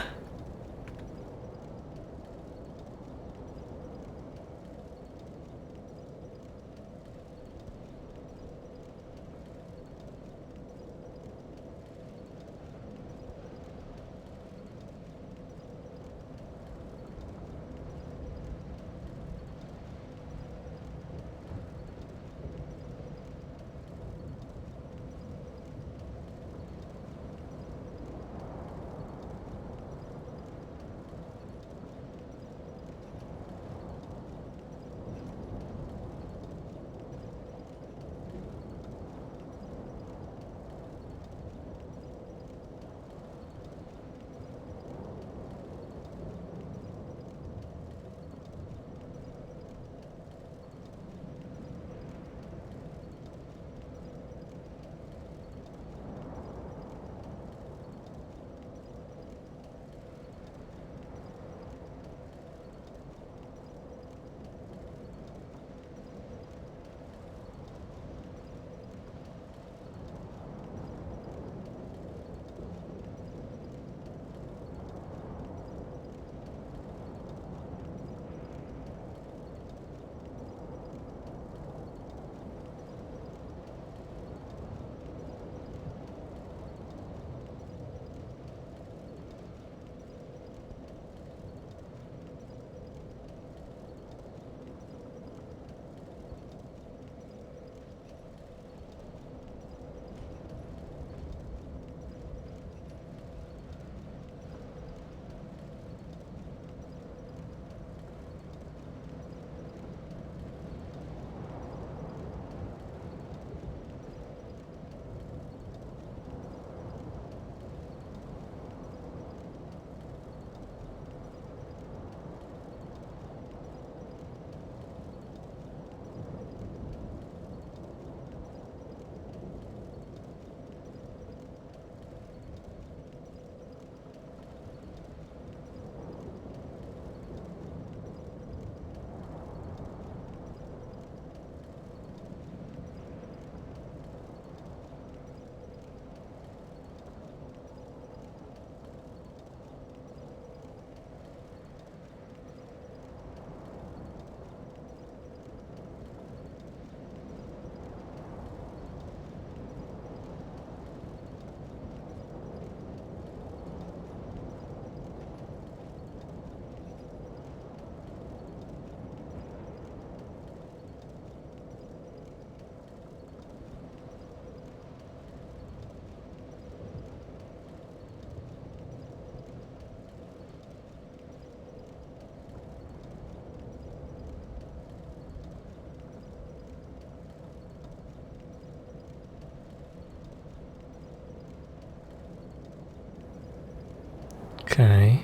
Okay.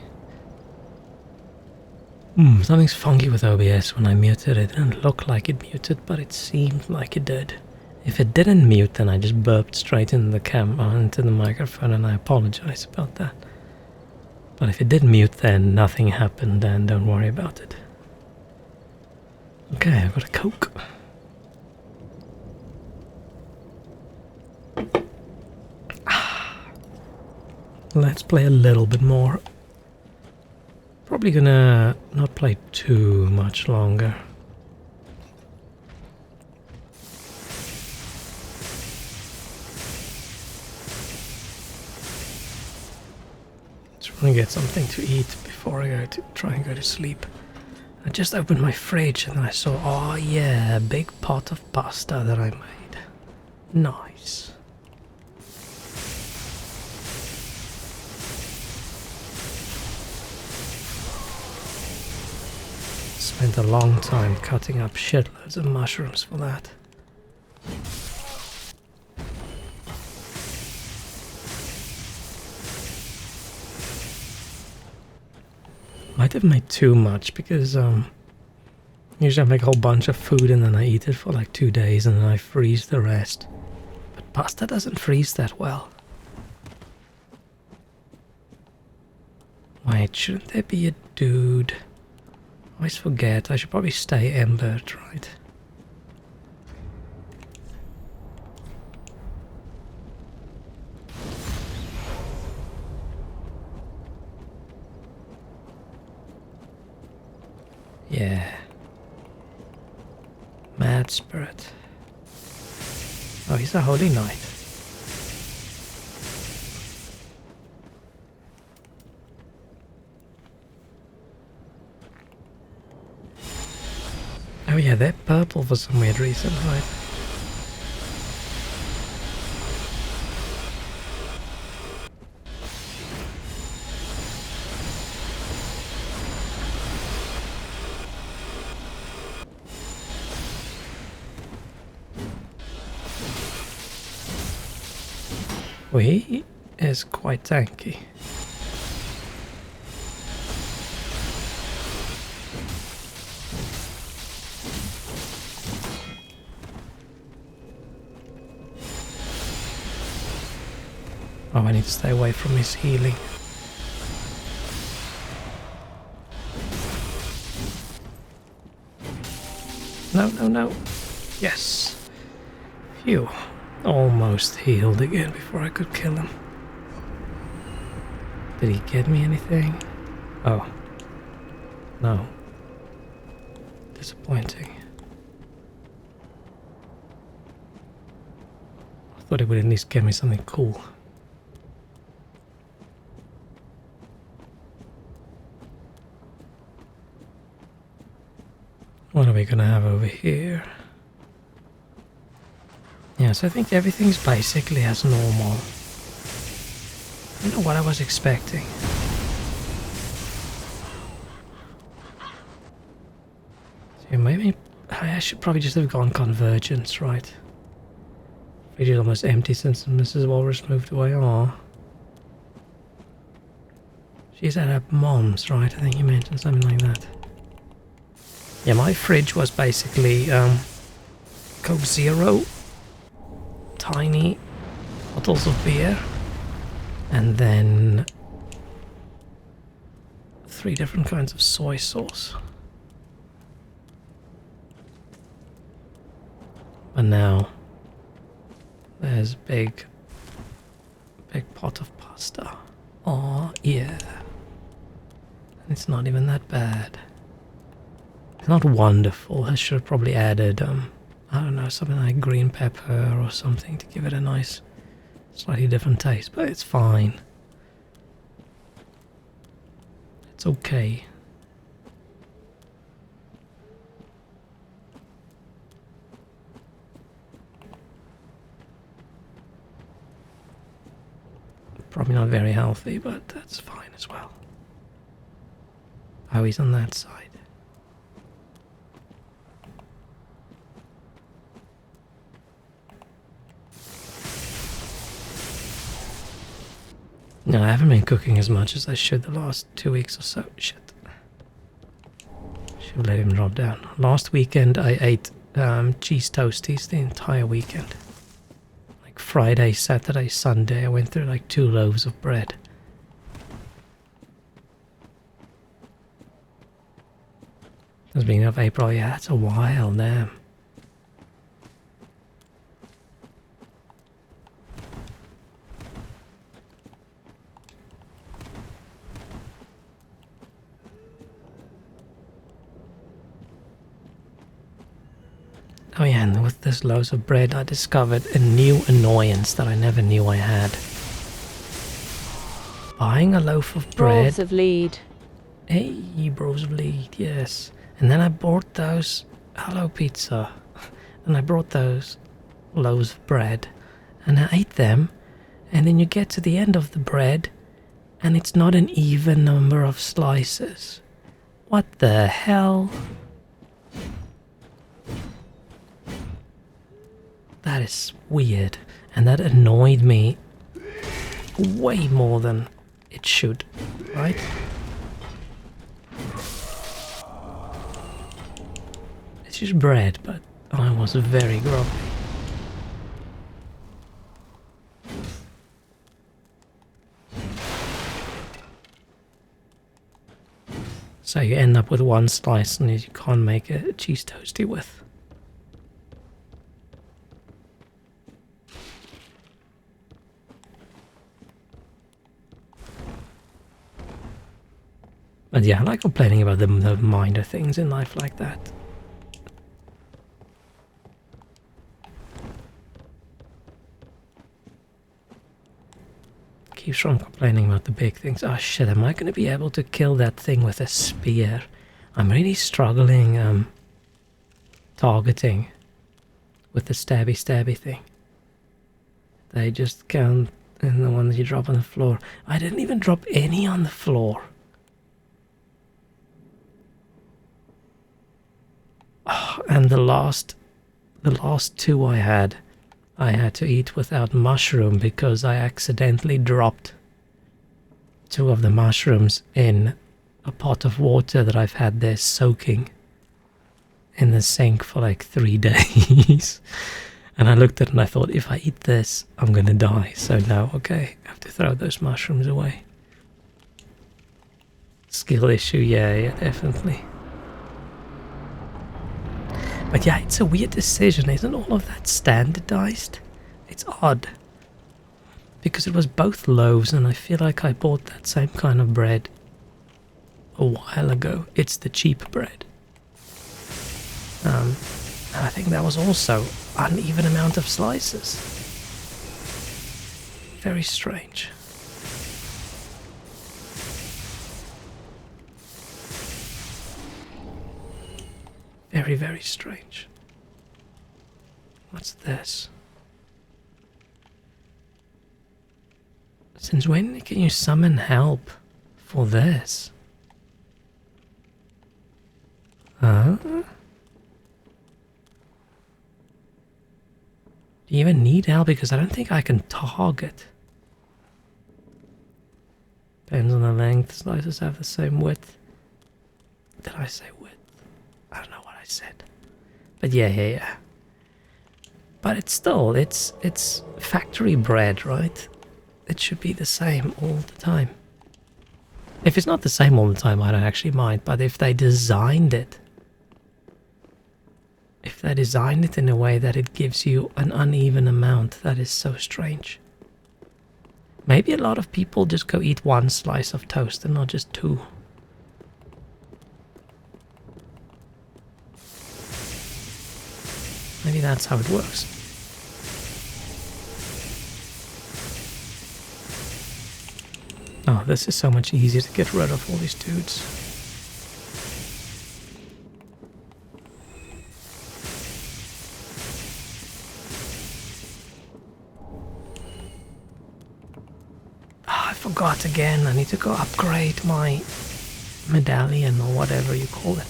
Something's funky with OBS. When I muted it, it didn't look like it muted, but it seemed like it did. If it didn't mute, then I just burped straight into the microphone, and I apologize about that. But if it did mute, then nothing happened, then don't worry about it. Okay, I've got a Coke. Let's play a little bit more. Probably gonna not play too much longer. Just want to get something to eat before I go to try and go to sleep. I just opened my fridge and I saw, oh yeah, a big pot of pasta that I made. Nice. Spent a long time cutting up shitloads of mushrooms for that. Might have made too much because usually I make a whole bunch of food and then I eat it for like 2 days and then I freeze the rest. But pasta doesn't freeze that well. Wait, shouldn't there be a dude? I always forget, I should probably stay embered, right? Yeah. Mad Spirit. Oh, he's a holy knight. Oh yeah, they're purple for some weird reason, right? Well, he is quite tanky. Oh, I need to stay away from his healing. No, no, no. Yes. Phew. Almost healed again before I could kill him. Did he get me anything? Oh. No. Disappointing. I thought he would at least get me something cool. What are we gonna have over here? Yes, I think everything's basically as normal. I don't know what I was expecting. So maybe I should probably just have gone convergence, right? Fridge is almost empty since Mrs. Walrus moved away. Aww. She's at her mom's, right? I think you mentioned something like that. Yeah, my fridge was basically Coke Zero, tiny bottles of beer, and then 3 different kinds of soy sauce. But now there's a big pot of pasta. Oh yeah. It's not even that bad. It's not wonderful. I should have probably added, I don't know, something like green pepper or something to give it a nice, slightly different taste, but it's fine. It's okay. Probably not very healthy, but that's fine as well. Oh, he's on that side. No, I haven't been cooking as much as I should the last 2 weeks or so. Shit. Should let him drop down. Last weekend I ate cheese toasties the entire weekend. Like Friday, Saturday, Sunday I went through like 2 loaves of bread. It's beginning of April, yeah, that's a while, damn. Oh yeah, and with this loaves of bread I discovered a new annoyance that I never knew I had. Buying a loaf of bread. Brovs of lead. Hey, bros of lead, yes. And then I bought those. Hello, pizza. And I brought those loaves of bread. And I ate them. And then you get to the end of the bread. And it's not an even number of slices. What the hell? That is weird. And that annoyed me way more than it should, right? It's just bread, but I was very grumpy. So you end up with one slice and you can't make a cheese toastie with. But yeah, I like complaining about the minor things in life like that. Keeps from complaining about the big things. Oh shit, am I going to be able to kill that thing with a spear? I'm really struggling targeting with the stabby thing. They just count in the one that you drop on the floor. I didn't even drop any on the floor. And the last 2 I had to eat without mushroom because I accidentally dropped 2 of the mushrooms in a pot of water that I've had there soaking in the sink for like 3 days. And I looked at it and I thought, if I eat this, I'm gonna die. So no, okay, I have to throw those mushrooms away. Skill issue, yeah, definitely. But yeah, it's a weird decision. Isn't all of that standardized? It's odd. Because it was both loaves and I feel like I bought that same kind of bread a while ago. It's the cheap bread. And I think that was also uneven amount of slices. Very strange. Very, very strange. What's this? Since when can you summon help for this? Huh? Do you even need help? Because I don't think I can target. Depends on the length. Slices have the same width. Did I say width? I don't know what I said. But yeah. But it's still, it's factory bread, right? It should be the same all the time. If it's not the same all the time, I don't actually mind. But if they designed it, in a way that it gives you an uneven amount, that is so strange. Maybe a lot of people just go eat 1 slice of toast and not just 2. Maybe that's how it works. Oh, this is so much easier to get rid of all these dudes. I forgot again. I need to go upgrade my medallion or whatever you call it.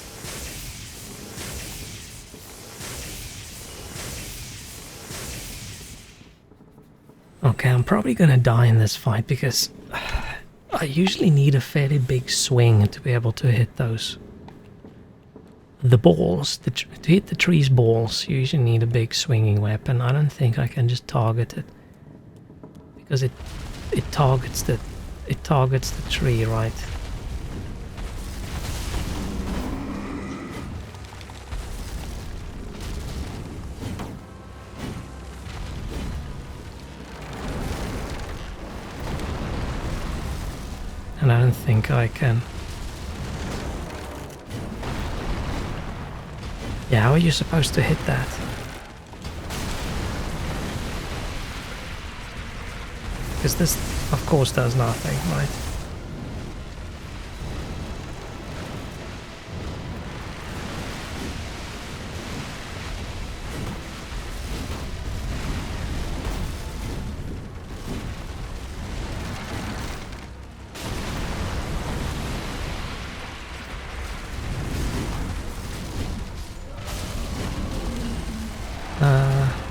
Okay, I'm probably gonna die in this fight because I usually need a fairly big swing to be able to hit those. The balls, to hit the tree's balls, you usually need a big swinging weapon. I don't think I can just target it because it targets the tree, right? And I don't think I can. Yeah, how are you supposed to hit that? Because this, of course, does nothing, right?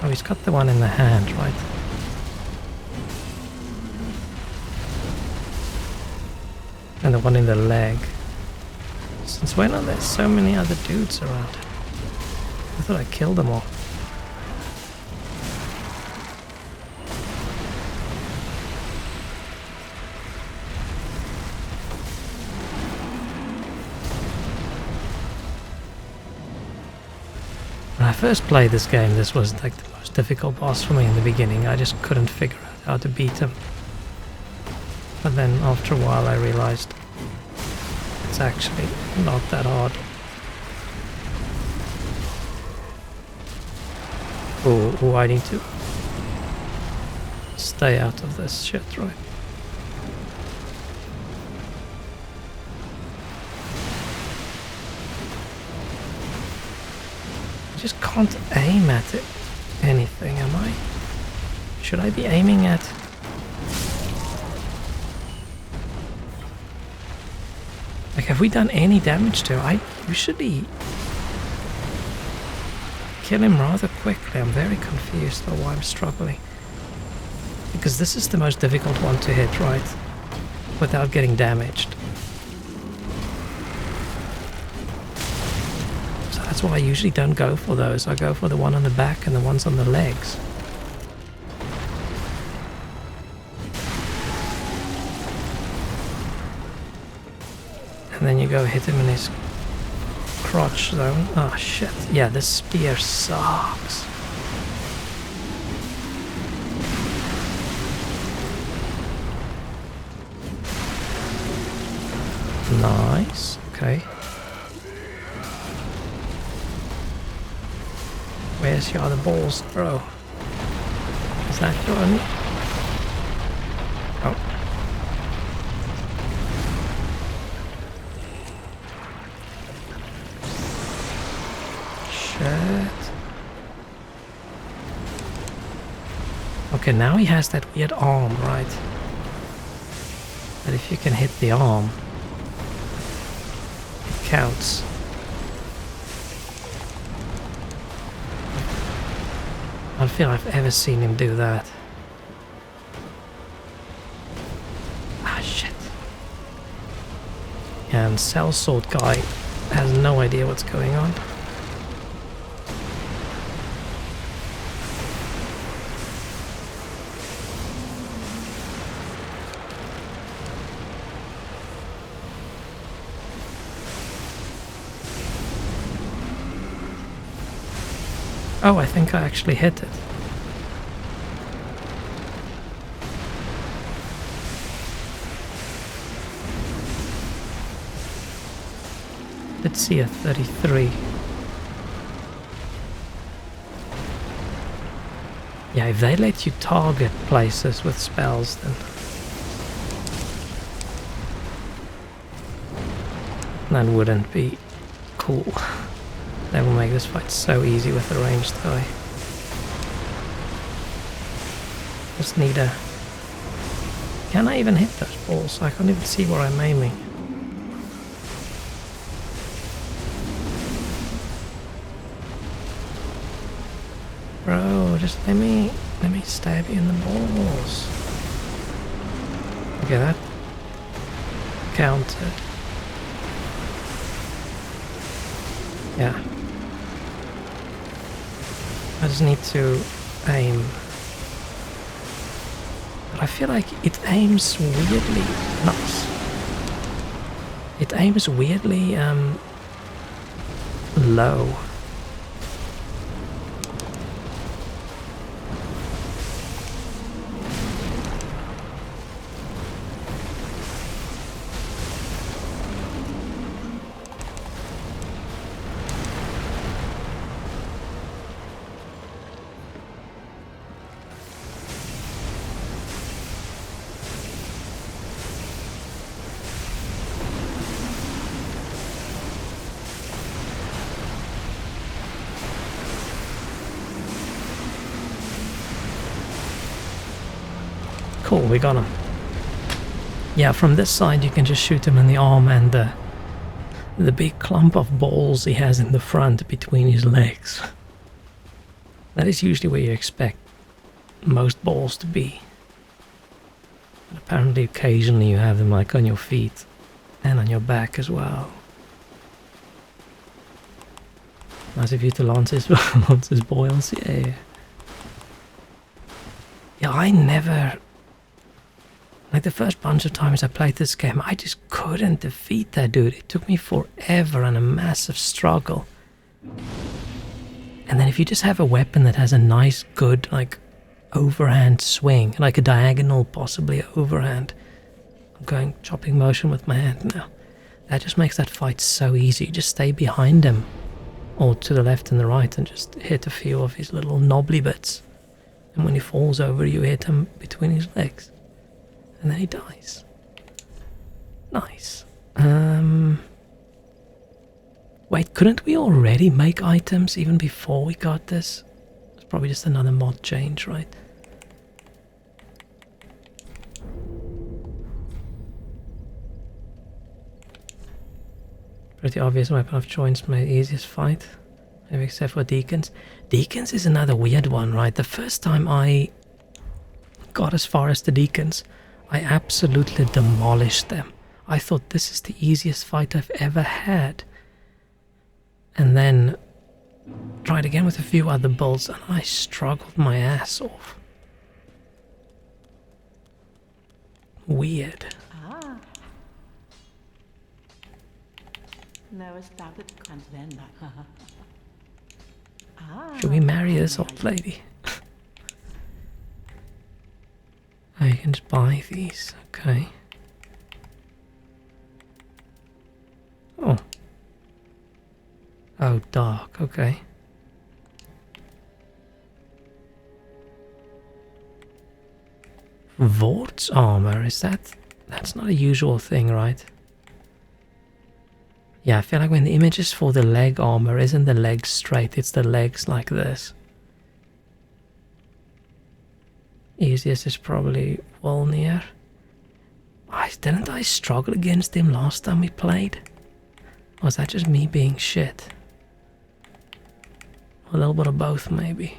Oh, he's got the one in the hand, right? And the one in the leg. Since when are there so many other dudes around? I thought I killed them all. When I first played this game, this was like the most difficult boss for me in the beginning. I just couldn't figure out how to beat him. But then after a while I realized it's actually not that hard. Oh, I need to stay out of this shit, right? I just can't aim at it. Anything, am I? Should I be aiming at... Like, have we done any damage to him? I usually kill him rather quickly. I'm very confused about why I'm struggling. Because this is the most difficult one to hit, right? Without getting damaged. So that's why I usually don't go for those. I go for the one on the back and the ones on the legs. And then you go hit him in his crotch zone. Oh shit. Yeah, this spear sucks. Nice. Okay. Where's your other balls, bro? Is that your only? Oh. Okay, now he has that weird arm, right? But if you can hit the arm, it counts. I don't feel I've ever seen him do that. Ah, shit. And sellsword guy has no idea what's going on. Oh, I think I actually hit it. Let's see a 33. Yeah, if they let you target places with spells, then that wouldn't be cool. That will make this fight so easy with a ranged guy. Just need a... Can I even hit those balls? I can't even see where I'm aiming. Bro, just let me Let me stab you in the balls. Okay, that counted. Yeah. I just need to aim. But I feel like it aims weirdly nice. It aims weirdly low. Cool, we got him. Yeah, from this side you can just shoot him in the arm and the big clump of balls he has in the front between his legs. That is usually where you expect most balls to be. But apparently occasionally you have them like on your feet and on your back as well. Nice of you to launch his, launch his boils, yeah. Yeah, I never... Like the first bunch of times I played this game, I just couldn't defeat that dude. It took me forever and a massive struggle. And then if you just have a weapon that has a nice, good, like, overhand swing, like a diagonal, possibly overhand. I'm going chopping motion with my hand now. That just makes that fight so easy. You just stay behind him, or to the left and the right, and just hit a few of his little knobbly bits. And when he falls over, you hit him between his legs. And then he dies. Nice. Wait, couldn't we already make items even before we got this? It's probably just another mod change, right? Pretty obvious weapon of choice, my easiest fight. Maybe except for Deacons. Deacons is another weird one, right? The first time I got as far as the Deacons, I absolutely demolished them. I thought this is the easiest fight I've ever had. And then tried again with a few other builds and I struggled my ass off. Weird. Should we marry this old lady? Oh, you can just buy these, okay. Oh. Oh, dark, okay. Vort's armor, is that... That's not a usual thing, right? Yeah, I feel like when the image is for the leg armor, isn't the legs straight, it's the legs like this. Easiest is probably Volnir. Didn't I struggle against him last time we played? Or was that just me being shit? A little bit of both, maybe.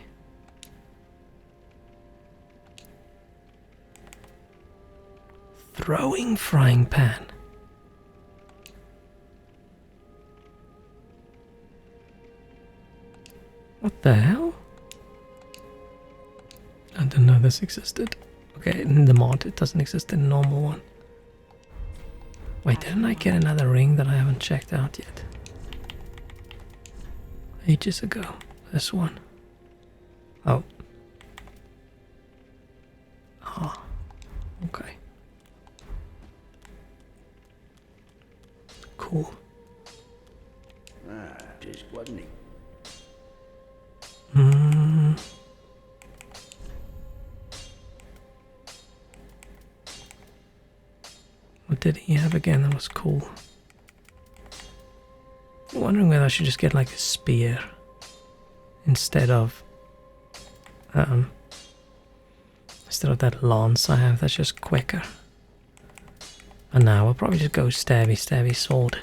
Throwing frying pan. What the hell? I didn't know this existed. Okay, in the mod it doesn't exist in the normal one. Wait, didn't I get another ring that I haven't checked out yet? Ages ago. This one. Oh. Ah. Okay. Cool. Just wasn't it? What did he have again that was cool? I'm wondering whether I should just get like a spear instead of that lance I have that's just quicker. And now I'll probably just go stabby sword.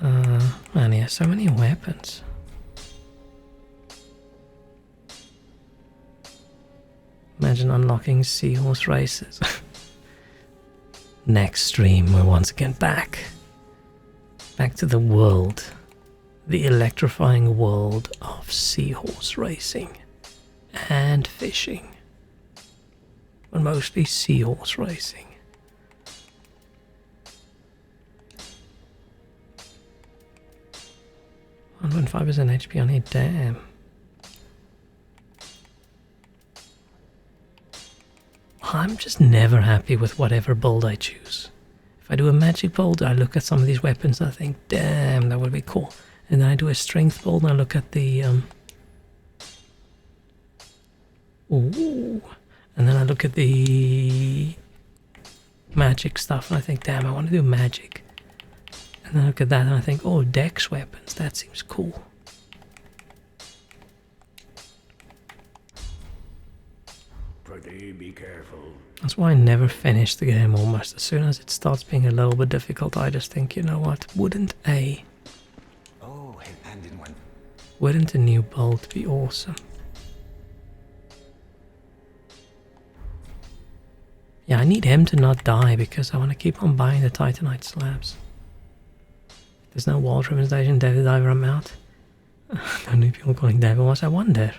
And yeah, There's so many weapons. Imagine unlocking seahorse races. Next stream, we're once again back. Back to the world. The electrifying world of seahorse racing. And fishing. But mostly seahorse racing. 1.5% HP on it, damn. I'm just never happy with whatever build I choose. If I do a magic build, I look at some of these weapons and I think, damn, that would be cool. And then I do a strength build and I look at the ooh. And then I look at the magic stuff and I think, damn, I want to do magic. And then I look at that and I think, oh, dex weapons, that seems cool. Pretty be careful. That's why I never finish the game almost. As soon as it starts being a little bit difficult, I just think, you know what, wouldn't a new build be awesome? Yeah, I need him to not die because I want to keep on buying the Titanite slabs. There's no wall representation, David Diver, I'm out. Don't need people calling David Walsh, I wonder.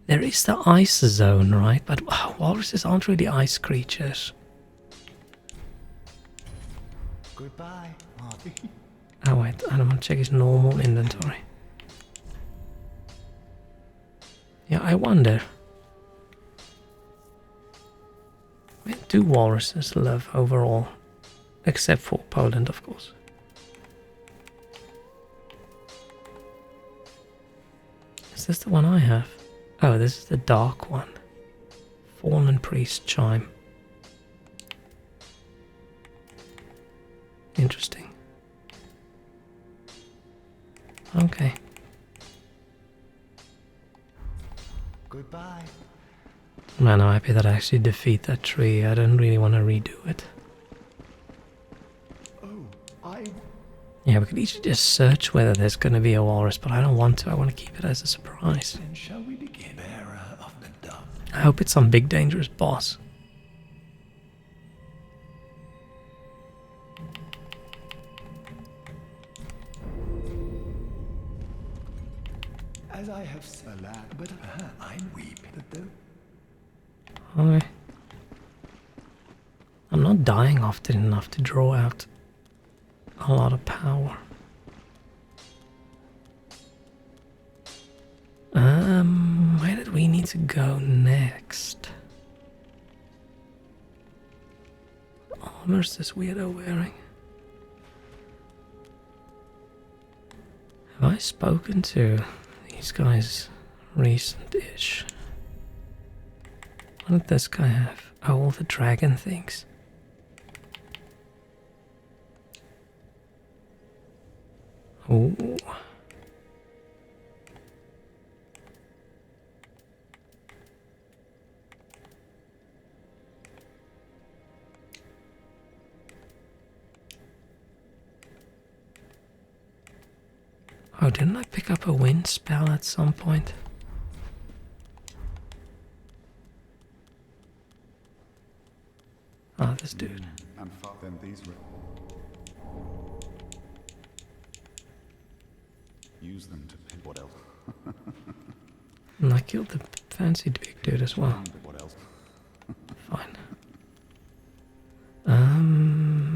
There is the ice zone, right? But walruses aren't really ice creatures. Goodbye, Marty. Oh wait, I don't want to check his normal inventory. Yeah, I wonder. Where do walruses live overall? Except for Poland, of course. Is this the one I have? Oh, this is the dark one. Fallen Priest Chime. Interesting. Okay. Goodbye. Man, I'm happy that I actually defeat that tree. I don't really want to redo it. Yeah, we could easily just search whether there's going to be a walrus, but I don't want to. I want to keep it as a surprise. Then shall we begin? Bearer of the dove. I hope it's some big dangerous boss. As I have said, but I weep that the Okay. I'm not dying often enough to draw out a lot of power. Where did we need to go next? What armor is this weirdo wearing? Have I spoken to these guys recent-ish? What did this guy have? Oh, all the dragon things. Ooh. Oh, didn't I pick up a wind spell at some point? Oh, this dude. and then these use them to pin what else? And I killed the fancy big dude as well. What else? Fine.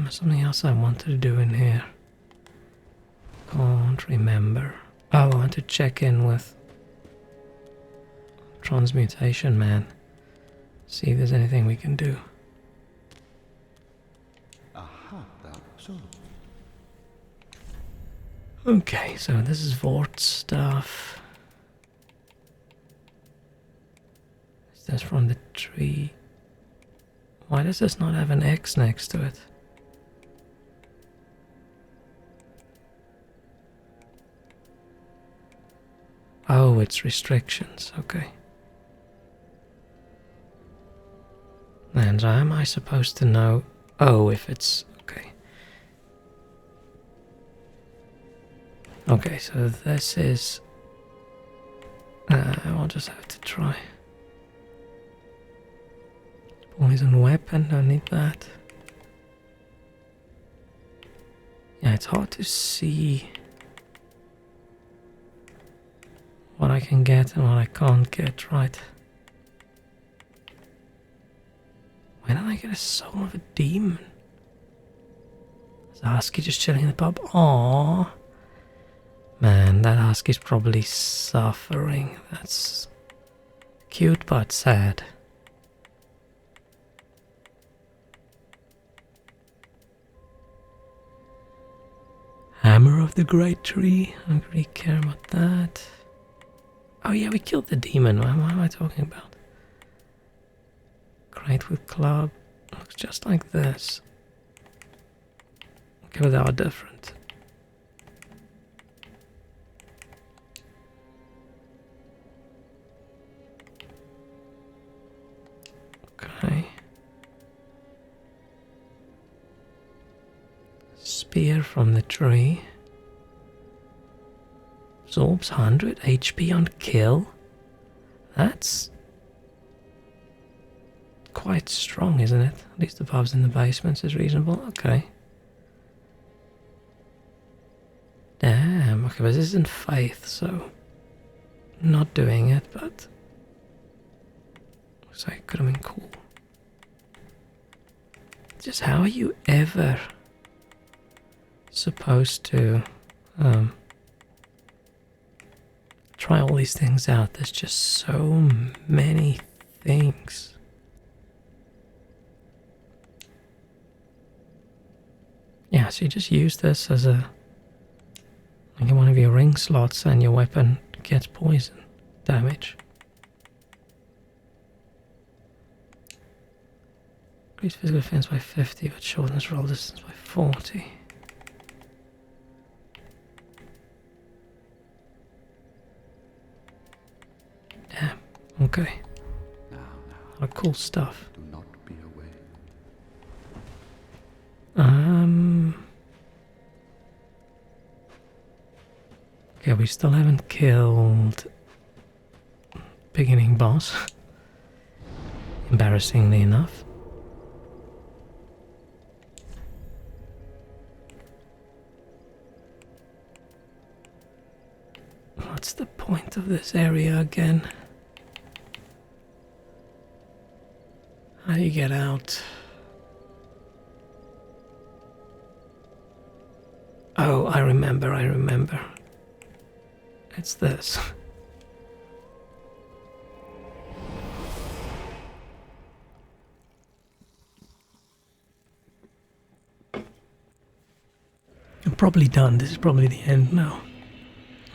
Something else I wanted to do in here. Can't remember. Oh, I want to check in with Transmutation Man. See if there's anything we can do. Aha, so. Okay, so this is Vort stuff. Is this from the tree? Why does this not have an X next to it? Oh, it's restrictions, okay. And how am I supposed to know? Oh, if it's... okay. Okay, so this is... I'll just have to try. Poison weapon, don't need that. Yeah, it's hard to see what I can get and what I can't get, right? When did I get a soul of a demon? Is a husky just chilling in the pub? Aww. Man, that husky's probably suffering. That's cute but sad. Hammer of the Great Tree. I don't really care about that. Oh yeah, we killed the demon. What am I talking about? Great with club. Looks just like this. Okay, but they are different. Okay. Spear from the tree. Absorbs 100 HP on kill. That's quite strong, isn't it? At least the pubs in the basements is reasonable. Okay. Damn. Okay, but this isn't faith, so not doing it, but looks like it could have been cool. Just how are you ever supposed to try all these things out? There's just so many things. Yeah, so you just use this as a like one of your ring slots and your weapon gets poison damage. Increase physical defense by 50 but shortens roll distance by 40. Damn, okay. Now, A lot of cool stuff. do not be away. Okay, we still haven't killed beginning boss. Embarrassingly enough. What's the point of this area again? How do you get out? Oh, I remember. It's this. I'm probably done. This is probably the end now.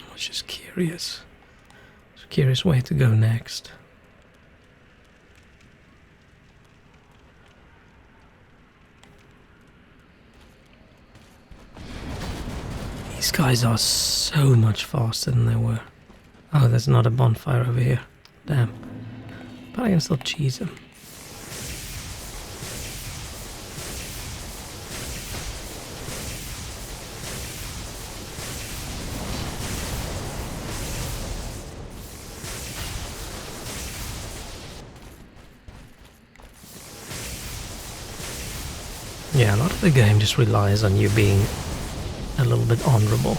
I was just curious. It's a curious way to go next. These guys are so much faster than they were. Oh, there's not a bonfire over here. Damn. But I can still cheese them. Yeah, a lot of the game just relies on you being a little bit honorable.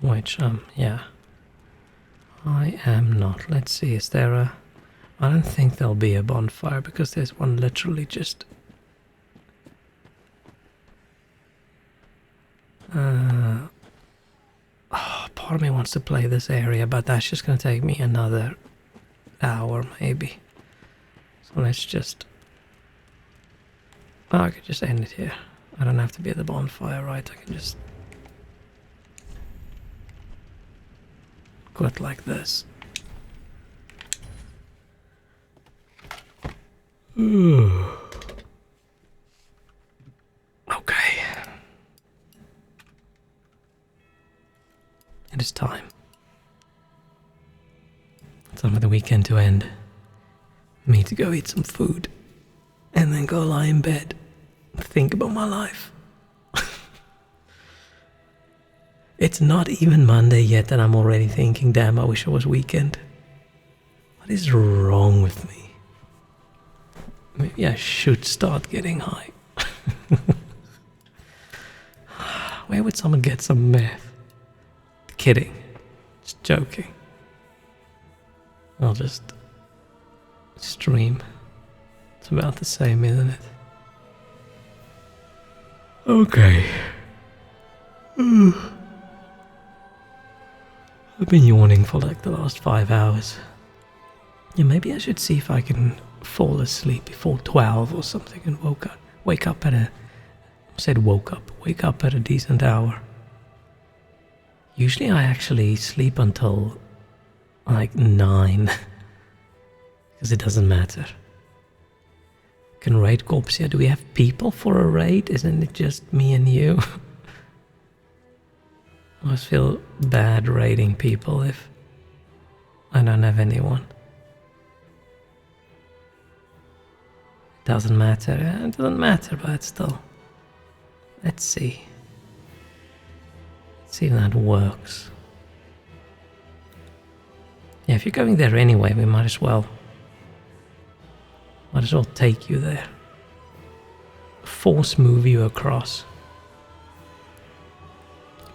Which, yeah. I am not. Let's see, is there a... I don't think there'll be a bonfire because there's one literally just... part of me wants to play this area, but that's just going to take me another hour maybe. So let's just... Oh, I could just end it here. I don't have to be at the bonfire, right? I can just... quit like this. Okay. It is time. Time for the weekend to end. Me to go eat some food. And and then go lie in bed, think about my life. It's not even Monday yet and I'm already thinking, damn, I wish it was weekend. What is wrong with me? Maybe I should start getting high. Where would someone get some meth? Kidding. Just joking. I'll just stream. It's about the same, isn't it? Okay. I've been yawning for like the last 5 hours. Yeah, maybe I should see if I can fall asleep before 12 or something and wake up at a decent hour. Usually I actually sleep until like 9 because it doesn't matter. Can raid Corpsia? Do we have people for a raid? Isn't it just me and you? I always feel bad raiding people if I don't have anyone. It doesn't matter. It doesn't matter, but still. Let's see. Let's see if that works. Yeah, if you're going there anyway, we might as well take you there. Force move you across.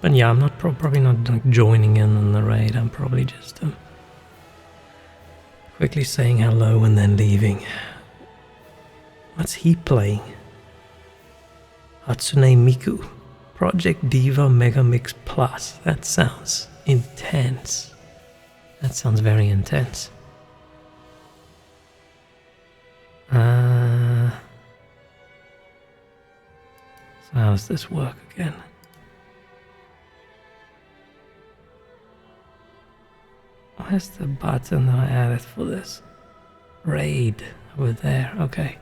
But yeah, I'm not probably not like joining in on the raid. I'm probably just quickly saying hello and then leaving. What's he playing? Hatsune Miku, Project Diva Megamix Plus. That sounds intense. That sounds very intense. So how does this work again? Where's the button that I added for this? Raid over there, okay.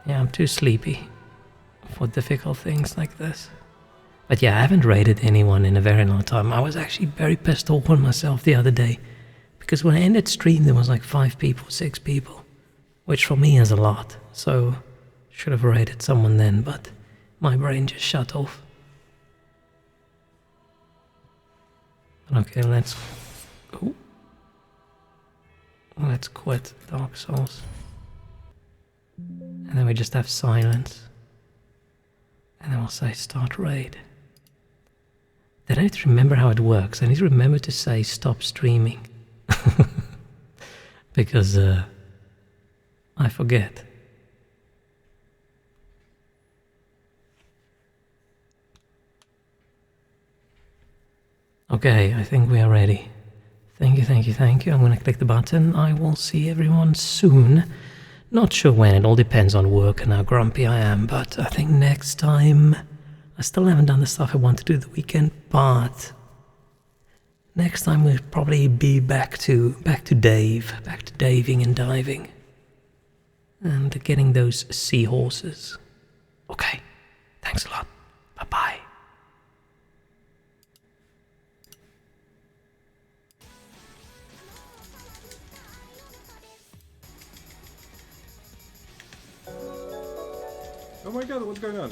Yeah, I'm too sleepy for difficult things like this. But yeah, I haven't raided anyone in a very long time. I was actually very pissed off on myself the other day. Because when I ended stream there was like 5 people, 6 people. Which for me is a lot. So, should have raided someone then, but my brain just shut off. Okay, let's quit Dark Souls. And then we just have silence. And then we'll say start raid. Then I need to remember how it works. I need to remember to say stop streaming. Because I forget. Okay, I think we are ready. Thank you, thank you, thank you. I'm going to click the button. I will see everyone soon. Not sure when, it all depends on work and how grumpy I am, but I think next time... I still haven't done the stuff I want to do the weekend, but... next time we'll probably be back to daving and diving. And getting those seahorses. Okay, thanks a lot. Bye-bye. Oh my god, what's going on?